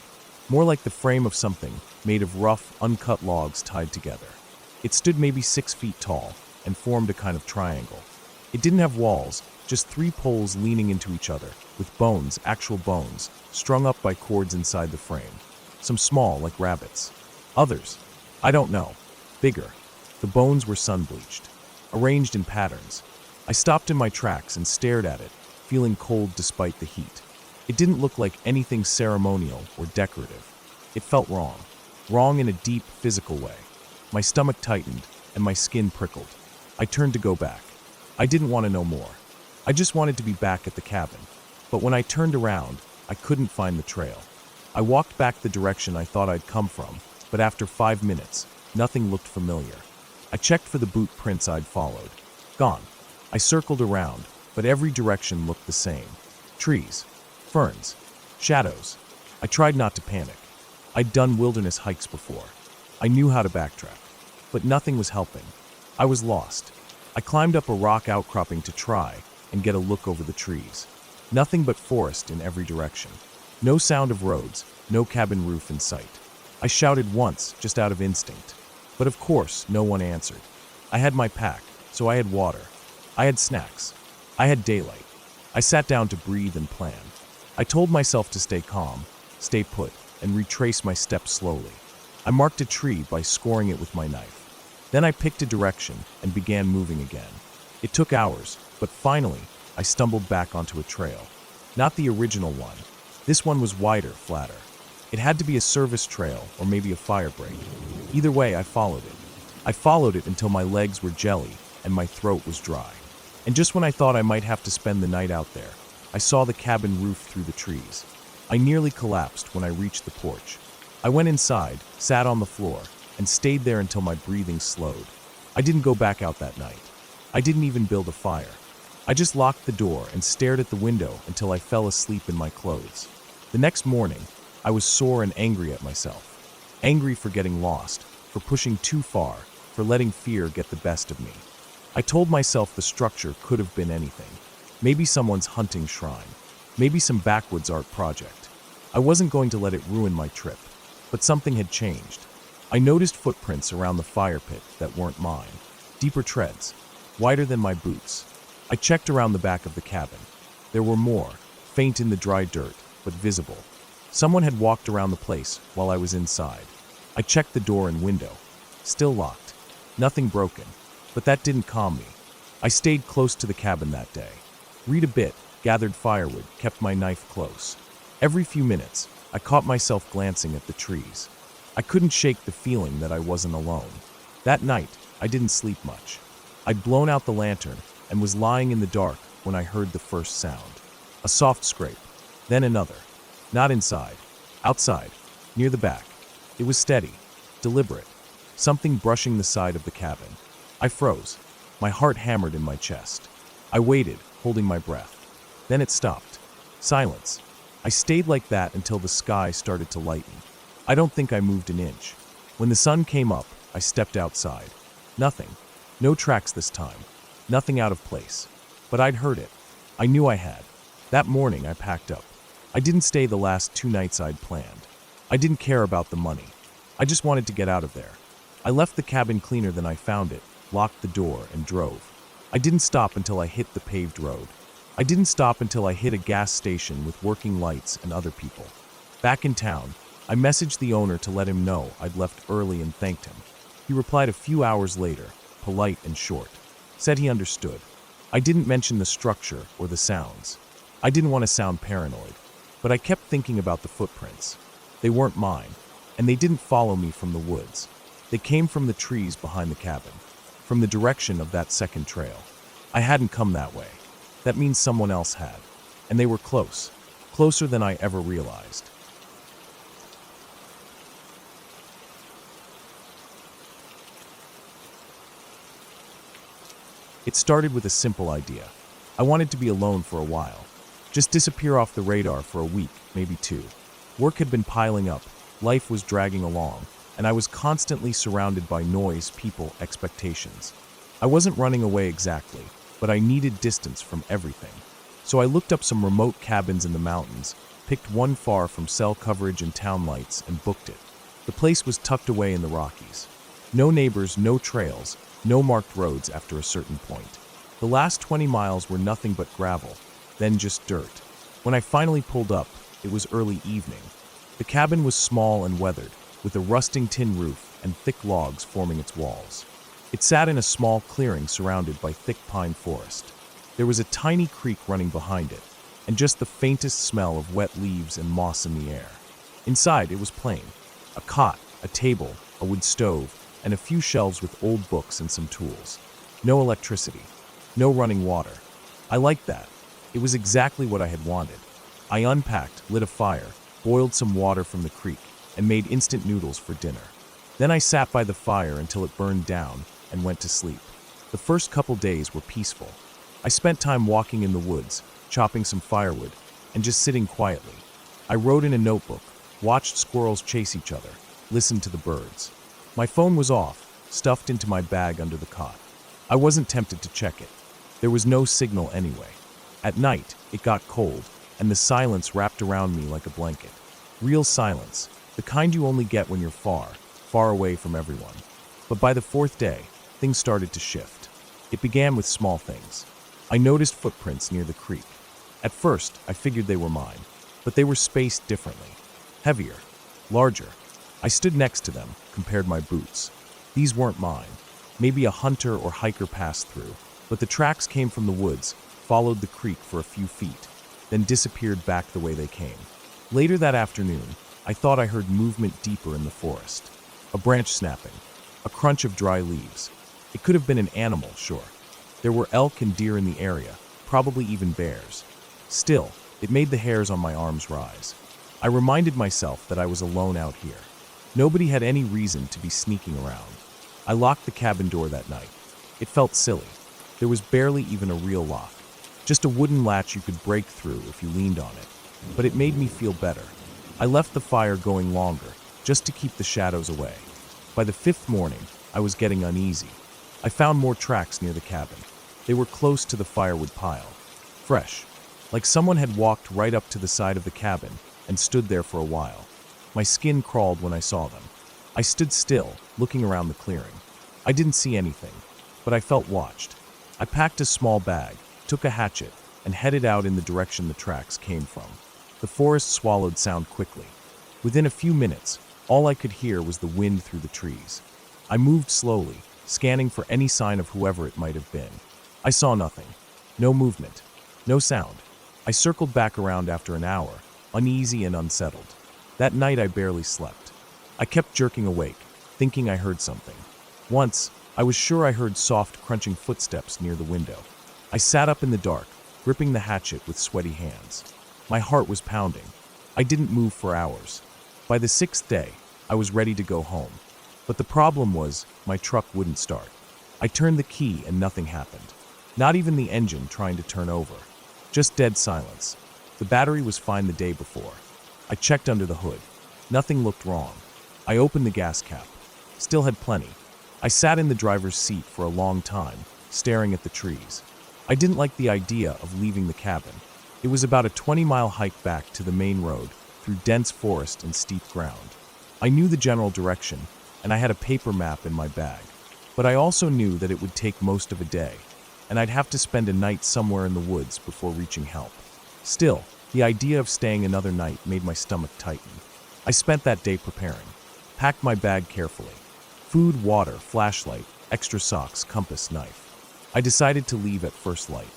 More like the frame of something made of rough, uncut logs tied together. It stood maybe 6 feet tall and formed a kind of triangle. It didn't have walls, just 3 poles leaning into each other, with bones, actual bones, strung up by cords inside the frame. Some small, like rabbits. Others, I don't know, bigger. The bones were sun-bleached, arranged in patterns. I stopped in my tracks and stared at it, feeling cold despite the heat. It didn't look like anything ceremonial or decorative. It felt wrong. Wrong in a deep, physical way. My stomach tightened, and my skin prickled. I turned to go back. I didn't want to know more. I just wanted to be back at the cabin. But when I turned around, I couldn't find the trail. I walked back the direction I thought I'd come from, but after 5 minutes, nothing looked familiar. I checked for the boot prints I'd followed. Gone. I circled around, but every direction looked the same. Trees, ferns, shadows. I tried not to panic. I'd done wilderness hikes before. I knew how to backtrack. But nothing was helping. I was lost. I climbed up a rock outcropping to try and get a look over the trees. Nothing but forest in every direction. No sound of roads, no cabin roof in sight. I shouted once, just out of instinct. But of course, no one answered. I had my pack, so I had water. I had snacks. I had daylight. I sat down to breathe and plan. I told myself to stay calm, stay put, and retrace my steps slowly. I marked a tree by scoring it with my knife. Then I picked a direction and began moving again. It took hours, but finally, I stumbled back onto a trail. Not the original one. This one was wider, flatter. It had to be a service trail or maybe a fire break. Either way, I followed it. I followed it until my legs were jelly and my throat was dry. And just when I thought I might have to spend the night out there, I saw the cabin roof through the trees. I nearly collapsed when I reached the porch. I went inside, sat on the floor, and stayed there until my breathing slowed. I didn't go back out that night. I didn't even build a fire. I just locked the door and stared at the window until I fell asleep in my clothes. The next morning, I was sore and angry at myself. Angry for getting lost, for pushing too far, for letting fear get the best of me. I told myself the structure could have been anything. Maybe someone's hunting shrine. Maybe some backwoods art project. I wasn't going to let it ruin my trip, but something had changed. I noticed footprints around the fire pit that weren't mine. Deeper treads, wider than my boots. I checked around the back of the cabin. There were more, faint in the dry dirt, but visible. Someone had walked around the place while I was inside. I checked the door and window. Still locked. Nothing broken. But that didn't calm me. I stayed close to the cabin that day. Read a bit, gathered firewood, kept my knife close. Every few minutes, I caught myself glancing at the trees. I couldn't shake the feeling that I wasn't alone. That night, I didn't sleep much. I'd blown out the lantern and was lying in the dark when I heard the first sound. A soft scrape, then another. Not inside, outside, near the back. It was steady, deliberate, something brushing the side of the cabin. I froze. My heart hammered in my chest. I waited, holding my breath. Then it stopped. Silence. I stayed like that until the sky started to lighten. I don't think I moved an inch. When the sun came up, I stepped outside. Nothing. No tracks this time. Nothing out of place. But I'd heard it. I knew I had. That morning, I packed up. I didn't stay the last 2 nights I'd planned. I didn't care about the money. I just wanted to get out of there. I left the cabin cleaner than I found it, locked the door, and drove. I didn't stop until I hit the paved road. I didn't stop until I hit a gas station with working lights and other people. Back in town, I messaged the owner to let him know I'd left early and thanked him. He replied a few hours later, polite and short. Said he understood. I didn't mention the structure or the sounds. I didn't want to sound paranoid, but I kept thinking about the footprints. They weren't mine, and they didn't follow me from the woods. They came from the trees behind the cabin, from the direction of that second trail. I hadn't come that way. That means someone else had, and they were close, closer than I ever realized. It started with a simple idea. I wanted to be alone for a while. Just disappear off the radar for a week, maybe 2. Work had been piling up, life was dragging along, and I was constantly surrounded by noise, people, expectations. I wasn't running away exactly, but I needed distance from everything. So I looked up some remote cabins in the mountains, picked one far from cell coverage and town lights, and booked it. The place was tucked away in the Rockies. No neighbors, no trails, no marked roads after a certain point. The last 20 miles were nothing but gravel, then just dirt. When I finally pulled up, it was early evening. The cabin was small and weathered, with a rusting tin roof and thick logs forming its walls. It sat in a small clearing surrounded by thick pine forest. There was a tiny creek running behind it, and just the faintest smell of wet leaves and moss in the air. Inside, it was plain. A cot, a table, a wood stove, and a few shelves with old books and some tools. No electricity. No running water. I liked that. It was exactly what I had wanted. I unpacked, lit a fire, boiled some water from the creek, and made instant noodles for dinner. Then I sat by the fire until it burned down and went to sleep. The first couple days were peaceful. I spent time walking in the woods, chopping some firewood, and just sitting quietly. I wrote in a notebook, watched squirrels chase each other, listened to the birds. My phone was off, stuffed into my bag under the cot. I wasn't tempted to check it. There was no signal anyway. At night, it got cold, and the silence wrapped around me like a blanket. Real silence, the kind you only get when you're far, far away from everyone. But by the 4th day, things started to shift. It began with small things. I noticed footprints near the creek. At first, I figured they were mine, but they were spaced differently. Heavier, larger. I stood next to them, compared my boots. These weren't mine. Maybe a hunter or hiker passed through, but the tracks came from the woods, followed the creek for a few feet, then disappeared back the way they came. Later that afternoon, I thought I heard movement deeper in the forest. A branch snapping, a crunch of dry leaves. It could have been an animal, sure. There were elk and deer in the area, probably even bears. Still, it made the hairs on my arms rise. I reminded myself that I was alone out here. Nobody had any reason to be sneaking around. I locked the cabin door that night. It felt silly. There was barely even a real lock. Just a wooden latch you could break through if you leaned on it. But it made me feel better. I left the fire going longer, just to keep the shadows away. By the 5th morning, I was getting uneasy. I found more tracks near the cabin. They were close to the firewood pile. Fresh. Like someone had walked right up to the side of the cabin and stood there for a while. My skin crawled when I saw them. I stood still, looking around the clearing. I didn't see anything, but I felt watched. I packed a small bag, took a hatchet, and headed out in the direction the tracks came from. The forest swallowed sound quickly. Within a few minutes, all I could hear was the wind through the trees. I moved slowly, scanning for any sign of whoever it might have been. I saw nothing. No movement. No sound. I circled back around after an hour, uneasy and unsettled. That night I barely slept. I kept jerking awake, thinking I heard something. Once, I was sure I heard soft, crunching footsteps near the window. I sat up in the dark, gripping the hatchet with sweaty hands. My heart was pounding. I didn't move for hours. By the 6th day, I was ready to go home. But the problem was, my truck wouldn't start. I turned the key and nothing happened. Not even the engine trying to turn over. Just dead silence. The battery was fine the day before. I checked under the hood. Nothing looked wrong. I opened the gas cap. Still had plenty. I sat in the driver's seat for a long time, staring at the trees. I didn't like the idea of leaving the cabin. It was about a 20-mile hike back to the main road through dense forest and steep ground. I knew the general direction, and I had a paper map in my bag. But I also knew that it would take most of a day, and I'd have to spend a night somewhere in the woods before reaching help. Still, the idea of staying another night made my stomach tighten. I spent that day preparing. Packed my bag carefully. Food, water, flashlight, extra socks, compass, knife. I decided to leave at first light.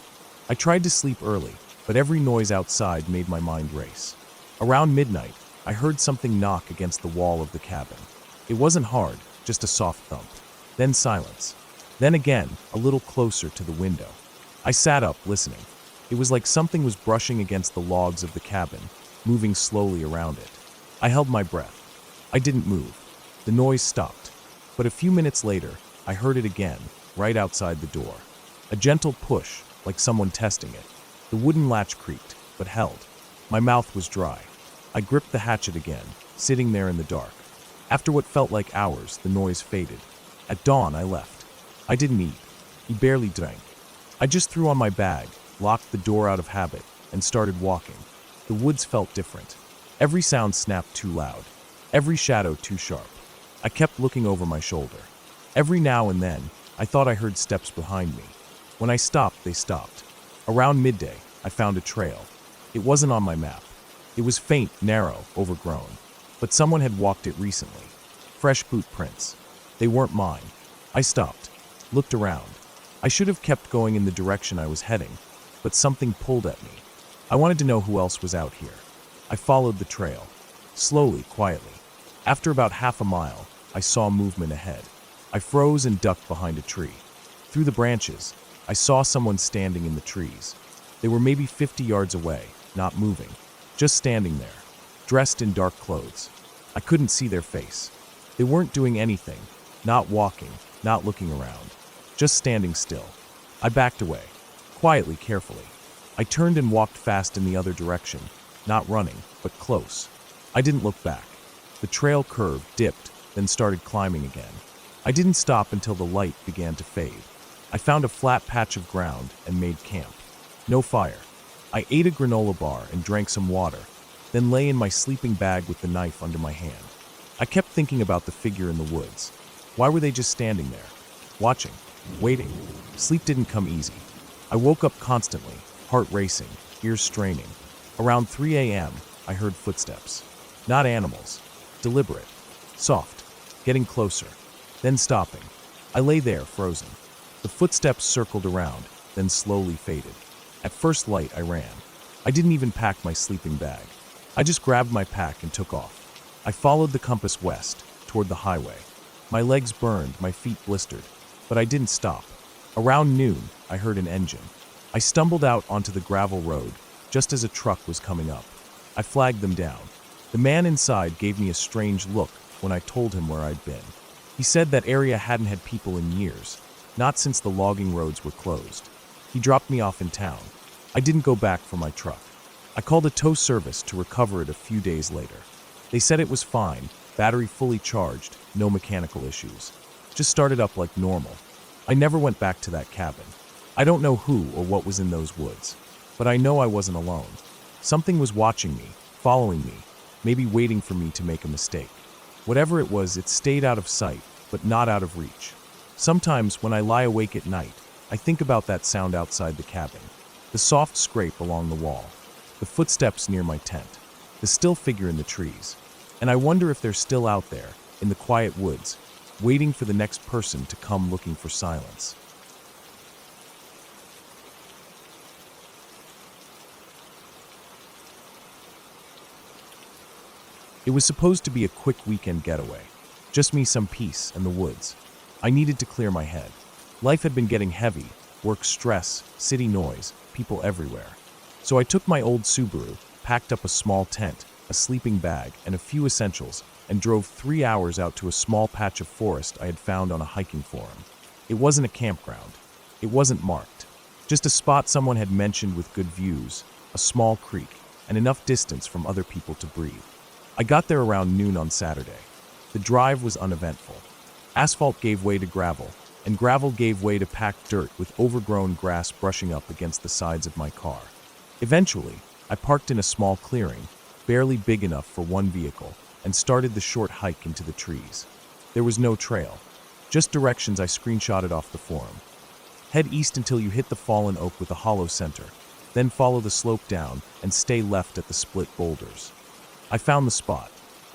I tried to sleep early, but every noise outside made my mind race. Around midnight, I heard something knock against the wall of the cabin. It wasn't hard, just a soft thump. Then silence. Then again, a little closer to the window. I sat up, listening. It was like something was brushing against the logs of the cabin, moving slowly around it. I held my breath. I didn't move. The noise stopped. But a few minutes later, I heard it again, right outside the door. A gentle push, like someone testing it. The wooden latch creaked, but held. My mouth was dry. I gripped the hatchet again, sitting there in the dark. After what felt like hours, the noise faded. At dawn, I left. I didn't eat. He barely drank. I just threw on my bag, locked the door out of habit, and started walking. The woods felt different. Every sound snapped too loud. Every shadow too sharp. I kept looking over my shoulder. Every now and then, I thought I heard steps behind me. When I stopped, they stopped. Around midday, I found a trail. It wasn't on my map. It was faint, narrow, overgrown. But someone had walked it recently. Fresh boot prints. They weren't mine. I stopped, looked around. I should have kept going in the direction I was heading, but something pulled at me. I wanted to know who else was out here. I followed the trail. Slowly, quietly. After about half a mile, I saw movement ahead. I froze and ducked behind a tree. Through the branches, I saw someone standing in the trees. They were maybe 50 yards away, not moving, just standing there, dressed in dark clothes. I couldn't see their face. They weren't doing anything, not walking, not looking around, just standing still. I backed away, quietly, carefully. I turned and walked fast in the other direction, not running, but close. I didn't look back. The trail curved, dipped, then started climbing again. I didn't stop until the light began to fade. I found a flat patch of ground and made camp. No fire. I ate a granola bar and drank some water, then lay in my sleeping bag with the knife under my hand. I kept thinking about the figure in the woods. Why were they just standing there? Watching, waiting. Sleep didn't come easy. I woke up constantly, heart racing, ears straining. Around 3 a.m., I heard footsteps. Not animals. Deliberate. Soft. Getting closer. Then stopping. I lay there, frozen. The footsteps circled around, then slowly faded. At first light, I ran. I didn't even pack my sleeping bag. I just grabbed my pack and took off. I followed the compass west, toward the highway. My legs burned, my feet blistered, but I didn't stop. Around noon, I heard an engine. I stumbled out onto the gravel road, just as a truck was coming up. I flagged them down. The man inside gave me a strange look when I told him where I'd been. He said that area hadn't had people in years, not since the logging roads were closed. He dropped me off in town. I didn't go back for my truck. I called a tow service to recover it a few days later. They said it was fine, battery fully charged, no mechanical issues. Just started up like normal. I never went back to that cabin. I don't know who or what was in those woods, but I know I wasn't alone. Something was watching me, following me, maybe waiting for me to make a mistake. Whatever it was, it stayed out of sight, but not out of reach. Sometimes, when I lie awake at night, I think about that sound outside the cabin, the soft scrape along the wall, the footsteps near my tent, the still figure in the trees, and I wonder if they're still out there, in the quiet woods, waiting for the next person to come looking for silence. It was supposed to be a quick weekend getaway, just me, some peace, and the woods. I needed to clear my head. Life had been getting heavy, work stress, city noise, people everywhere. So I took my old Subaru, packed up a small tent, a sleeping bag, and a few essentials, and drove 3 hours out to a small patch of forest I had found on a hiking forum. It wasn't a campground. It wasn't marked. Just a spot someone had mentioned with good views, a small creek, and enough distance from other people to breathe. I got there around noon on Saturday. The drive was uneventful. Asphalt gave way to gravel, and gravel gave way to packed dirt with overgrown grass brushing up against the sides of my car. Eventually, I parked in a small clearing, barely big enough for one vehicle, and started the short hike into the trees. There was no trail, just directions I screenshotted off the forum. Head east until you hit the fallen oak with a hollow center, then follow the slope down and stay left at the split boulders. I found the spot.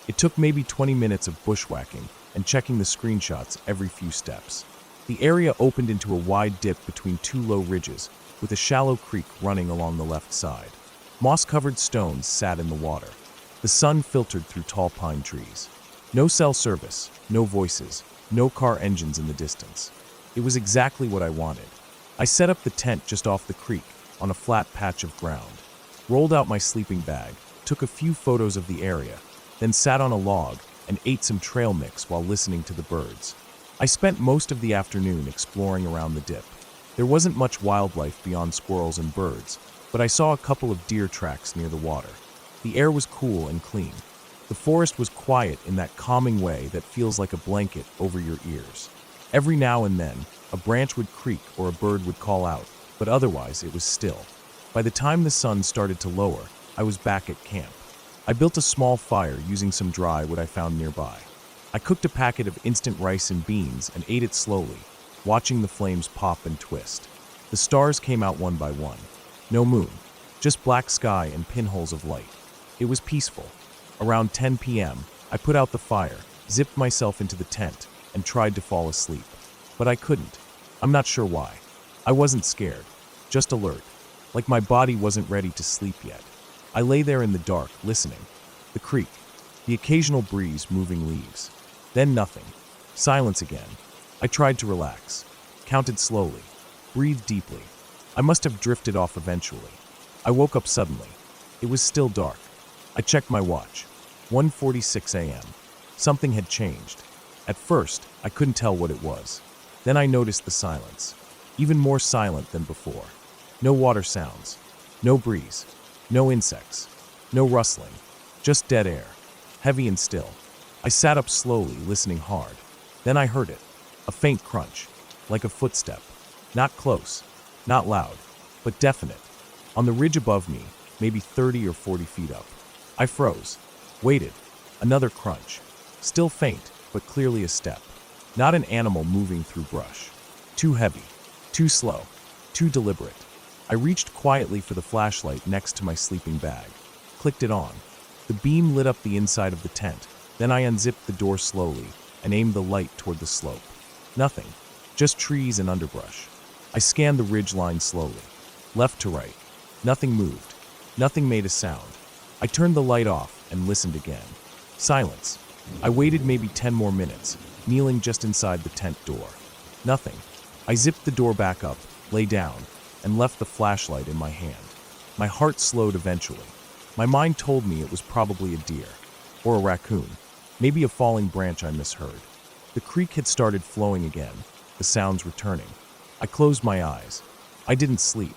It took maybe 20 minutes of bushwhacking and checking the screenshots every few steps. The area opened into a wide dip between two low ridges, with a shallow creek running along the left side. Moss-covered stones sat in the water. The sun filtered through tall pine trees. No cell service, no voices, no car engines in the distance. It was exactly what I wanted. I set up the tent just off the creek, on a flat patch of ground, rolled out my sleeping bag, took a few photos of the area, then sat on a log and ate some trail mix while listening to the birds. I spent most of the afternoon exploring around the dip. There wasn't much wildlife beyond squirrels and birds, but I saw a couple of deer tracks near the water. The air was cool and clean. The forest was quiet in that calming way that feels like a blanket over your ears. Every now and then, a branch would creak or a bird would call out, but otherwise it was still. By the time the sun started to lower, I was back at camp. I built a small fire using some dry wood I found nearby. I cooked a packet of instant rice and beans and ate it slowly, watching the flames pop and twist. The stars came out one by one. No moon, just black sky and pinholes of light. It was peaceful. Around 10 p.m., I put out the fire, zipped myself into the tent, and tried to fall asleep. But I couldn't. I'm not sure why. I wasn't scared, just alert, like my body wasn't ready to sleep yet. I lay there in the dark, listening. The creek, the occasional breeze moving leaves. Then nothing. Silence again. I tried to relax, counted slowly, breathed deeply. I must have drifted off eventually. I woke up suddenly. It was still dark. I checked my watch. 1:46 a.m. Something had changed. At first, I couldn't tell what it was. Then I noticed the silence. Even more silent than before. No water sounds. No breeze. No insects. No rustling. Just dead air. Heavy and still. I sat up slowly, listening hard. Then I heard it. A faint crunch. Like a footstep. Not close. Not loud. But definite. On the ridge above me, maybe 30 or 40 feet up. I froze. Waited. Another crunch. Still faint, but clearly a step. Not an animal moving through brush. Too heavy. Too slow. Too deliberate. I reached quietly for the flashlight next to my sleeping bag. Clicked it on. The beam lit up the inside of the tent. Then I unzipped the door slowly and aimed the light toward the slope. Nothing. Just trees and underbrush. I scanned the ridge line slowly. Left to right. Nothing moved. Nothing made a sound. I turned the light off and listened again. Silence. I waited maybe 10 more minutes, kneeling just inside the tent door. Nothing. I zipped the door back up, lay down, and left the flashlight in my hand. My heart slowed eventually. My mind told me it was probably a deer, or a raccoon, maybe a falling branch I misheard. The creek had started flowing again, the sounds returning. I closed my eyes. I didn't sleep.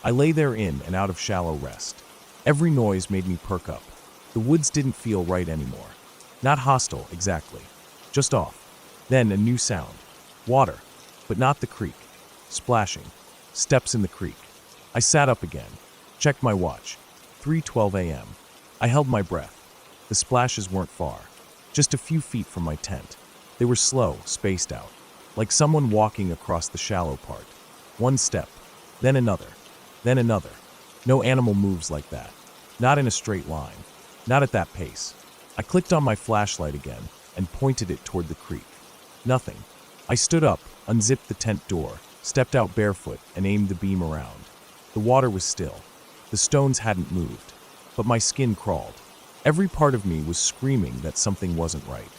I lay there in and out of shallow rest. Every noise made me perk up. The woods didn't feel right anymore. Not hostile, exactly. Just off. Then a new sound. Water, but not the creek. Splashing. Steps in the creek. I sat up again. Checked my watch. 3:12 a.m. I held my breath. The splashes weren't far, just a few feet from my tent. They were slow, spaced out, like someone walking across the shallow part. One step, then another, then another. No animal moves like that. Not in a straight line. Not at that pace. I clicked on my flashlight again and pointed it toward the creek. Nothing. I stood up, unzipped the tent door, stepped out barefoot, and aimed the beam around. The water was still. The stones hadn't moved, but my skin crawled. Every part of me was screaming that something wasn't right.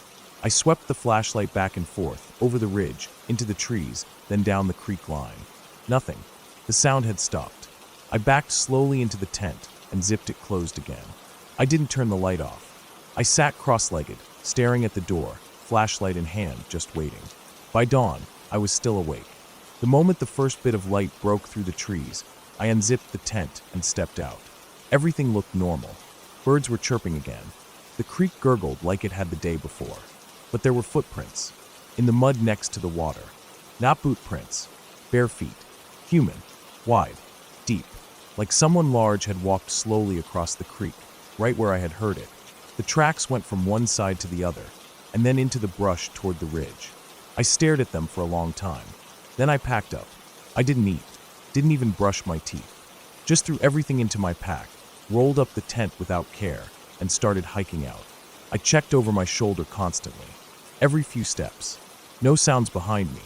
I swept the flashlight back and forth, over the ridge, into the trees, then down the creek line. Nothing. The sound had stopped. I backed slowly into the tent and zipped it closed again. I didn't turn the light off. I sat cross-legged, staring at the door, flashlight in hand, just waiting. By dawn, I was still awake. The moment the first bit of light broke through the trees, I unzipped the tent and stepped out. Everything looked normal. Birds were chirping again. The creek gurgled like it had the day before. But there were footprints. In the mud next to the water. Not boot prints. Bare feet. Human. Wide. Deep. Like someone large had walked slowly across the creek, right where I had heard it. The tracks went from one side to the other, and then into the brush toward the ridge. I stared at them for a long time. Then I packed up. I didn't eat. Didn't even brush my teeth. Just threw everything into my pack, rolled up the tent without care, and started hiking out. I checked over my shoulder constantly. Every few steps. No sounds behind me,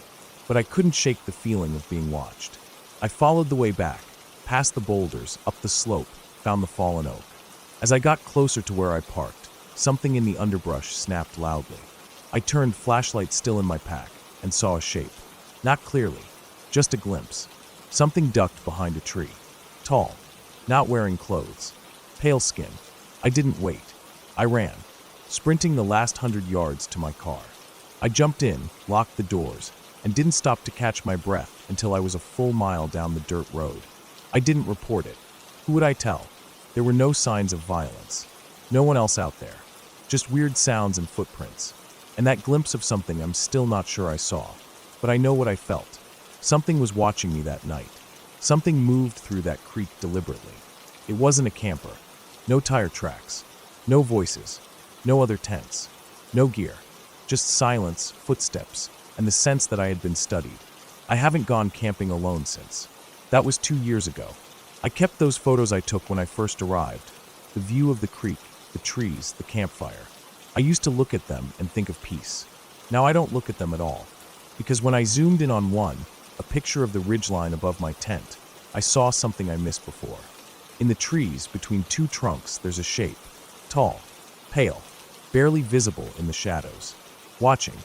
but I couldn't shake the feeling of being watched. I followed the way back, past the boulders, up the slope, found the fallen oak. As I got closer to where I parked, something in the underbrush snapped loudly. I turned, flashlight still in my pack, and saw a shape. Not clearly, just a glimpse. Something ducked behind a tree. Tall, not wearing clothes. Pale skin. I didn't wait. I ran, sprinting the last 100 yards to my car. I jumped in, locked the doors, and didn't stop to catch my breath until I was a full mile down the dirt road. I didn't report it. Who would I tell? There were no signs of violence. No one else out there. Just weird sounds and footprints. And that glimpse of something I'm still not sure I saw. But I know what I felt. Something was watching me that night. Something moved through that creek deliberately. It wasn't a camper. No tire tracks. No voices. No other tents. No gear. Just silence, footsteps, and the sense that I had been studied. I haven't gone camping alone since. That was 2 years ago. I kept those photos I took when I first arrived. The view of the creek, the trees, the campfire. I used to look at them and think of peace. Now I don't look at them at all. Because when I zoomed in on one, a picture of the ridgeline above my tent, I saw something I missed before. In the trees, between two trunks, there's a shape. Tall, pale, barely visible in the shadows. Watching,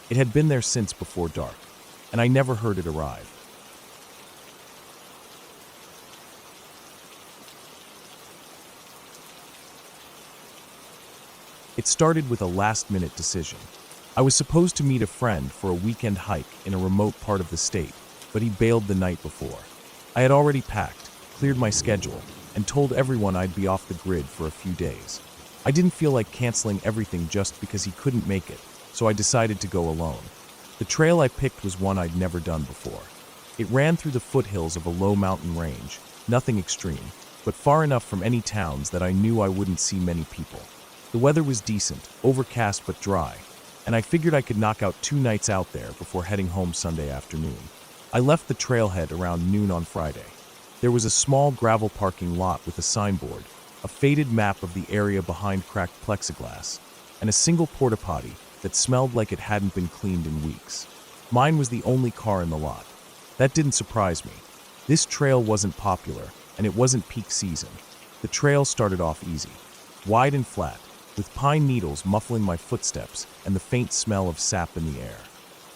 it had been there since before dark, and I never heard it arrive. It started with a last-minute decision. I was supposed to meet a friend for a weekend hike in a remote part of the state, but he bailed the night before. I had already packed, cleared my schedule, and told everyone I'd be off the grid for a few days. I didn't feel like canceling everything just because he couldn't make it, so I decided to go alone. The trail I picked was one I'd never done before. It ran through the foothills of a low mountain range, nothing extreme, but far enough from any towns that I knew I wouldn't see many people. The weather was decent, overcast but dry, and I figured I could knock out 2 nights out there before heading home Sunday afternoon. I left the trailhead around noon on Friday. There was a small gravel parking lot with a signboard, a faded map of the area behind cracked plexiglass, and a single porta potty that smelled like it hadn't been cleaned in weeks. Mine was the only car in the lot. That didn't surprise me. This trail wasn't popular, and it wasn't peak season. The trail started off easy, wide and flat, with pine needles muffling my footsteps and the faint smell of sap in the air.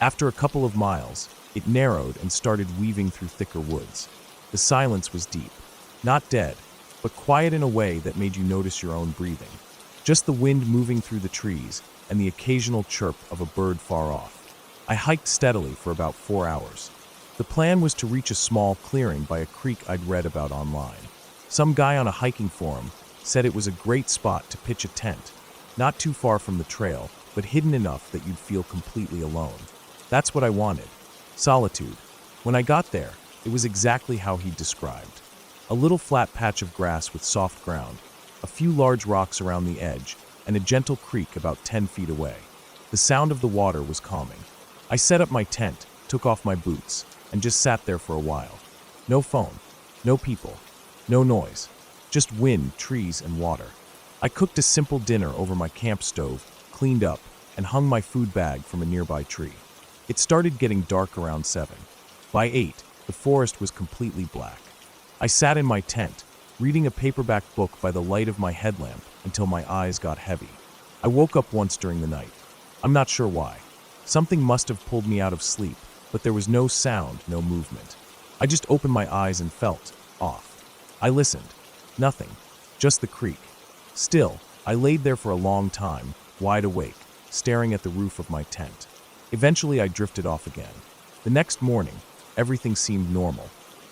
After a couple of miles, it narrowed and started weaving through thicker woods. The silence was deep, not dead, but quiet in a way that made you notice your own breathing. Just the wind moving through the trees and the occasional chirp of a bird far off. I hiked steadily for about 4 hours. The plan was to reach a small clearing by a creek I'd read about online. Some guy on a hiking forum said it was a great spot to pitch a tent, not too far from the trail, but hidden enough that you'd feel completely alone. That's what I wanted. Solitude. When I got there, it was exactly how he'd described. A little flat patch of grass with soft ground, a few large rocks around the edge, and a gentle creek about 10 feet away. The sound of the water was calming. I set up my tent, took off my boots, and just sat there for a while. No phone, no people, no noise, just wind, trees, and water. I cooked a simple dinner over my camp stove, cleaned up, and hung my food bag from a nearby tree. It started getting dark around 7. By 8, the forest was completely black. I sat in my tent, reading a paperback book by the light of my headlamp until my eyes got heavy. I woke up once during the night. I'm not sure why. Something must have pulled me out of sleep, but there was no sound, no movement. I just opened my eyes and felt off. I listened. Nothing. Just the creek. Still, I laid there for a long time, wide awake, staring at the roof of my tent. Eventually, I drifted off again. The next morning, everything seemed normal.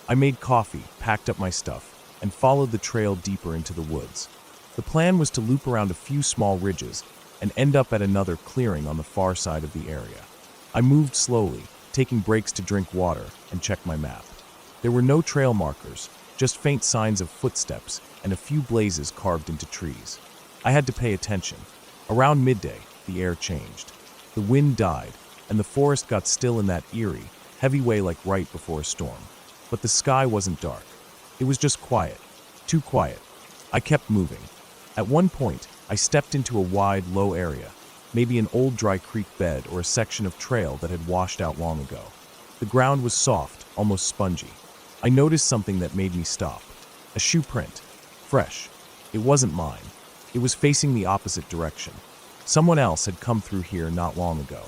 I made coffee, packed up my stuff, and followed the trail deeper into the woods. The plan was to loop around a few small ridges and end up at another clearing on the far side of the area. I moved slowly, taking breaks to drink water and check my map. There were no trail markers, just faint signs of footsteps and a few blazes carved into trees. I had to pay attention. Around midday, the air changed. The wind died, and the forest got still in that eerie, heavy way like right before a storm. But the sky wasn't dark. It was just quiet. Too quiet. I kept moving. At one point, I stepped into a wide, low area, maybe an old dry creek bed or a section of trail that had washed out long ago. The ground was soft, almost spongy. I noticed something that made me stop. A shoe print. Fresh. It wasn't mine. It was facing the opposite direction. Someone else had come through here not long ago.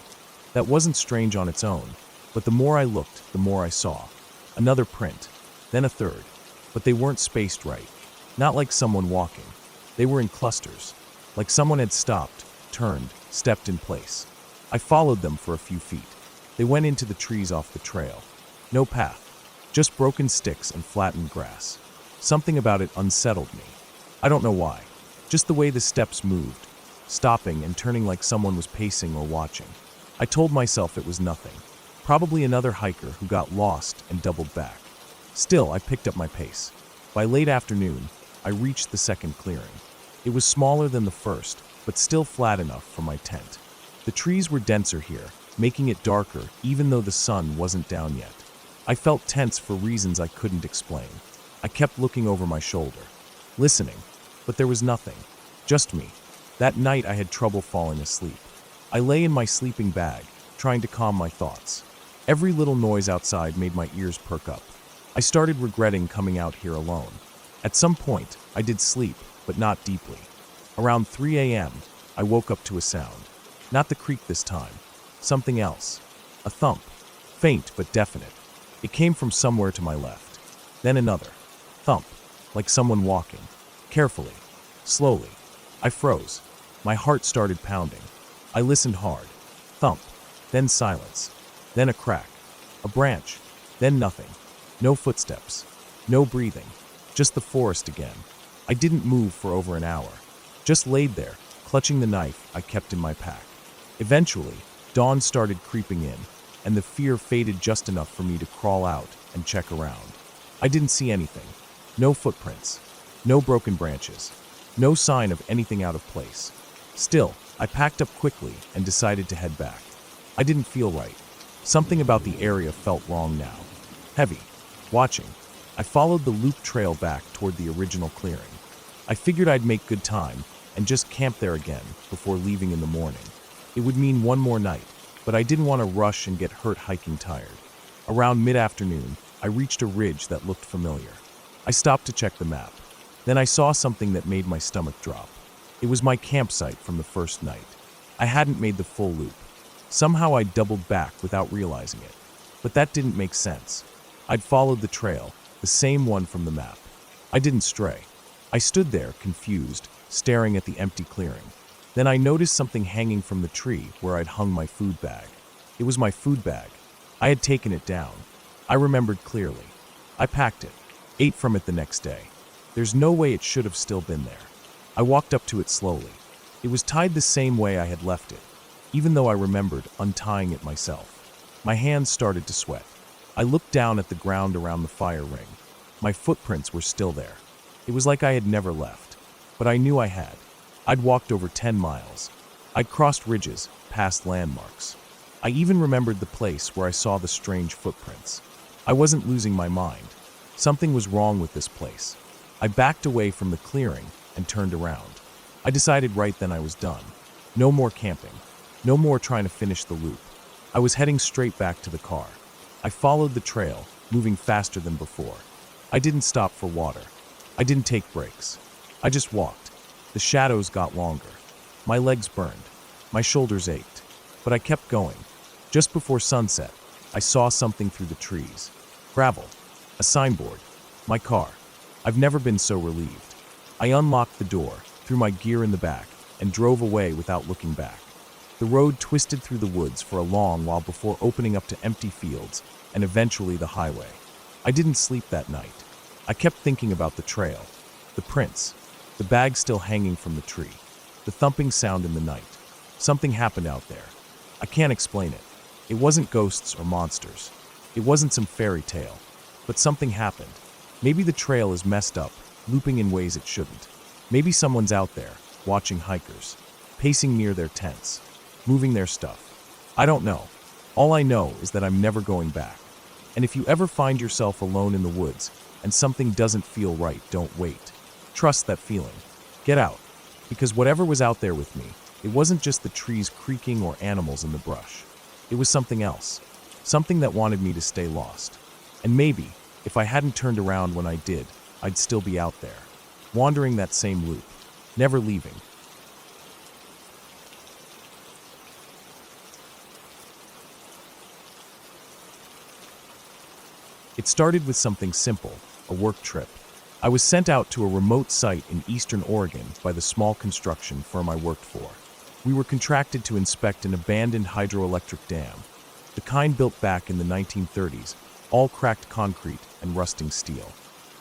That wasn't strange on its own, but the more I looked, the more I saw. Another print, then a third, but they weren't spaced right. Not like someone walking. They were in clusters, like someone had stopped, turned, stepped in place. I followed them for a few feet. They went into the trees off the trail. No path, just broken sticks and flattened grass. Something about it unsettled me. I don't know why, just the way the steps moved, stopping and turning like someone was pacing or watching. I told myself it was nothing. Probably another hiker who got lost and doubled back. Still, I picked up my pace. By late afternoon, I reached the second clearing. It was smaller than the first, but still flat enough for my tent. The trees were denser here, making it darker even though the sun wasn't down yet. I felt tense for reasons I couldn't explain. I kept looking over my shoulder, listening, but there was nothing. Just me. That night I had trouble falling asleep. I lay in my sleeping bag, trying to calm my thoughts. Every little noise outside made my ears perk up. I started regretting coming out here alone. At some point, I did sleep, but not deeply. Around 3 a.m., I woke up to a sound. Not the creek this time. Something else. A thump. Faint but definite. It came from somewhere to my left. Then another. Thump. Like someone walking. Carefully. Slowly. I froze. My heart started pounding. I listened hard. Thump. Then silence. Then a crack. A branch. Then nothing. No footsteps. No breathing. Just the forest again. I didn't move for over an hour. Just laid there, clutching the knife I kept in my pack. Eventually, dawn started creeping in, and the fear faded just enough for me to crawl out and check around. I didn't see anything. No footprints. No broken branches. No sign of anything out of place. Still, I packed up quickly and decided to head back. I didn't feel right. Something about the area felt wrong now. Heavy. Watching. I followed the loop trail back toward the original clearing. I figured I'd make good time and just camp there again before leaving in the morning. It would mean one more night, but I didn't want to rush and get hurt hiking tired. Around mid-afternoon, I reached a ridge that looked familiar. I stopped to check the map. Then I saw something that made my stomach drop. It was my campsite from the first night. I hadn't made the full loop. Somehow I doubled back without realizing it. But that didn't make sense. I'd followed the trail, the same one from the map. I didn't stray. I stood there, confused, staring at the empty clearing. Then I noticed something hanging from the tree where I'd hung my food bag. It was my food bag. I had taken it down. I remembered clearly. I packed it, ate from it the next day. There's no way it should have still been there. I walked up to it slowly. It was tied the same way I had left it, even though I remembered untying it myself. My hands started to sweat. I looked down at the ground around the fire ring. My footprints were still there. It was like I had never left. but I knew I had. I'd walked over 10 miles. I'd crossed ridges, past landmarks. I even remembered the place where I saw the strange footprints. I wasn't losing my mind. Something was wrong with this place. I backed away from the clearing and turned around. I decided right then I was done. No more camping. No more trying to finish the loop. I was heading straight back to the car. I followed the trail, moving faster than before. I didn't stop for water. I didn't take breaks. I just walked. The shadows got longer. My legs burned. My shoulders ached. But I kept going. Just before sunset, I saw something through the trees. Gravel. A signboard. My car. I've never been so relieved. I unlocked the door, threw my gear in the back, and drove away without looking back. The road twisted through the woods for a long while before opening up to empty fields and eventually the highway. I didn't sleep that night. I kept thinking about the trail, the prints, the bag still hanging from the tree, the thumping sound in the night. Something happened out there. I can't explain it. It wasn't ghosts or monsters. It wasn't some fairy tale. But something happened. Maybe the trail is messed up, looping in ways it shouldn't. Maybe someone's out there, watching hikers, pacing near their tents, moving their stuff. I don't know. All I know is that I'm never going back. And if you ever find yourself alone in the woods and something doesn't feel right, don't wait. Trust that feeling. Get out. Because whatever was out there with me, it wasn't just the trees creaking or animals in the brush. It was something else. Something that wanted me to stay lost. And maybe, if I hadn't turned around when I did, I'd still be out there, wandering that same loop, never leaving. It started with something simple, a work trip. I was sent out to a remote site in eastern Oregon by the small construction firm I worked for. We were contracted to inspect an abandoned hydroelectric dam, the kind built back in the 1930s, all cracked concrete and rusting steel.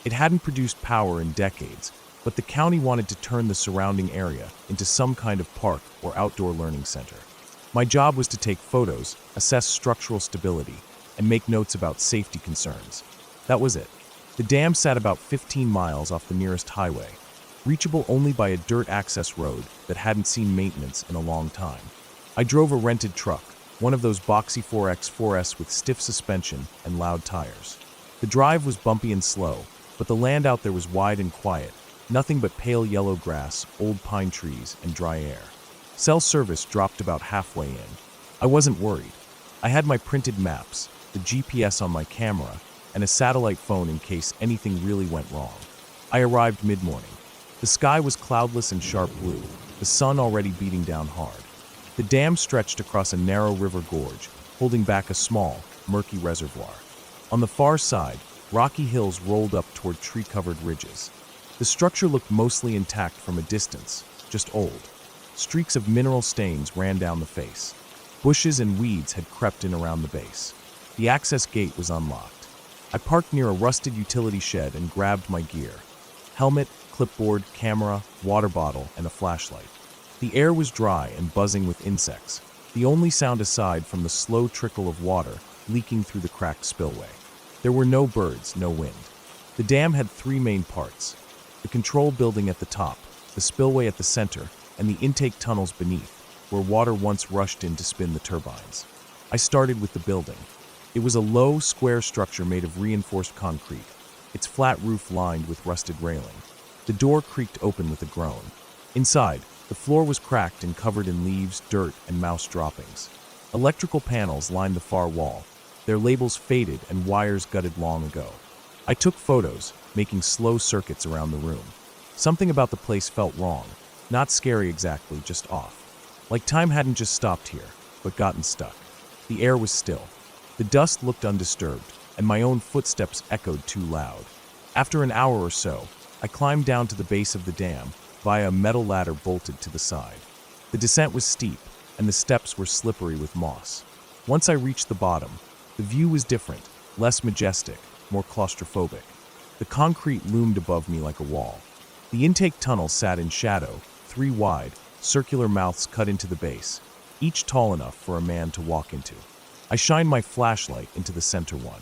It hadn't produced power in decades, but the county wanted to turn the surrounding area into some kind of park or outdoor learning center. My job was to take photos, assess structural stability, and make notes about safety concerns. That was it. The dam sat about 15 miles off the nearest highway, reachable only by a dirt access road that hadn't seen maintenance in a long time. I drove a rented truck, one of those boxy 4X4S with stiff suspension and loud tires. The drive was bumpy and slow, but the land out there was wide and quiet, nothing but pale yellow grass, old pine trees, and dry air. Cell service dropped about halfway in. I wasn't worried. I had my printed maps, the GPS on my camera, and a satellite phone in case anything really went wrong. I arrived mid-morning. The sky was cloudless and sharp blue, the sun already beating down hard. The dam stretched across a narrow river gorge, holding back a small, murky reservoir. On the far side, rocky hills rolled up toward tree-covered ridges. The structure looked mostly intact from a distance, just old. Streaks of mineral stains ran down the face. Bushes and weeds had crept in around the base. The access gate was unlocked. I parked near a rusted utility shed and grabbed my gear. Helmet, clipboard, camera, water bottle, and a flashlight. The air was dry and buzzing with insects, the only sound aside from the slow trickle of water leaking through the cracked spillway. There were no birds, no wind. The dam had three main parts: the control building at the top, the spillway at the center, and the intake tunnels beneath, where water once rushed in to spin the turbines. I started with the building. It was a low, square structure made of reinforced concrete, its flat roof lined with rusted railing. The door creaked open with a groan. Inside, the floor was cracked and covered in leaves, dirt, and mouse droppings. Electrical panels lined the far wall, their labels faded and wires gutted long ago. I took photos, making slow circuits around the room. Something about the place felt wrong, not scary exactly, just off. Like time hadn't just stopped here, but gotten stuck. The air was still. The dust looked undisturbed, and my own footsteps echoed too loud. After an hour or so, I climbed down to the base of the dam via a metal ladder bolted to the side. The descent was steep, and the steps were slippery with moss. Once I reached the bottom, the view was different, less majestic, more claustrophobic. The concrete loomed above me like a wall. The intake tunnel sat in shadow, 3 wide, circular mouths cut into the base, each tall enough for a man to walk into. I shined my flashlight into the center one.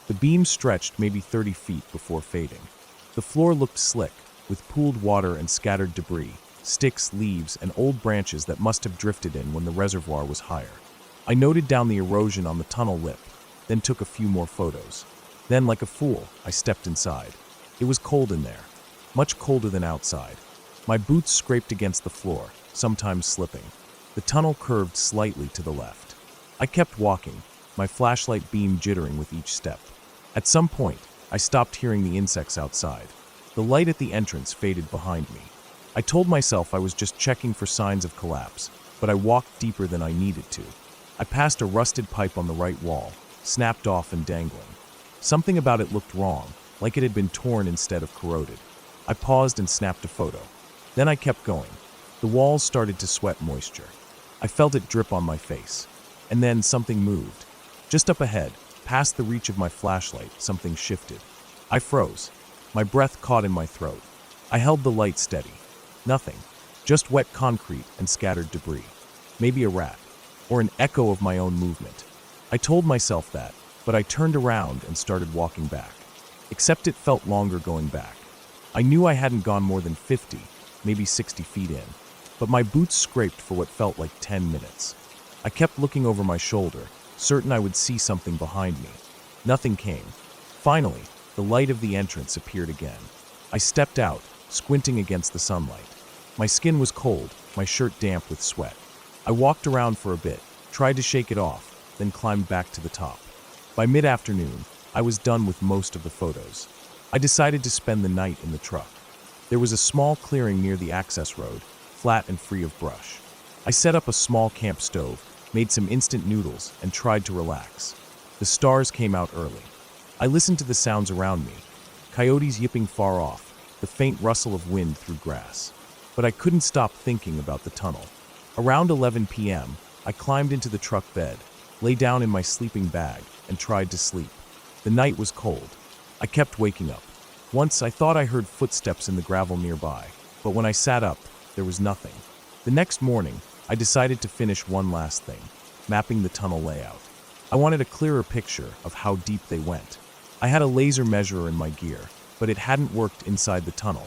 The beam stretched maybe 30 feet before fading. The floor looked slick, with pooled water and scattered debris, sticks, leaves, and old branches that must have drifted in when the reservoir was higher. I noted down the erosion on the tunnel lip, then took a few more photos. Then, like a fool, I stepped inside. It was cold in there, much colder than outside. My boots scraped against the floor, sometimes slipping. The tunnel curved slightly to the left. I kept walking, my flashlight beam jittering with each step. At some point, I stopped hearing the insects outside. The light at the entrance faded behind me. I told myself I was just checking for signs of collapse, but I walked deeper than I needed to. I passed a rusted pipe on the right wall, snapped off and dangling. Something about it looked wrong, like it had been torn instead of corroded. I paused and snapped a photo. Then I kept going. The walls started to sweat moisture. I felt it drip on my face. And then something moved. Just up ahead, past the reach of my flashlight, something shifted. I froze. My breath caught in my throat. I held the light steady. Nothing. Just wet concrete and scattered debris. Maybe a rat. Or an echo of my own movement. I told myself that, but I turned around and started walking back. Except it felt longer going back. I knew I hadn't gone more than 50, maybe 60 feet in, but my boots scraped for what felt like 10 minutes. I kept looking over my shoulder, certain I would see something behind me. Nothing came. Finally, the light of the entrance appeared again. I stepped out, squinting against the sunlight. My skin was cold, my shirt damp with sweat. I walked around for a bit, tried to shake it off, then climbed back to the top. By mid-afternoon, I was done with most of the photos. I decided to spend the night in the truck. There was a small clearing near the access road, flat and free of brush. I set up a small camp stove, made some instant noodles, and tried to relax. The stars came out early. I listened to the sounds around me, coyotes yipping far off, the faint rustle of wind through grass. But I couldn't stop thinking about the tunnel. Around 11 p.m., I climbed into the truck bed, lay down in my sleeping bag, and tried to sleep. The night was cold. I kept waking up. Once I thought I heard footsteps in the gravel nearby, but when I sat up, there was nothing. The next morning, I decided to finish one last thing, mapping the tunnel layout. I wanted a clearer picture of how deep they went. I had a laser measurer in my gear, but it hadn't worked inside the tunnel,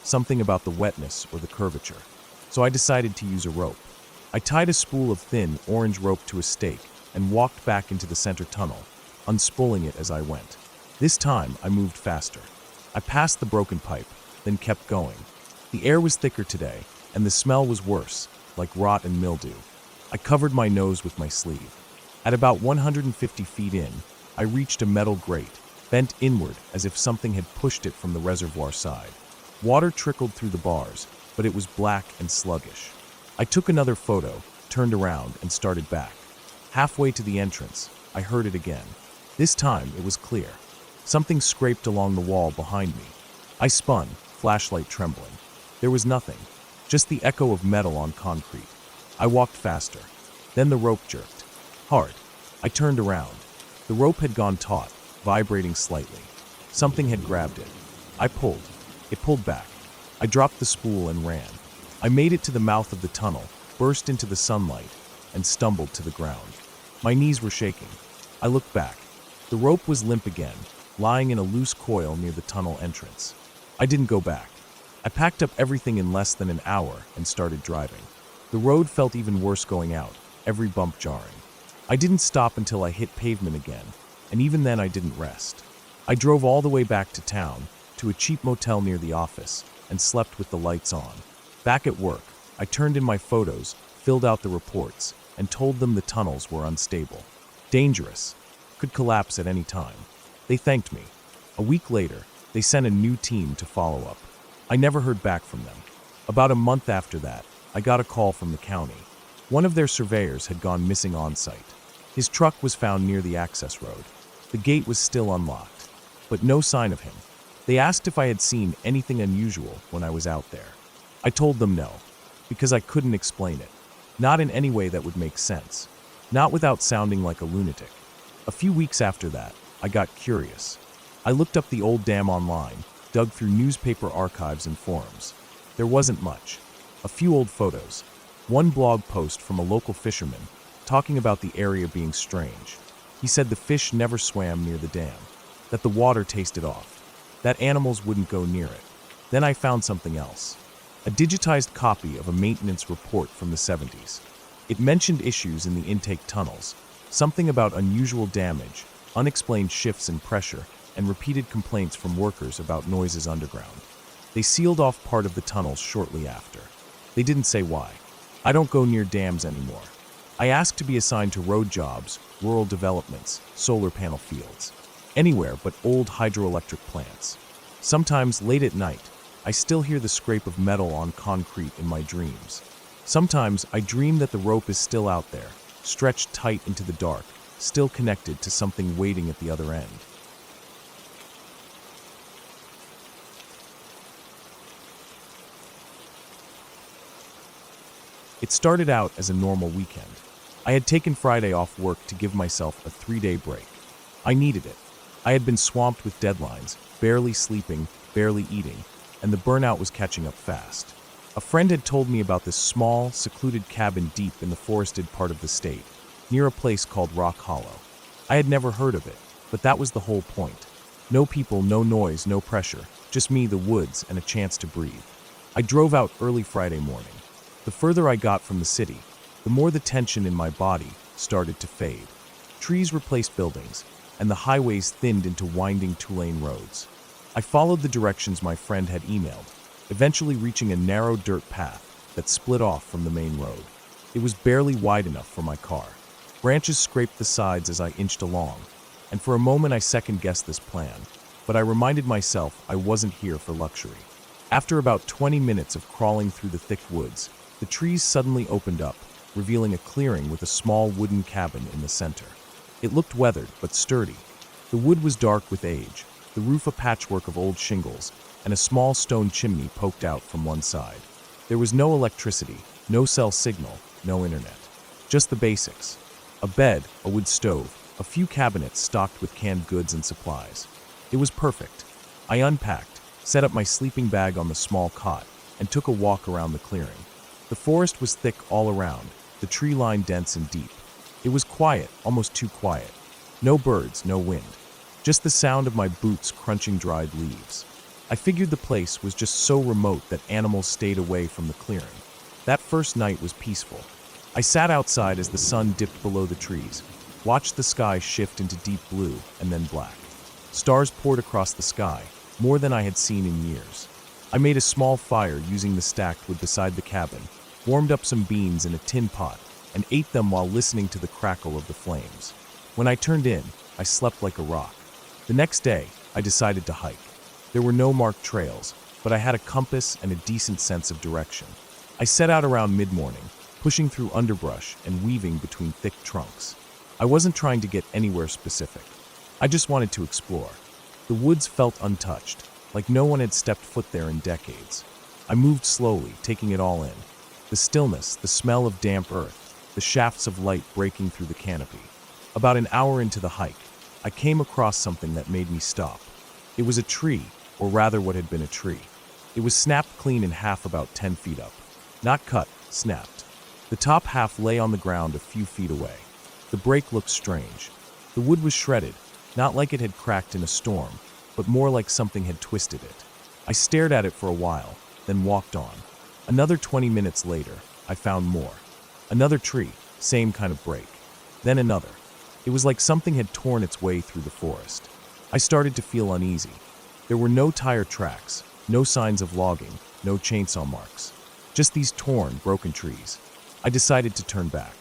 something about the wetness or the curvature. So I decided to use a rope. I tied a spool of thin, orange rope to a stake and walked back into the center tunnel, unspooling it as I went. This time, I moved faster. I passed the broken pipe, then kept going. The air was thicker today, and the smell was worse, like rot and mildew. I covered my nose with my sleeve. At about 150 feet in, I reached a metal grate, bent inward as if something had pushed it from the reservoir side. Water trickled through the bars, but it was black and sluggish. I took another photo, turned around, and started back. Halfway to the entrance, I heard it again. This time, it was clear. Something scraped along the wall behind me. I spun, flashlight trembling. There was nothing, just the echo of metal on concrete. I walked faster. Then the rope jerked. Hard. I turned around. The rope had gone taut, vibrating slightly. Something had grabbed it. I pulled. It pulled back. I dropped the spool and ran. I made it to the mouth of the tunnel, burst into the sunlight, and stumbled to the ground. My knees were shaking. I looked back. The rope was limp again, lying in a loose coil near the tunnel entrance. I didn't go back. I packed up everything in less than an hour and started driving. The road felt even worse going out, every bump jarring. I didn't stop until I hit pavement again, and even then I didn't rest. I drove all the way back to town, to a cheap motel near the office, and slept with the lights on. Back at work, I turned in my photos, filled out the reports, and told them the tunnels were unstable. Dangerous. Could collapse at any time. They thanked me. A week later, they sent a new team to follow up. I never heard back from them. About a month after that, I got a call from the county. One of their surveyors had gone missing on site. His truck was found near the access road. The gate was still unlocked, but no sign of him. They asked if I had seen anything unusual when I was out there. I told them no, because I couldn't explain it. Not in any way that would make sense. Not without sounding like a lunatic. A few weeks after that, I got curious. I looked up the old dam online, dug through newspaper archives and forums. There wasn't much. A few old photos. One blog post from a local fisherman talking about the area being strange. He said the fish never swam near the dam, that the water tasted off, that animals wouldn't go near it. Then I found something else. A digitized copy of a maintenance report from the 70s. It mentioned issues in the intake tunnels, something about unusual damage, unexplained shifts in pressure, and repeated complaints from workers about noises underground. They sealed off part of the tunnels shortly after. They didn't say why. I don't go near dams anymore. I asked to be assigned to road jobs, rural developments, solar panel fields. Anywhere but old hydroelectric plants. Sometimes, late at night, I still hear the scrape of metal on concrete in my dreams. Sometimes, I dream that the rope is still out there, stretched tight into the dark, still connected to something waiting at the other end. It started out as a normal weekend. I had taken Friday off work to give myself a 3-day break. I needed it. I had been swamped with deadlines, barely sleeping, barely eating, and the burnout was catching up fast. A friend had told me about this small, secluded cabin deep in the forested part of the state, near a place called Rock Hollow. I had never heard of it, but that was the whole point. No people, no noise, no pressure, just me, the woods, and a chance to breathe. I drove out early Friday morning. The further I got from the city, the more the tension in my body started to fade. Trees replaced buildings, and the highways thinned into winding two-lane roads. I followed the directions my friend had emailed, eventually reaching a narrow dirt path that split off from the main road. It was barely wide enough for my car. Branches scraped the sides as I inched along, and for a moment I second-guessed this plan, but I reminded myself I wasn't here for luxury. After about 20 minutes of crawling through the thick woods, the trees suddenly opened up, revealing a clearing with a small wooden cabin in the center. It looked weathered but sturdy. The wood was dark with age, the roof a patchwork of old shingles, and a small stone chimney poked out from one side. There was no electricity, no cell signal, no internet. Just the basics. A bed, a wood stove, a few cabinets stocked with canned goods and supplies. It was perfect. I unpacked, set up my sleeping bag on the small cot, and took a walk around the clearing. The forest was thick all around, the tree line dense and deep. It was quiet, almost too quiet. No birds, no wind. Just the sound of my boots crunching dried leaves. I figured the place was just so remote that animals stayed away from the clearing. That first night was peaceful. I sat outside as the sun dipped below the trees, watched the sky shift into deep blue and then black. Stars poured across the sky, more than I had seen in years. I made a small fire using the stacked wood beside the cabin, warmed up some beans in a tin pot, and ate them while listening to the crackle of the flames. When I turned in, I slept like a rock. The next day, I decided to hike. There were no marked trails, but I had a compass and a decent sense of direction. I set out around mid-morning, pushing through underbrush and weaving between thick trunks. I wasn't trying to get anywhere specific. I just wanted to explore. The woods felt untouched, like no one had stepped foot there in decades. I moved slowly, taking it all in. The stillness, the smell of damp earth, the shafts of light breaking through the canopy. About an hour into the hike, I came across something that made me stop. It was a tree, or rather what had been a tree. It was snapped clean in half about 10 feet up. Not cut, snapped. The top half lay on the ground a few feet away. The break looked strange. The wood was shredded, not like it had cracked in a storm, but more like something had twisted it. I stared at it for a while, then walked on. Another 20 minutes later, I found more. Another tree, same kind of break. Then another. It was like something had torn its way through the forest. I started to feel uneasy. There were no tire tracks, no signs of logging, no chainsaw marks. Just these torn, broken trees. I decided to turn back.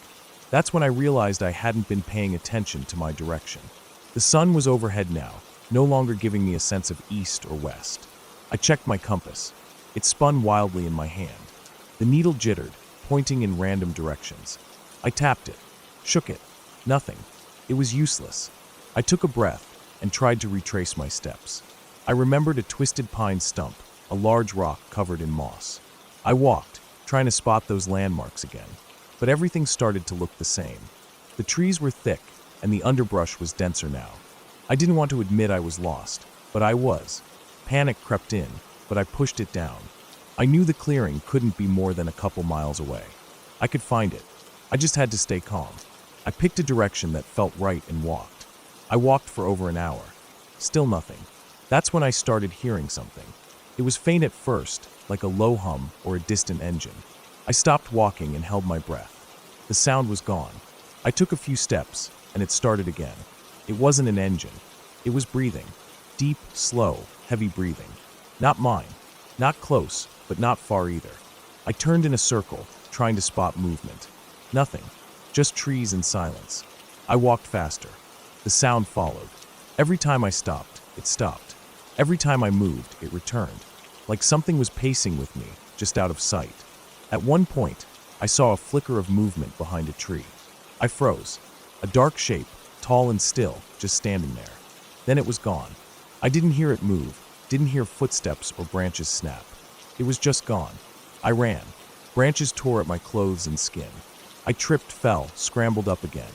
That's when I realized I hadn't been paying attention to my direction. The sun was overhead now, no longer giving me a sense of east or west. I checked my compass. It spun wildly in my hand. The needle jittered, pointing in random directions. I tapped it, shook it. Nothing. It was useless. I took a breath and tried to retrace my steps. I remembered a twisted pine stump, a large rock covered in moss. I walked, trying to spot those landmarks again, but everything started to look the same. The trees were thick, and the underbrush was denser now. I didn't want to admit I was lost, but I was. Panic crept in, but I pushed it down. I knew the clearing couldn't be more than a couple miles away. I could find it. I just had to stay calm. I picked a direction that felt right and walked. I walked for over an hour. Still nothing. That's when I started hearing something. It was faint at first, like a low hum or a distant engine. I stopped walking and held my breath. The sound was gone. I took a few steps, and it started again. It wasn't an engine. It was breathing. Deep, slow, heavy breathing. Not mine. Not close, but not far either. I turned in a circle, trying to spot movement. Nothing. Just trees and silence. I walked faster. The sound followed. Every time I stopped, it stopped. Every time I moved, it returned. Like something was pacing with me, just out of sight. At one point, I saw a flicker of movement behind a tree. I froze. A dark shape, tall and still, just standing there. Then it was gone. I didn't hear it move, didn't hear footsteps or branches snap. It was just gone. I ran. Branches tore at my clothes and skin. I tripped, fell, scrambled up again.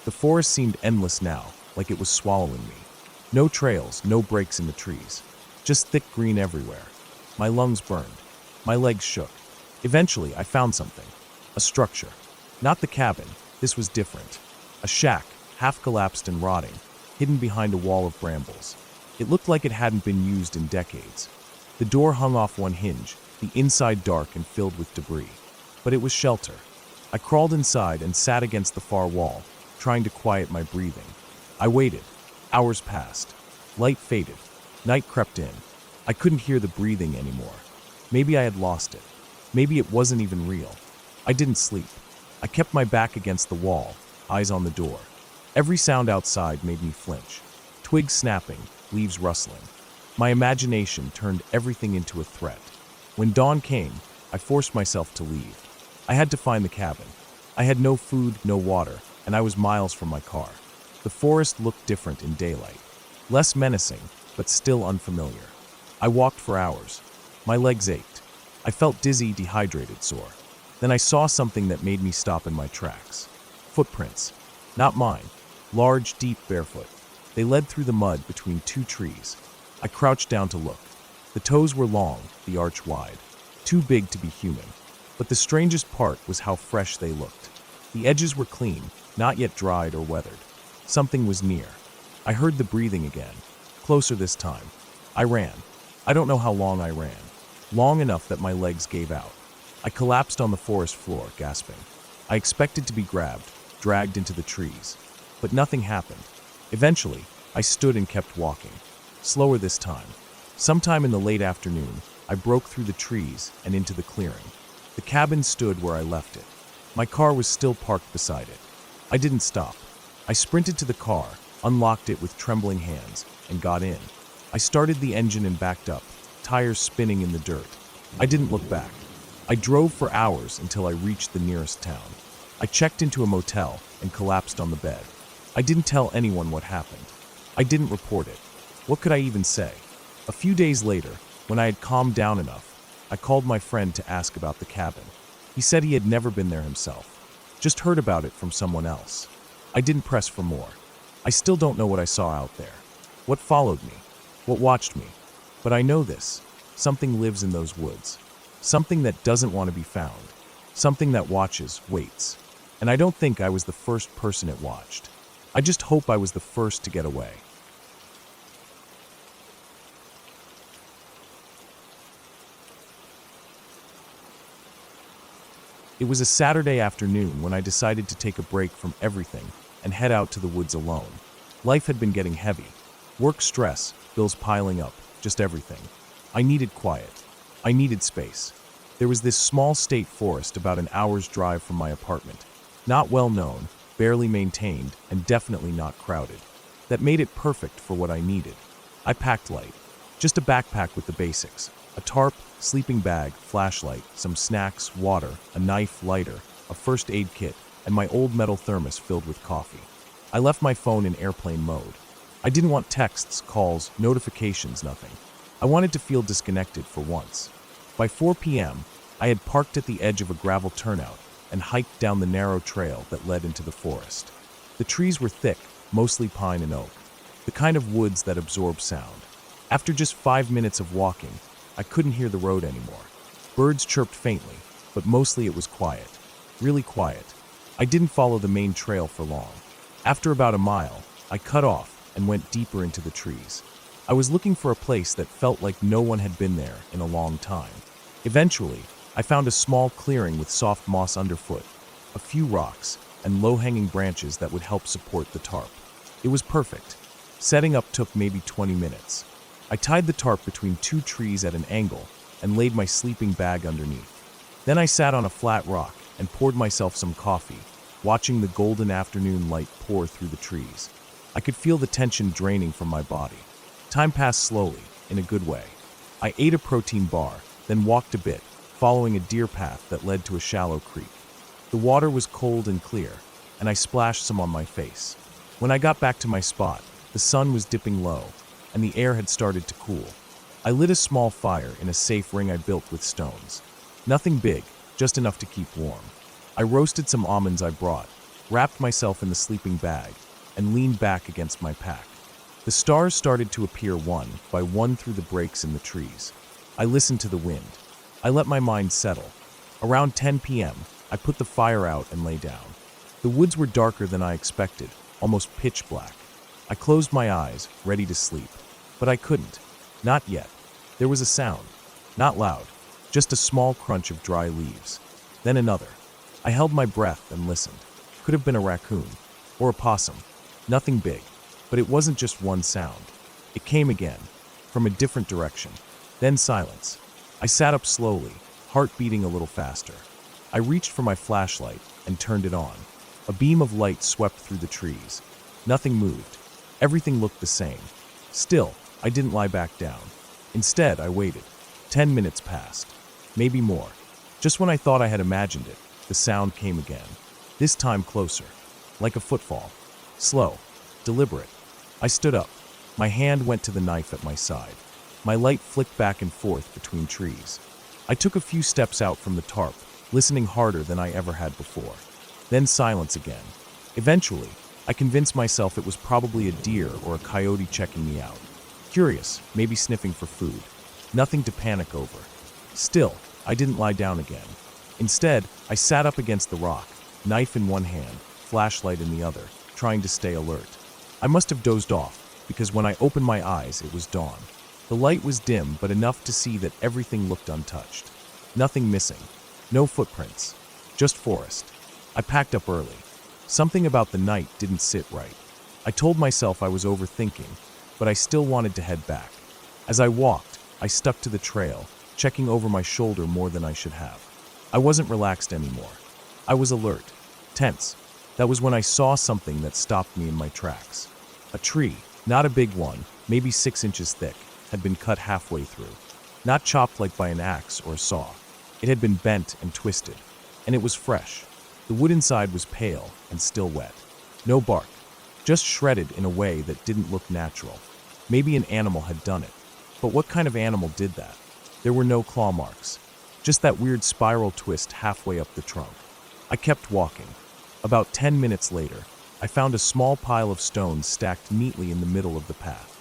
The forest seemed endless now, like it was swallowing me. No trails, no breaks in the trees. Just thick green everywhere. My lungs burned. My legs shook. Eventually, I found something. A structure. Not the cabin. This was different. A shack, half collapsed and rotting, hidden behind a wall of brambles. It looked like it hadn't been used in decades. The door hung off one hinge, the inside dark and filled with debris. But it was shelter. I crawled inside and sat against the far wall, trying to quiet my breathing. I waited. Hours passed. Light faded. Night crept in. I couldn't hear the breathing anymore. Maybe I had lost it. Maybe it wasn't even real. I didn't sleep. I kept my back against the wall, eyes on the door. Every sound outside made me flinch. Twigs snapping, leaves rustling. My imagination turned everything into a threat. When dawn came, I forced myself to leave. I had to find the cabin. I had no food, no water, and I was miles from my car. The forest looked different in daylight. Less menacing, but still unfamiliar. I walked for hours. My legs ached. I felt dizzy, dehydrated, sore. Then I saw something that made me stop in my tracks. Footprints. Not mine. Large, deep, barefoot. They led through the mud between two trees. I crouched down to look. The toes were long, the arch wide. Too big to be human. But the strangest part was how fresh they looked. The edges were clean, not yet dried or weathered. Something was near. I heard the breathing again. Closer this time. I ran. I don't know how long I ran. Long enough that my legs gave out. I collapsed on the forest floor, gasping. I expected to be grabbed, dragged into the trees. But nothing happened. Eventually, I stood and kept walking. Slower this time. Sometime in the late afternoon, I broke through the trees and into the clearing. The cabin stood where I left it. My car was still parked beside it. I didn't stop. I sprinted to the car, unlocked it with trembling hands, and got in. I started the engine and backed up, tires spinning in the dirt. I didn't look back. I drove for hours until I reached the nearest town. I checked into a motel and collapsed on the bed. I didn't tell anyone what happened. I didn't report it. What could I even say? A few days later, when I had calmed down enough, I called my friend to ask about the cabin. He said he had never been there himself, just heard about it from someone else. I didn't press for more. I still don't know what I saw out there, what followed me, what watched me. But I know this. Something lives in those woods. Something that doesn't want to be found. Something that watches, waits. And I don't think I was the first person it watched. I just hope I was the first to get away. It was a Saturday afternoon when I decided to take a break from everything and head out to the woods alone. Life had been getting heavy. Work stress, bills piling up, just everything. I needed quiet. I needed space. There was this small state forest about an hour's drive from my apartment. Not well known, barely maintained, and definitely not crowded. That made it perfect for what I needed. I packed light. Just a backpack with the basics. A tarp, sleeping bag, flashlight, some snacks, water, a knife, lighter, a first aid kit, and my old metal thermos filled with coffee. I left my phone in airplane mode. I didn't want texts, calls, notifications, nothing. I wanted to feel disconnected for once. By 4 p.m., I had parked at the edge of a gravel turnout and hiked down the narrow trail that led into the forest. The trees were thick, mostly pine and oak, the kind of woods that absorb sound. After just 5 minutes of walking, I couldn't hear the road anymore. Birds chirped faintly, but mostly it was quiet. Really quiet. I didn't follow the main trail for long. After about a mile, I cut off and went deeper into the trees. I was looking for a place that felt like no one had been there in a long time. Eventually, I found a small clearing with soft moss underfoot, a few rocks, and low-hanging branches that would help support the tarp. It was perfect. Setting up took maybe 20 minutes. I tied the tarp between two trees at an angle and laid my sleeping bag underneath. Then I sat on a flat rock and poured myself some coffee, watching the golden afternoon light pour through the trees. I could feel the tension draining from my body. Time passed slowly, in a good way. I ate a protein bar, then walked a bit, following a deer path that led to a shallow creek. The water was cold and clear, and I splashed some on my face. When I got back to my spot, the sun was dipping low, and the air had started to cool. I lit a small fire in a safe ring I built with stones. Nothing big, just enough to keep warm. I roasted some almonds I brought, wrapped myself in the sleeping bag, and leaned back against my pack. The stars started to appear one by one through the breaks in the trees. I listened to the wind. I let my mind settle. Around 10 p.m., I put the fire out and lay down. The woods were darker than I expected, almost pitch black. I closed my eyes, ready to sleep. But I couldn't. Not yet. There was a sound. Not loud, just a small crunch of dry leaves. Then another. I held my breath and listened. Could have been a raccoon. Or a possum. Nothing big. But it wasn't just one sound. It came again, from a different direction. Then silence. I sat up slowly, heart beating a little faster. I reached for my flashlight and turned it on. A beam of light swept through the trees. Nothing moved. Everything looked the same. Still, I didn't lie back down. Instead, I waited. 10 minutes passed. Maybe more. Just when I thought I had imagined it, the sound came again. This time closer. Like a footfall. Slow. Deliberate. I stood up. My hand went to the knife at my side. My light flicked back and forth between trees. I took a few steps out from the tarp, listening harder than I ever had before. Then silence again. Eventually, I convinced myself it was probably a deer or a coyote checking me out. Curious, maybe sniffing for food. Nothing to panic over. Still, I didn't lie down again. Instead, I sat up against the rock, knife in one hand, flashlight in the other, trying to stay alert. I must have dozed off, because when I opened my eyes, it was dawn. The light was dim, but enough to see that everything looked untouched. Nothing missing. No footprints. Just forest. I packed up early. Something about the night didn't sit right. I told myself I was overthinking, but I still wanted to head back. As I walked, I stuck to the trail, checking over my shoulder more than I should have. I wasn't relaxed anymore. I was alert. Tense. That was when I saw something that stopped me in my tracks. A tree, not a big one, maybe 6 inches thick, had been cut halfway through. Not chopped like by an axe or a saw. It had been bent and twisted, and it was fresh. The wood inside was pale and still wet. No bark, just shredded in a way that didn't look natural. Maybe an animal had done it. But what kind of animal did that? There were no claw marks, just that weird spiral twist halfway up the trunk. I kept walking. About 10 minutes later, I found a small pile of stones stacked neatly in the middle of the path.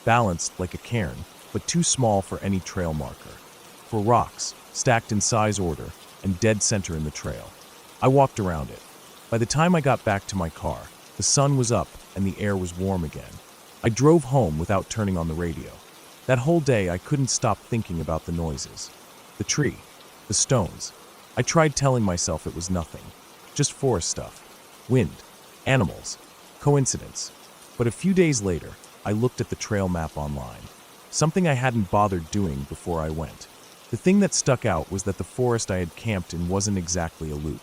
Balanced like a cairn, but too small for any trail marker. For rocks, stacked in size order and dead center in the trail. I walked around it. By the time I got back to my car, the sun was up and the air was warm again. I drove home without turning on the radio. That whole day I couldn't stop thinking about the noises. The tree, the stones. I tried telling myself it was nothing. Just forest stuff. Wind. Animals. Coincidence. But a few days later, I looked at the trail map online. Something I hadn't bothered doing before I went. The thing that stuck out was that the forest I had camped in wasn't exactly a loop.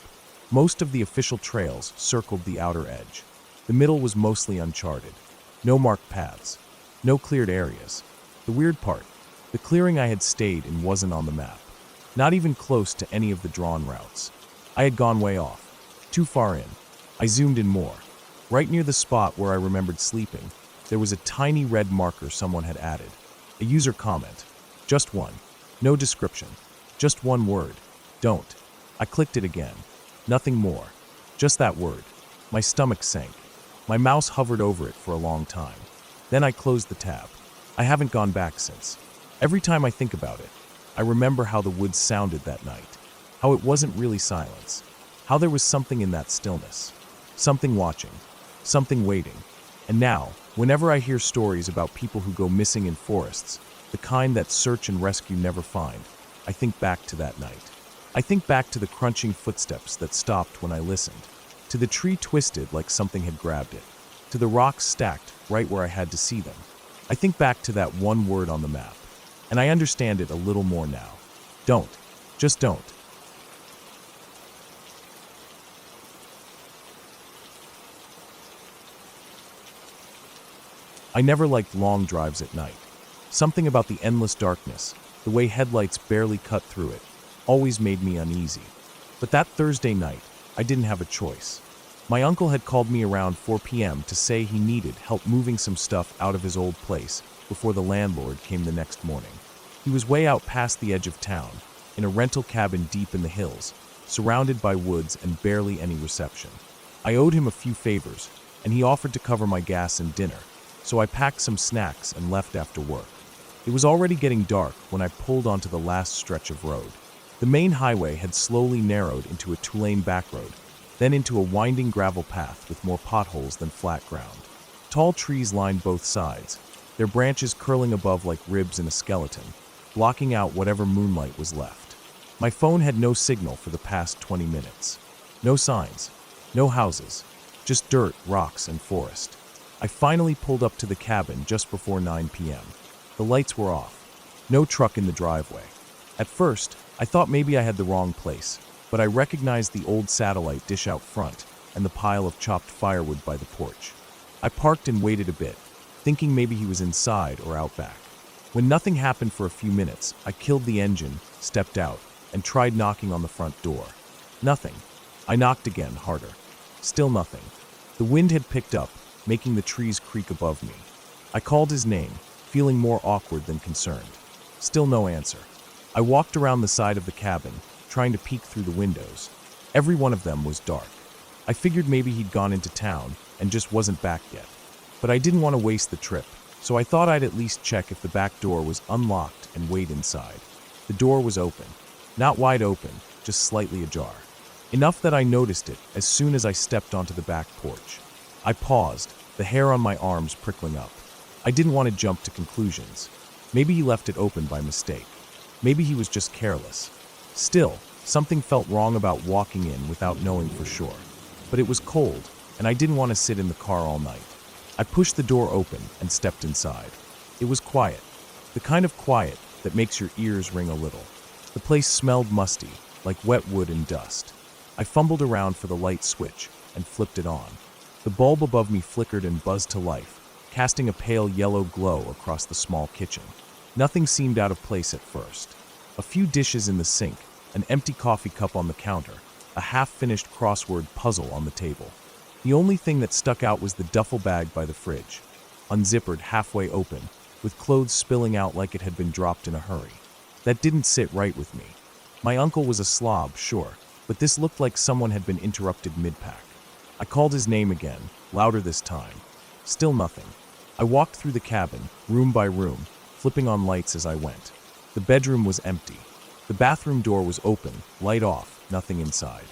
Most of the official trails circled the outer edge. The middle was mostly uncharted. No marked paths. No cleared areas. The weird part, the clearing I had stayed in wasn't on the map. Not even close to any of the drawn routes. I had gone way off. Too far in. I zoomed in more. Right near the spot where I remembered sleeping, there was a tiny red marker someone had added. A user comment. Just one. No description. Just one word. Don't. I clicked it again. Nothing more. Just that word. My stomach sank. My mouse hovered over it for a long time. Then I closed the tab. I haven't gone back since. Every time I think about it, I remember how the woods sounded that night. How it wasn't really silence. How there was something in that stillness. Something watching. Something waiting. And now, Whenever I hear stories about people who go missing in forests, the kind that search and rescue never find, I think back to that night. I think back to the crunching footsteps that stopped when I listened, to the tree twisted like something had grabbed it, to the rocks stacked right where I had to see them. I think back to that one word on the map, and I understand it a little more now. Don't. Just don't. I never liked long drives at night. Something about the endless darkness, the way headlights barely cut through it, always made me uneasy. But that Thursday night, I didn't have a choice. My uncle had called me around 4 p.m. to say he needed help moving some stuff out of his old place before the landlord came the next morning. He was way out past the edge of town, in a rental cabin deep in the hills, surrounded by woods and barely any reception. I owed him a few favors, and he offered to cover my gas and dinner, so I packed some snacks and left after work. It was already getting dark when I pulled onto the last stretch of road. The main highway had slowly narrowed into a two-lane back road, then into a winding gravel path with more potholes than flat ground. Tall trees lined both sides, their branches curling above like ribs in a skeleton, blocking out whatever moonlight was left. My phone had no signal for the past 20 minutes. No signs, no houses, just dirt, rocks, and forest. I finally pulled up to the cabin just before 9 p.m. The lights were off. No truck in the driveway. At first, I thought maybe I had the wrong place, but I recognized the old satellite dish out front and the pile of chopped firewood by the porch. I parked and waited a bit, thinking maybe he was inside or out back. When nothing happened for a few minutes, I killed the engine, stepped out, and tried knocking on the front door. Nothing. I knocked again, harder. Still nothing. The wind had picked up, making the trees creak above me. I called his name, feeling more awkward than concerned. Still no answer. I walked around the side of the cabin, trying to peek through the windows. Every one of them was dark. I figured maybe he'd gone into town and just wasn't back yet. But I didn't want to waste the trip, so I thought I'd at least check if the back door was unlocked and wait inside. The door was open. Not wide open, just slightly ajar. Enough that I noticed it as soon as I stepped onto the back porch. I paused, the hair on my arms prickling up. I didn't want to jump to conclusions. Maybe he left it open by mistake. Maybe he was just careless. Still, something felt wrong about walking in without knowing for sure. But it was cold, and I didn't want to sit in the car all night. I pushed the door open and stepped inside. It was quiet, the kind of quiet that makes your ears ring a little. The place smelled musty, like wet wood and dust. I fumbled around for the light switch and flipped it on. The bulb above me flickered and buzzed to life, casting a pale yellow glow across the small kitchen. Nothing seemed out of place at first. A few dishes in the sink, an empty coffee cup on the counter, a half-finished crossword puzzle on the table. The only thing that stuck out was the duffel bag by the fridge, unzippered halfway open, with clothes spilling out like it had been dropped in a hurry. That didn't sit right with me. My uncle was a slob, sure, but this looked like someone had been interrupted mid-pack. I called his name again, louder this time. Still nothing. I walked through the cabin, room by room, flipping on lights as I went. The bedroom was empty. The bathroom door was open, light off, nothing inside.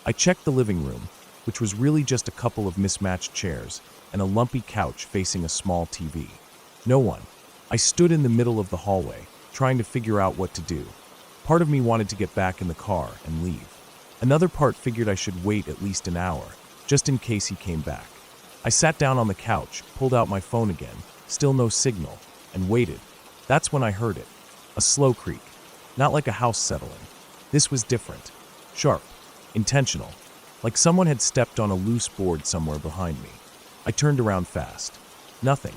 I checked the living room, which was really just a couple of mismatched chairs and a lumpy couch facing a small TV. No one. I stood in the middle of the hallway, trying to figure out what to do. Part of me wanted to get back in the car and leave. Another part figured I should wait at least an hour, just in case he came back. I sat down on the couch, pulled out my phone again, still no signal, and waited. That's when I heard it. A slow creak. Not like a house settling. This was different. Sharp. Intentional. Like someone had stepped on a loose board somewhere behind me. I turned around fast. Nothing.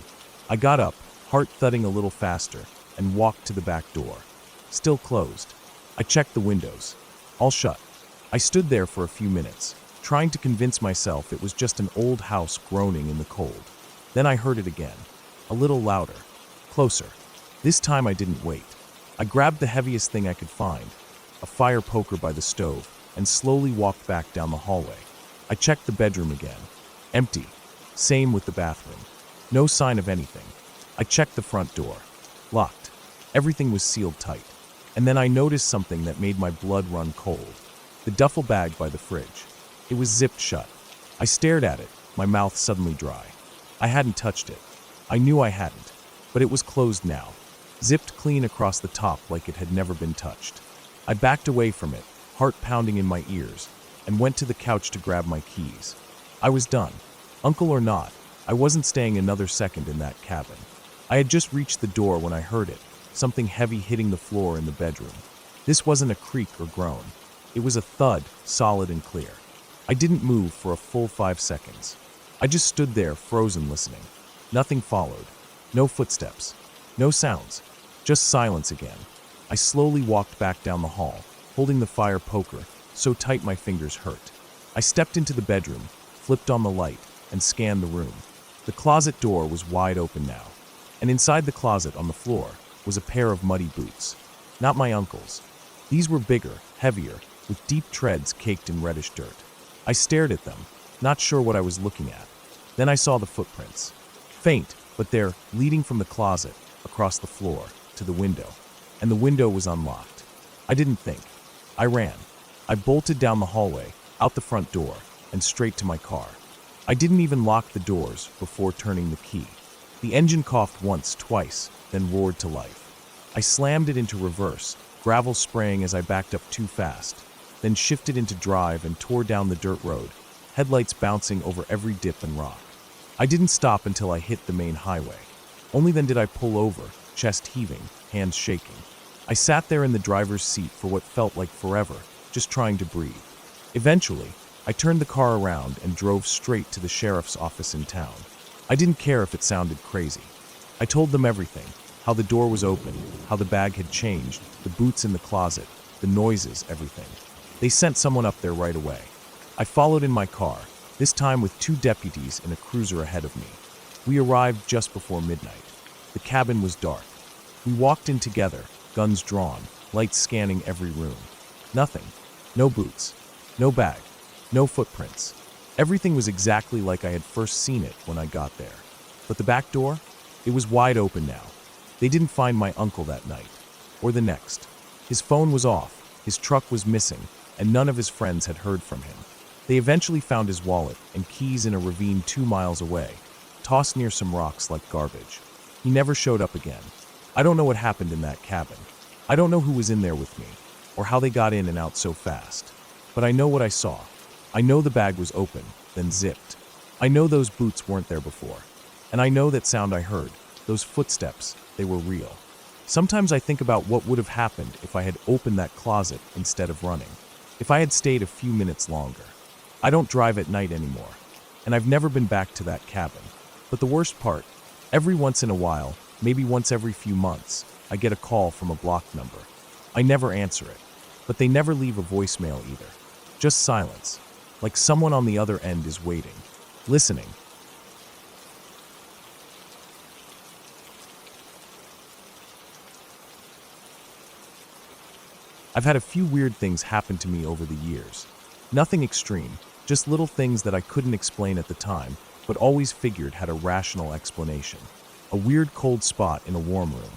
I got up, heart thudding a little faster, and walked to the back door. Still closed. I checked the windows. All shut. I stood there for a few minutes, trying to convince myself it was just an old house groaning in the cold. Then I heard it again. A little louder. Closer. This time I didn't wait. I grabbed the heaviest thing I could find, a fire poker by the stove, and slowly walked back down the hallway. I checked the bedroom again. Empty. Same with the bathroom. No sign of anything. I checked the front door. Locked. Everything was sealed tight. And then I noticed something that made my blood run cold. The duffel bag by the fridge. It was zipped shut. I stared at it, my mouth suddenly dry. I hadn't touched it. I knew I hadn't, but it was closed now, zipped clean across the top like it had never been touched. I backed away from it, heart pounding in my ears, and went to the couch to grab my keys. I was done. Uncle or not, I wasn't staying another second in that cabin. I had just reached the door when I heard it, something heavy hitting the floor in the bedroom. This wasn't a creak or groan. It was a thud, solid and clear. I didn't move for a full 5 seconds. I just stood there, frozen, listening. Nothing followed. No footsteps. No sounds. Just silence again. I slowly walked back down the hall, holding the fire poker, so tight my fingers hurt. I stepped into the bedroom, flipped on the light, and scanned the room. The closet door was wide open now, and inside the closet on the floor was a pair of muddy boots. Not my uncle's. These were bigger, heavier, with deep treads caked in reddish dirt. I stared at them, not sure what I was looking at. Then I saw the footprints. Faint, but they're leading from the closet, across the floor, to the window. And the window was unlocked. I didn't think. I ran. I bolted down the hallway, out the front door, and straight to my car. I didn't even lock the doors before turning the key. The engine coughed once, twice, then roared to life. I slammed it into reverse, gravel spraying as I backed up too fast, then shifted into drive and tore down the dirt road, headlights bouncing over every dip and rock. I didn't stop until I hit the main highway. Only then did I pull over, chest heaving, hands shaking. I sat there in the driver's seat for what felt like forever, just trying to breathe. Eventually, I turned the car around and drove straight to the sheriff's office in town. I didn't care if it sounded crazy. I told them everything, how the door was open, how the bag had changed, the boots in the closet, the noises, everything. They sent someone up there right away. I followed in my car, this time with 2 deputies in a cruiser ahead of me. We arrived just before midnight. The cabin was dark. We walked in together, guns drawn, lights scanning every room. Nothing. No boots. No bag. No footprints. Everything was exactly like I had first seen it when I got there. But the back door? It was wide open now. They didn't find my uncle that night. Or the next. His phone was off, his truck was missing, and none of his friends had heard from him. They eventually found his wallet and keys in a ravine 2 miles away, tossed near some rocks like garbage. He never showed up again. I don't know what happened in that cabin. I don't know who was in there with me, or how they got in and out so fast. But I know what I saw. I know the bag was open, then zipped. I know those boots weren't there before. And I know that sound I heard, those footsteps, they were real. Sometimes I think about what would have happened if I had opened that closet instead of running. If I had stayed a few minutes longer. I don't drive at night anymore, and I've never been back to that cabin. But the worst part, every once in a while, maybe once every few months, I get a call from a blocked number. I never answer it, but they never leave a voicemail either. Just silence, like someone on the other end is waiting, listening. I've had a few weird things happen to me over the years. Nothing extreme, just little things that I couldn't explain at the time, but always figured had a rational explanation. A weird cold spot in a warm room.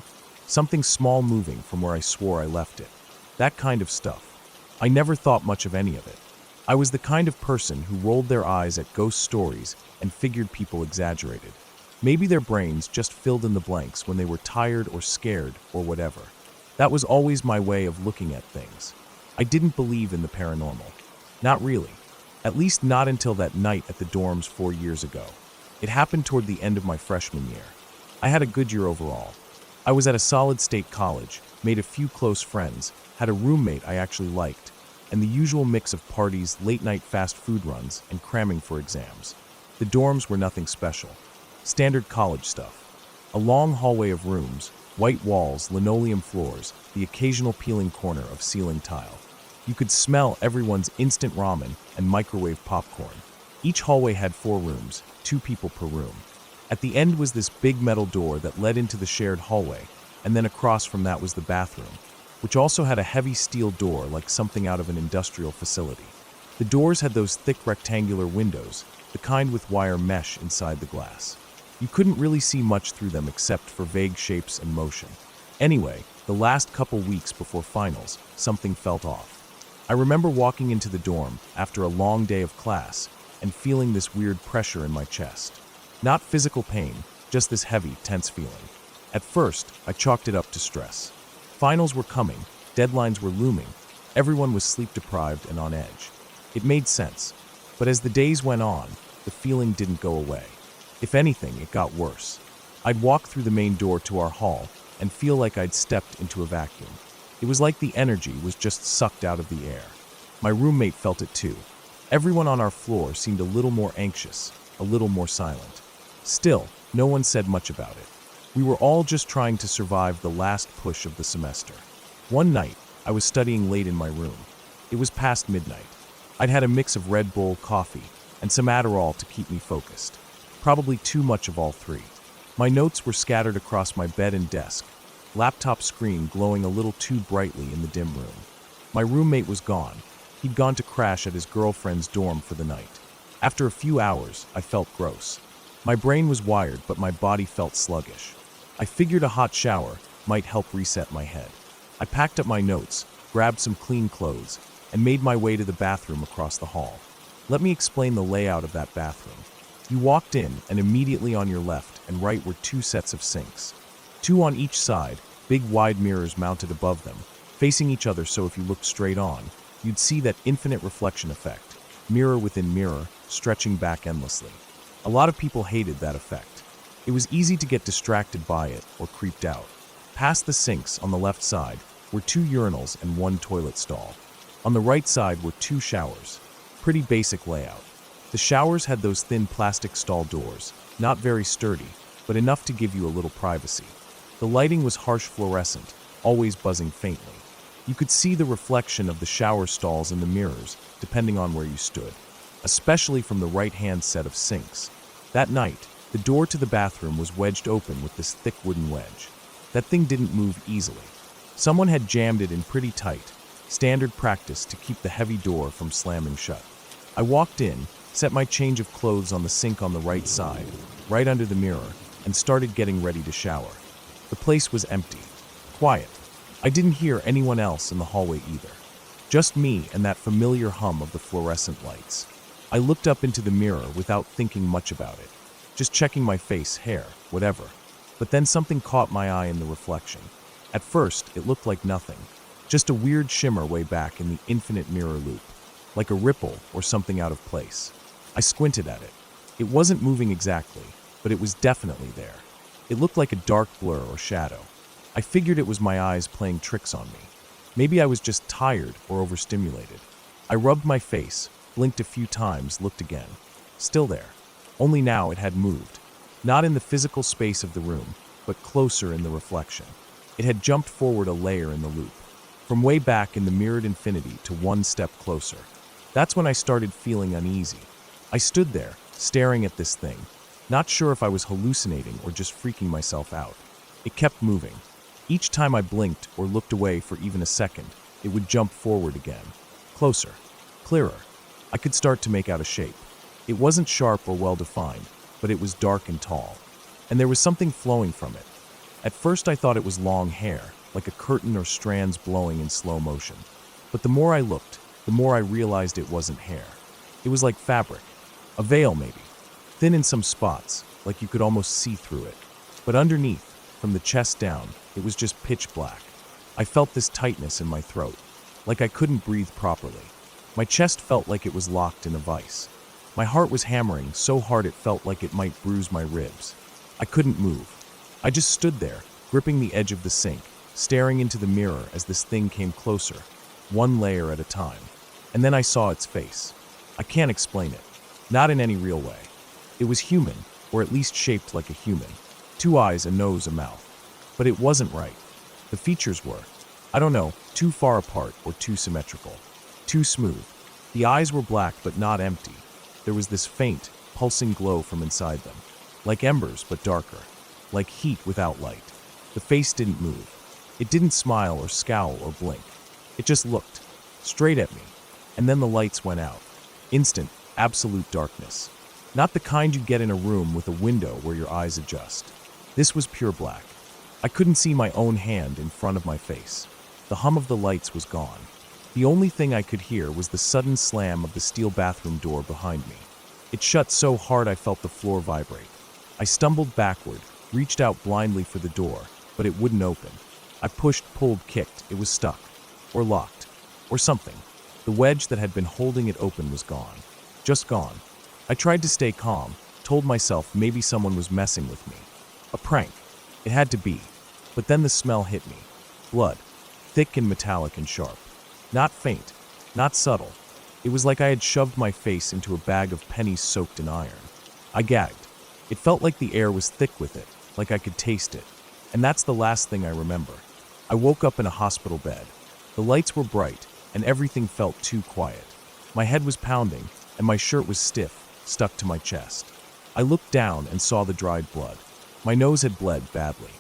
Something small moving from where I swore I left it. That kind of stuff. I never thought much of any of it. I was the kind of person who rolled their eyes at ghost stories and figured people exaggerated. Maybe their brains just filled in the blanks when they were tired or scared or whatever. That was always my way of looking at things. I didn't believe in the paranormal. Not really. At least not until that night at the dorms 4 years ago. It happened toward the end of my freshman year. I had a good year overall. I was at a solid state college, made a few close friends, had a roommate I actually liked, and the usual mix of parties, late-night fast food runs, and cramming for exams. The dorms were nothing special. Standard college stuff. A long hallway of rooms, white walls, linoleum floors, the occasional peeling corner of ceiling tile. You could smell everyone's instant ramen and microwave popcorn. Each hallway had 4 rooms, 2 people per room. At the end was this big metal door that led into the shared hallway, and then across from that was the bathroom, which also had a heavy steel door like something out of an industrial facility. The doors had those thick rectangular windows, the kind with wire mesh inside the glass. You couldn't really see much through them except for vague shapes and motion. Anyway, the last couple weeks before finals, something felt off. I remember walking into the dorm after a long day of class and feeling this weird pressure in my chest. Not physical pain, just this heavy, tense feeling. At first, I chalked it up to stress. Finals were coming, deadlines were looming, everyone was sleep-deprived and on edge. It made sense, but as the days went on, the feeling didn't go away. If anything, it got worse. I'd walk through the main door to our hall and feel like I'd stepped into a vacuum. It was like the energy was just sucked out of the air. My roommate felt it too. Everyone on our floor seemed a little more anxious, a little more silent. Still, no one said much about it. We were all just trying to survive the last push of the semester. One night, I was studying late in my room. It was past midnight. I'd had a mix of Red Bull, coffee, and some Adderall to keep me focused. Probably too much of all three. My notes were scattered across my bed and desk, laptop screen glowing a little too brightly in the dim room. My roommate was gone. He'd gone to crash at his girlfriend's dorm for the night. After a few hours, I felt gross. My brain was wired, but my body felt sluggish. I figured a hot shower might help reset my head. I packed up my notes, grabbed some clean clothes, and made my way to the bathroom across the hall. Let me explain the layout of that bathroom. You walked in, and immediately on your left and right were two sets of sinks. Two on each side, big wide mirrors mounted above them, facing each other so if you looked straight on, you'd see that infinite reflection effect, mirror within mirror, stretching back endlessly. A lot of people hated that effect. It was easy to get distracted by it or creeped out. Past the sinks on the left side were two urinals and one toilet stall. On the right side were two showers. Pretty basic layout. The showers had those thin plastic stall doors, not very sturdy, but enough to give you a little privacy. The lighting was harsh fluorescent, always buzzing faintly. You could see the reflection of the shower stalls in the mirrors, depending on where you stood, especially from the right-hand set of sinks. That night, the door to the bathroom was wedged open with this thick wooden wedge. That thing didn't move easily. Someone had jammed it in pretty tight, standard practice to keep the heavy door from slamming shut. I walked in, set my change of clothes on the sink on the right side, right under the mirror, and started getting ready to shower. The place was empty, quiet. I didn't hear anyone else in the hallway either. Just me and that familiar hum of the fluorescent lights. I looked up into the mirror without thinking much about it, just checking my face, hair, whatever. But then something caught my eye in the reflection. At first, it looked like nothing, just a weird shimmer way back in the infinite mirror loop, like a ripple or something out of place. I squinted at it. It wasn't moving exactly, but it was definitely there. It looked like a dark blur or shadow. I figured it was my eyes playing tricks on me. Maybe I was just tired or overstimulated. I rubbed my face, blinked a few times, looked again. Still there. Only now it had moved. Not in the physical space of the room, but closer in the reflection. It had jumped forward a layer in the loop. From way back in the mirrored infinity to one step closer. That's when I started feeling uneasy. I stood there, staring at this thing, not sure if I was hallucinating or just freaking myself out. It kept moving. Each time I blinked or looked away for even a second, it would jump forward again. Closer. Clearer. I could start to make out a shape. It wasn't sharp or well-defined, but it was dark and tall. And there was something flowing from it. At first I thought it was long hair, like a curtain or strands blowing in slow motion. But the more I looked, the more I realized it wasn't hair. It was like fabric. A veil, maybe. Thin in some spots, like you could almost see through it. But underneath, from the chest down, it was just pitch black. I felt this tightness in my throat, like I couldn't breathe properly. My chest felt like it was locked in a vice. My heart was hammering so hard it felt like it might bruise my ribs. I couldn't move. I just stood there, gripping the edge of the sink, staring into the mirror as this thing came closer, one layer at a time. And then I saw its face. I can't explain it. Not in any real way. It was human, or at least shaped like a human. 2 eyes, a nose, a mouth. But it wasn't right. The features were, I don't know, too far apart or too symmetrical. Too smooth. The eyes were black but not empty. There was this faint, pulsing glow from inside them. Like embers but darker. Like heat without light. The face didn't move. It didn't smile or scowl or blink. It just looked. Straight at me. And then the lights went out. Instant, absolute darkness. Not the kind you get in a room with a window where your eyes adjust. This was pure black. I couldn't see my own hand in front of my face. The hum of the lights was gone. The only thing I could hear was the sudden slam of the steel bathroom door behind me. It shut so hard I felt the floor vibrate. I stumbled backward, reached out blindly for the door, but it wouldn't open. I pushed, pulled, kicked. It was stuck. Or locked. Or something. The wedge that had been holding it open was gone. Just gone. I tried to stay calm, told myself maybe someone was messing with me. A prank. It had to be. But then the smell hit me. Blood. Thick and metallic and sharp. Not faint. Not subtle. It was like I had shoved my face into a bag of pennies soaked in iron. I gagged. It felt like the air was thick with it, like I could taste it. And that's the last thing I remember. I woke up in a hospital bed. The lights were bright, and everything felt too quiet. My head was pounding, and my shirt was stiff, stuck to my chest. I looked down and saw the dried blood. My nose had bled badly.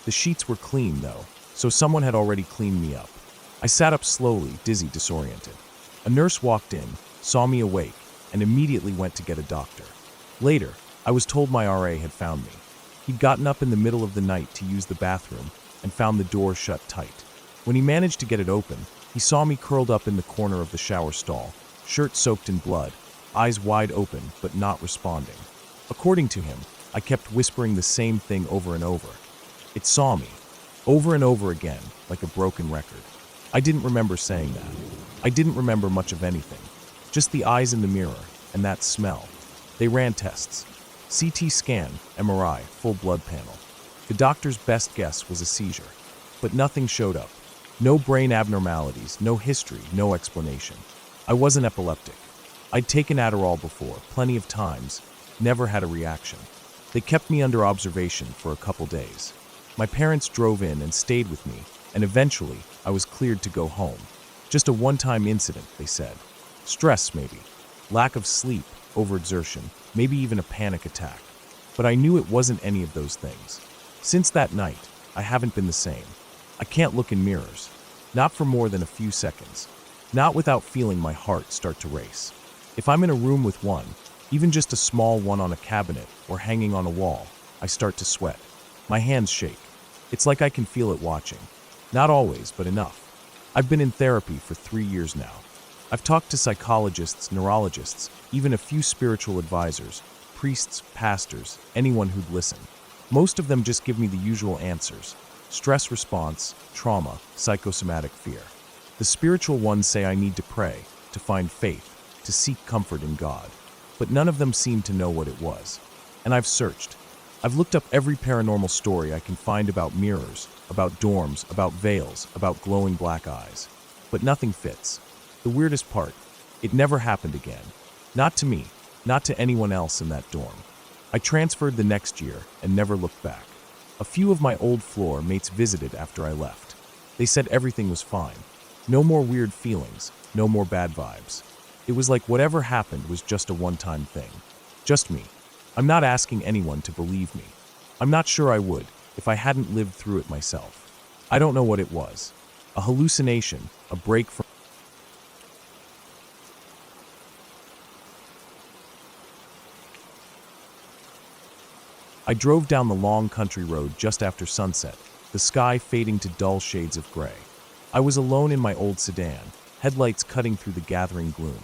The sheets were clean, though, so someone had already cleaned me up. I sat up slowly, dizzy, disoriented. A nurse walked in, saw me awake, and immediately went to get a doctor. Later, I was told my RA had found me. He'd gotten up in the middle of the night to use the bathroom and found the door shut tight. When he managed to get it open, he saw me curled up in the corner of the shower stall, shirt soaked in blood, eyes wide open but not responding. According to him, I kept whispering the same thing over and over. It saw me, over and over again, like a broken record. I didn't remember saying that. I didn't remember much of anything. Just the eyes in the mirror, and that smell. They ran tests. CT scan, MRI, full blood panel. The doctor's best guess was a seizure. But nothing showed up. No brain abnormalities, no history, no explanation. I wasn't epileptic. I'd taken Adderall before, plenty of times, never had a reaction. They kept me under observation for a couple days. My parents drove in and stayed with me, and eventually I was cleared to go home. Just a one-time incident, they said. Stress, maybe. Lack of sleep, overexertion, maybe even a panic attack. But I knew it wasn't any of those things. Since that night, I haven't been the same. I can't look in mirrors. Not for more than a few seconds. Not without feeling my heart start to race. If I'm in a room with one, even just a small one on a cabinet or hanging on a wall, I start to sweat. My hands shake. It's like I can feel it watching. Not always, but enough. I've been in therapy for 3 years now. I've talked to psychologists, neurologists, even a few spiritual advisors, priests, pastors, anyone who'd listen. Most of them just give me the usual answers. Stress response, trauma, psychosomatic fear. The spiritual ones say I need to pray, to find faith, to seek comfort in God. But none of them seem to know what it was. And I've searched. I've looked up every paranormal story I can find about mirrors, about dorms, about veils, about glowing black eyes. But nothing fits. The weirdest part, it never happened again. Not to me, not to anyone else in that dorm. I transferred the next year and never looked back. A few of my old floor mates visited after I left. They said everything was fine. No more weird feelings, no more bad vibes. It was like whatever happened was just a one-time thing. Just me. I'm not asking anyone to believe me. I'm not sure I would if I hadn't lived through it myself. I don't know what it was. A hallucination, a break from... I drove down the long country road just after sunset, the sky fading to dull shades of gray. I was alone in my old sedan, headlights cutting through the gathering gloom.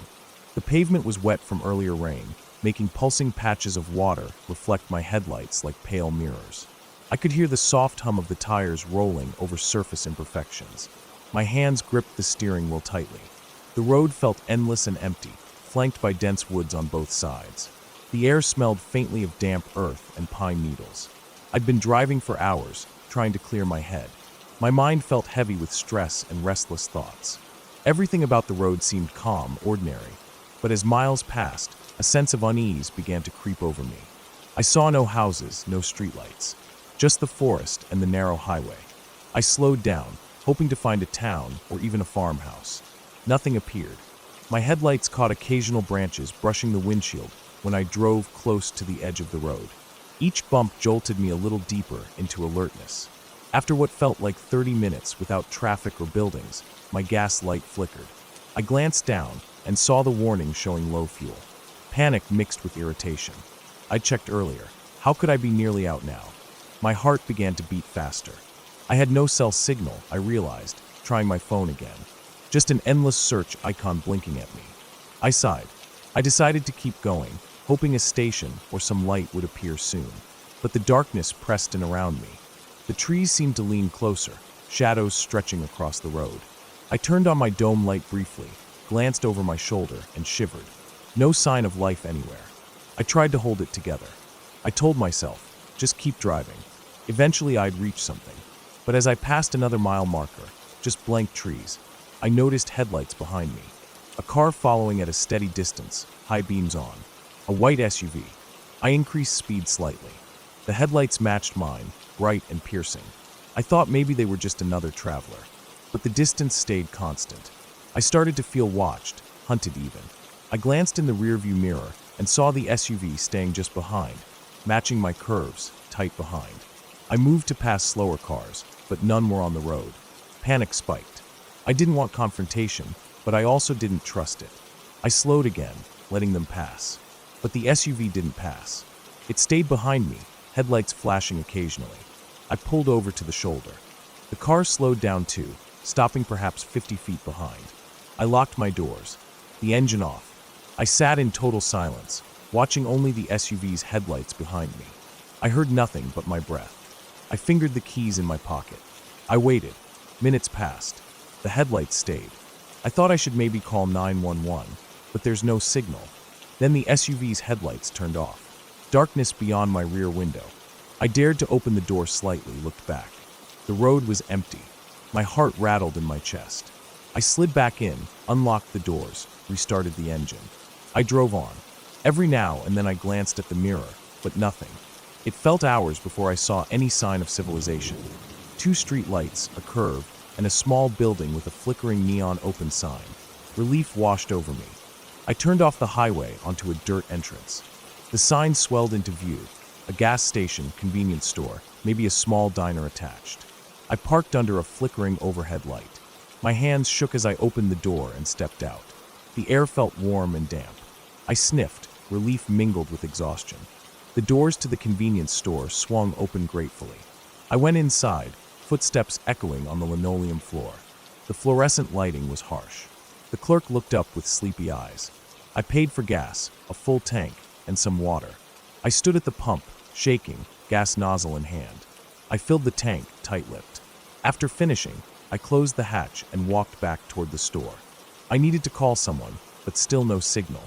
The pavement was wet from earlier rain, making pulsing patches of water reflect my headlights like pale mirrors. I could hear the soft hum of the tires rolling over surface imperfections. My hands gripped the steering wheel tightly. The road felt endless and empty, flanked by dense woods on both sides. The air smelled faintly of damp earth and pine needles. I'd been driving for hours, trying to clear my head. My mind felt heavy with stress and restless thoughts. Everything about the road seemed calm, ordinary. But as miles passed, a sense of unease began to creep over me. I saw no houses, no streetlights, just the forest and the narrow highway. I slowed down, hoping to find a town or even a farmhouse. Nothing appeared. My headlights caught occasional branches brushing the windshield when I drove close to the edge of the road. Each bump jolted me a little deeper into alertness. After what felt like 30 minutes without traffic or buildings, my gas light flickered. I glanced down and saw the warning showing low fuel. Panic mixed with irritation. I checked earlier. How could I be nearly out now? My heart began to beat faster. I had no cell signal, I realized, trying my phone again. Just an endless search icon blinking at me. I sighed. I decided to keep going, hoping a station or some light would appear soon. but the darkness pressed in around me. The trees seemed to lean closer, shadows stretching across the road. I turned on my dome light briefly, glanced over my shoulder, and shivered. No sign of life anywhere. I tried to hold it together. I told myself, just keep driving. Eventually I'd reach something. But as I passed another mile marker, just blank trees, I noticed headlights behind me. A car following at a steady distance, high beams on. A white SUV. I increased speed slightly. The headlights matched mine, bright and piercing. I thought maybe they were just another traveler. But the distance stayed constant. I started to feel watched, hunted even. I glanced in the rearview mirror and saw the SUV staying just behind, matching my curves, tight behind. I moved to pass slower cars, but none were on the road. Panic spiked. I didn't want confrontation, but I also didn't trust it. I slowed again, letting them pass. But the SUV didn't pass. It stayed behind me, headlights flashing occasionally. I pulled over to the shoulder. The car slowed down too, stopping perhaps 50 feet behind. I locked my doors, the engine off. I sat in total silence, watching only the SUV's headlights behind me. I heard nothing but my breath. I fingered the keys in my pocket. I waited. Minutes passed. The headlights stayed. I thought I should maybe call 911, but there's no signal. Then the SUV's headlights turned off. Darkness beyond my rear window. I dared to open the door slightly, looked back. The road was empty. My heart rattled in my chest. I slid back in, unlocked the doors, restarted the engine. I drove on. Every now and then I glanced at the mirror, but nothing. It felt hours before I saw any sign of civilization. 2 street lights, a curve, and a small building with a flickering neon open sign. Relief washed over me. I turned off the highway onto a dirt entrance. The sign swelled into view. A gas station, convenience store, maybe a small diner attached. I parked under a flickering overhead light. My hands shook as I opened the door and stepped out. The air felt warm and damp. I sniffed, relief mingled with exhaustion. The doors to the convenience store swung open gratefully. I went inside, footsteps echoing on the linoleum floor. The fluorescent lighting was harsh. The clerk looked up with sleepy eyes. I paid for gas, a full tank, and some water. I stood at the pump, shaking, gas nozzle in hand. I filled the tank, tight-lipped. After finishing, I closed the hatch and walked back toward the store. I needed to call someone, but still no signal.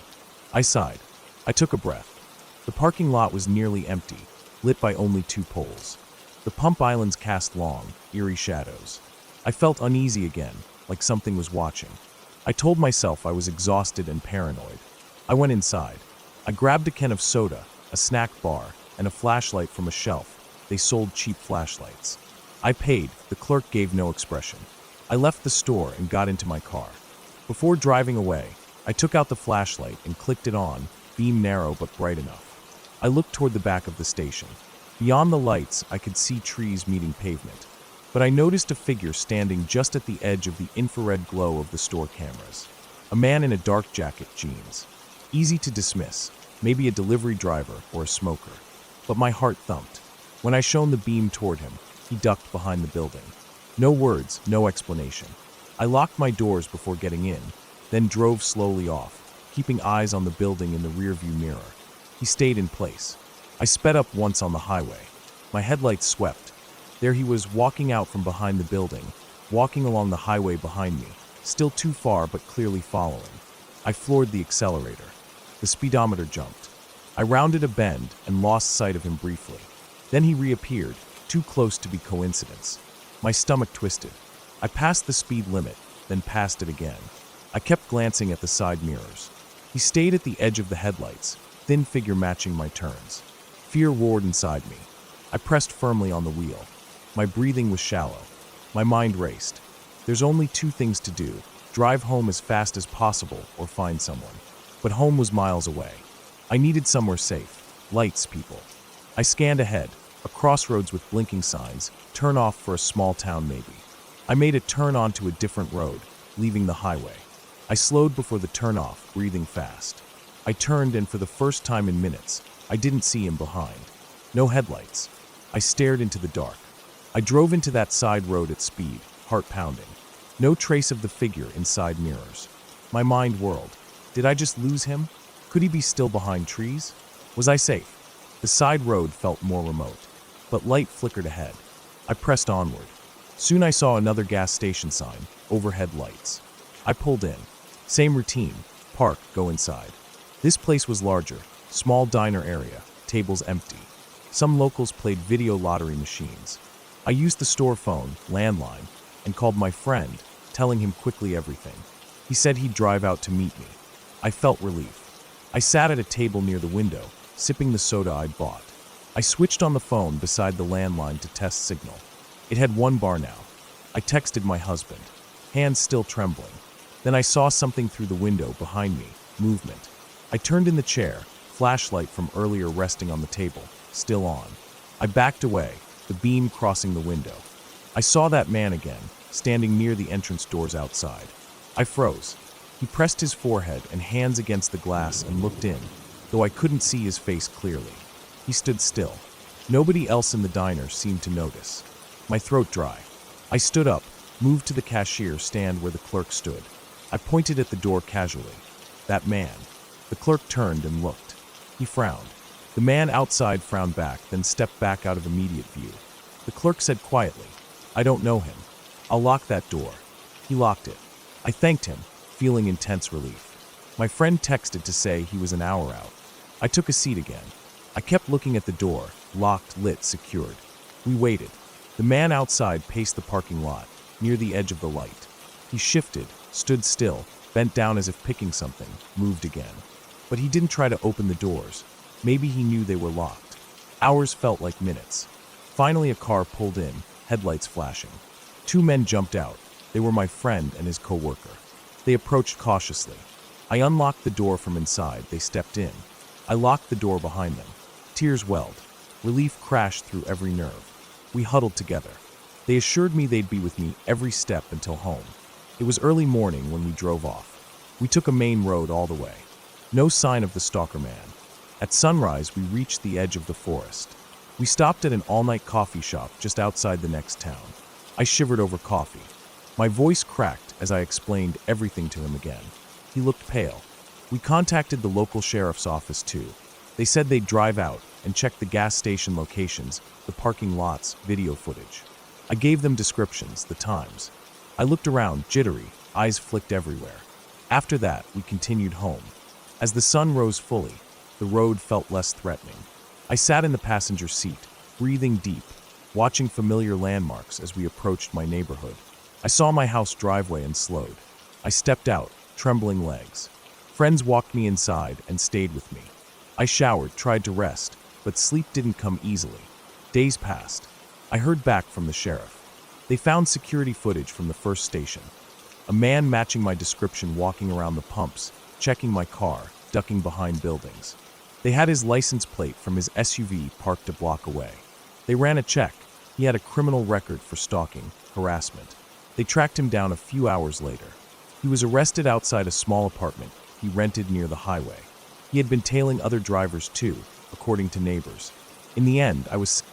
I sighed. I took a breath. The parking lot was nearly empty, lit by only 2 poles. The pump islands cast long, eerie shadows. I felt uneasy again, like something was watching. I told myself I was exhausted and paranoid. I went inside. I grabbed a can of soda, a snack bar, and a flashlight from a shelf. They sold cheap flashlights. I paid. The clerk gave no expression. I left the store and got into my car. Before driving away, I took out the flashlight and clicked it on, beam narrow but bright enough. I looked toward the back of the station. Beyond the lights, I could see trees meeting pavement. But I noticed a figure standing just at the edge of the infrared glow of the store cameras. A man in a dark jacket, jeans. Easy to dismiss, maybe a delivery driver or a smoker. But my heart thumped. When I shone the beam toward him, he ducked behind the building. No words, no explanation. I locked my doors before getting in, then drove slowly off, keeping eyes on the building in the rearview mirror. He stayed in place. I sped up once on the highway. My headlights swept. There he was, walking out from behind the building, walking along the highway behind me, still too far but clearly following. I floored the accelerator. The speedometer jumped. I rounded a bend and lost sight of him briefly. Then he reappeared, too close to be coincidence. My stomach twisted. I passed the speed limit, then passed it again. I kept glancing at the side mirrors. He stayed at the edge of the headlights, thin figure matching my turns. Fear roared inside me. I pressed firmly on the wheel. My breathing was shallow. My mind raced. There's only 2 things to do: drive home as fast as possible or find someone. But home was miles away. I needed somewhere safe. Lights, people. I scanned ahead, a crossroads with blinking signs, turn off for a small town maybe. I made a turn onto a different road, leaving the highway. I slowed before the turnoff, breathing fast. I turned and for the first time in minutes, I didn't see him behind. No headlights. I stared into the dark. I drove into that side road at speed, heart pounding. No trace of the figure inside mirrors. My mind whirled. Did I just lose him? Could he be still behind trees? Was I safe? The side road felt more remote, but light flickered ahead. I pressed onward. Soon I saw another gas station sign, overhead lights. I pulled in. Same routine, park, go inside. This place was larger, small diner area, tables empty. Some locals played video lottery machines. I used the store phone, landline, and called my friend, telling him quickly everything. He said he'd drive out to meet me. I felt relief. I sat at a table near the window, sipping the soda I'd bought. I switched on the phone beside the landline to test signal. It had one bar now. I texted my husband, hands still trembling. Then I saw something through the window behind me, movement. I turned in the chair, flashlight from earlier resting on the table, still on. I backed away, the beam crossing the window. I saw that man again, standing near the entrance doors outside. I froze. He pressed his forehead and hands against the glass and looked in, though I couldn't see his face clearly. He stood still. Nobody else in the diner seemed to notice. My throat dry. I stood up, moved to the cashier stand where the clerk stood. I pointed at the door casually. That man. The clerk turned and looked. He frowned. The man outside frowned back, then stepped back out of immediate view. The clerk said quietly, "I don't know him. I'll lock that door." He locked it. I thanked him, feeling intense relief. My friend texted to say he was an hour out. I took a seat again. I kept looking at the door, locked, lit, secured. We waited. The man outside paced the parking lot, near the edge of the light. He shifted, stood still, bent down as if picking something, moved again. But he didn't try to open the doors. Maybe he knew they were locked. Hours felt like minutes. Finally, a car pulled in, headlights flashing. Two men jumped out. They were my friend and his co-worker. They approached cautiously. I unlocked the door from inside. They stepped in. I locked the door behind them. Tears welled. Relief crashed through every nerve. We huddled together. They assured me they'd be with me every step until home. It was early morning when we drove off. We took a main road all the way. No sign of the stalker man. At sunrise, we reached the edge of the forest. We stopped at an all-night coffee shop just outside the next town. I shivered over coffee. My voice cracked as I explained everything to him again. He looked pale. We contacted the local sheriff's office too. They said they'd drive out and check the gas station locations, the parking lots, video footage. I gave them descriptions, the times. I looked around, jittery, eyes flicked everywhere. After that, we continued home. As the sun rose fully, the road felt less threatening. I sat in the passenger seat, breathing deep, watching familiar landmarks as we approached my neighborhood. I saw my house driveway and slowed. I stepped out, trembling legs. Friends walked me inside and stayed with me. I showered, tried to rest, but sleep didn't come easily. Days passed. I heard back from the sheriff. They found security footage from the first station. A man matching my description walking around the pumps, checking my car, ducking behind buildings. They had his license plate from his SUV parked a block away. They ran a check. He had a criminal record for stalking, harassment. They tracked him down a few hours later. He was arrested outside a small apartment he rented near the highway. He had been tailing other drivers too, according to neighbors. In the end, I was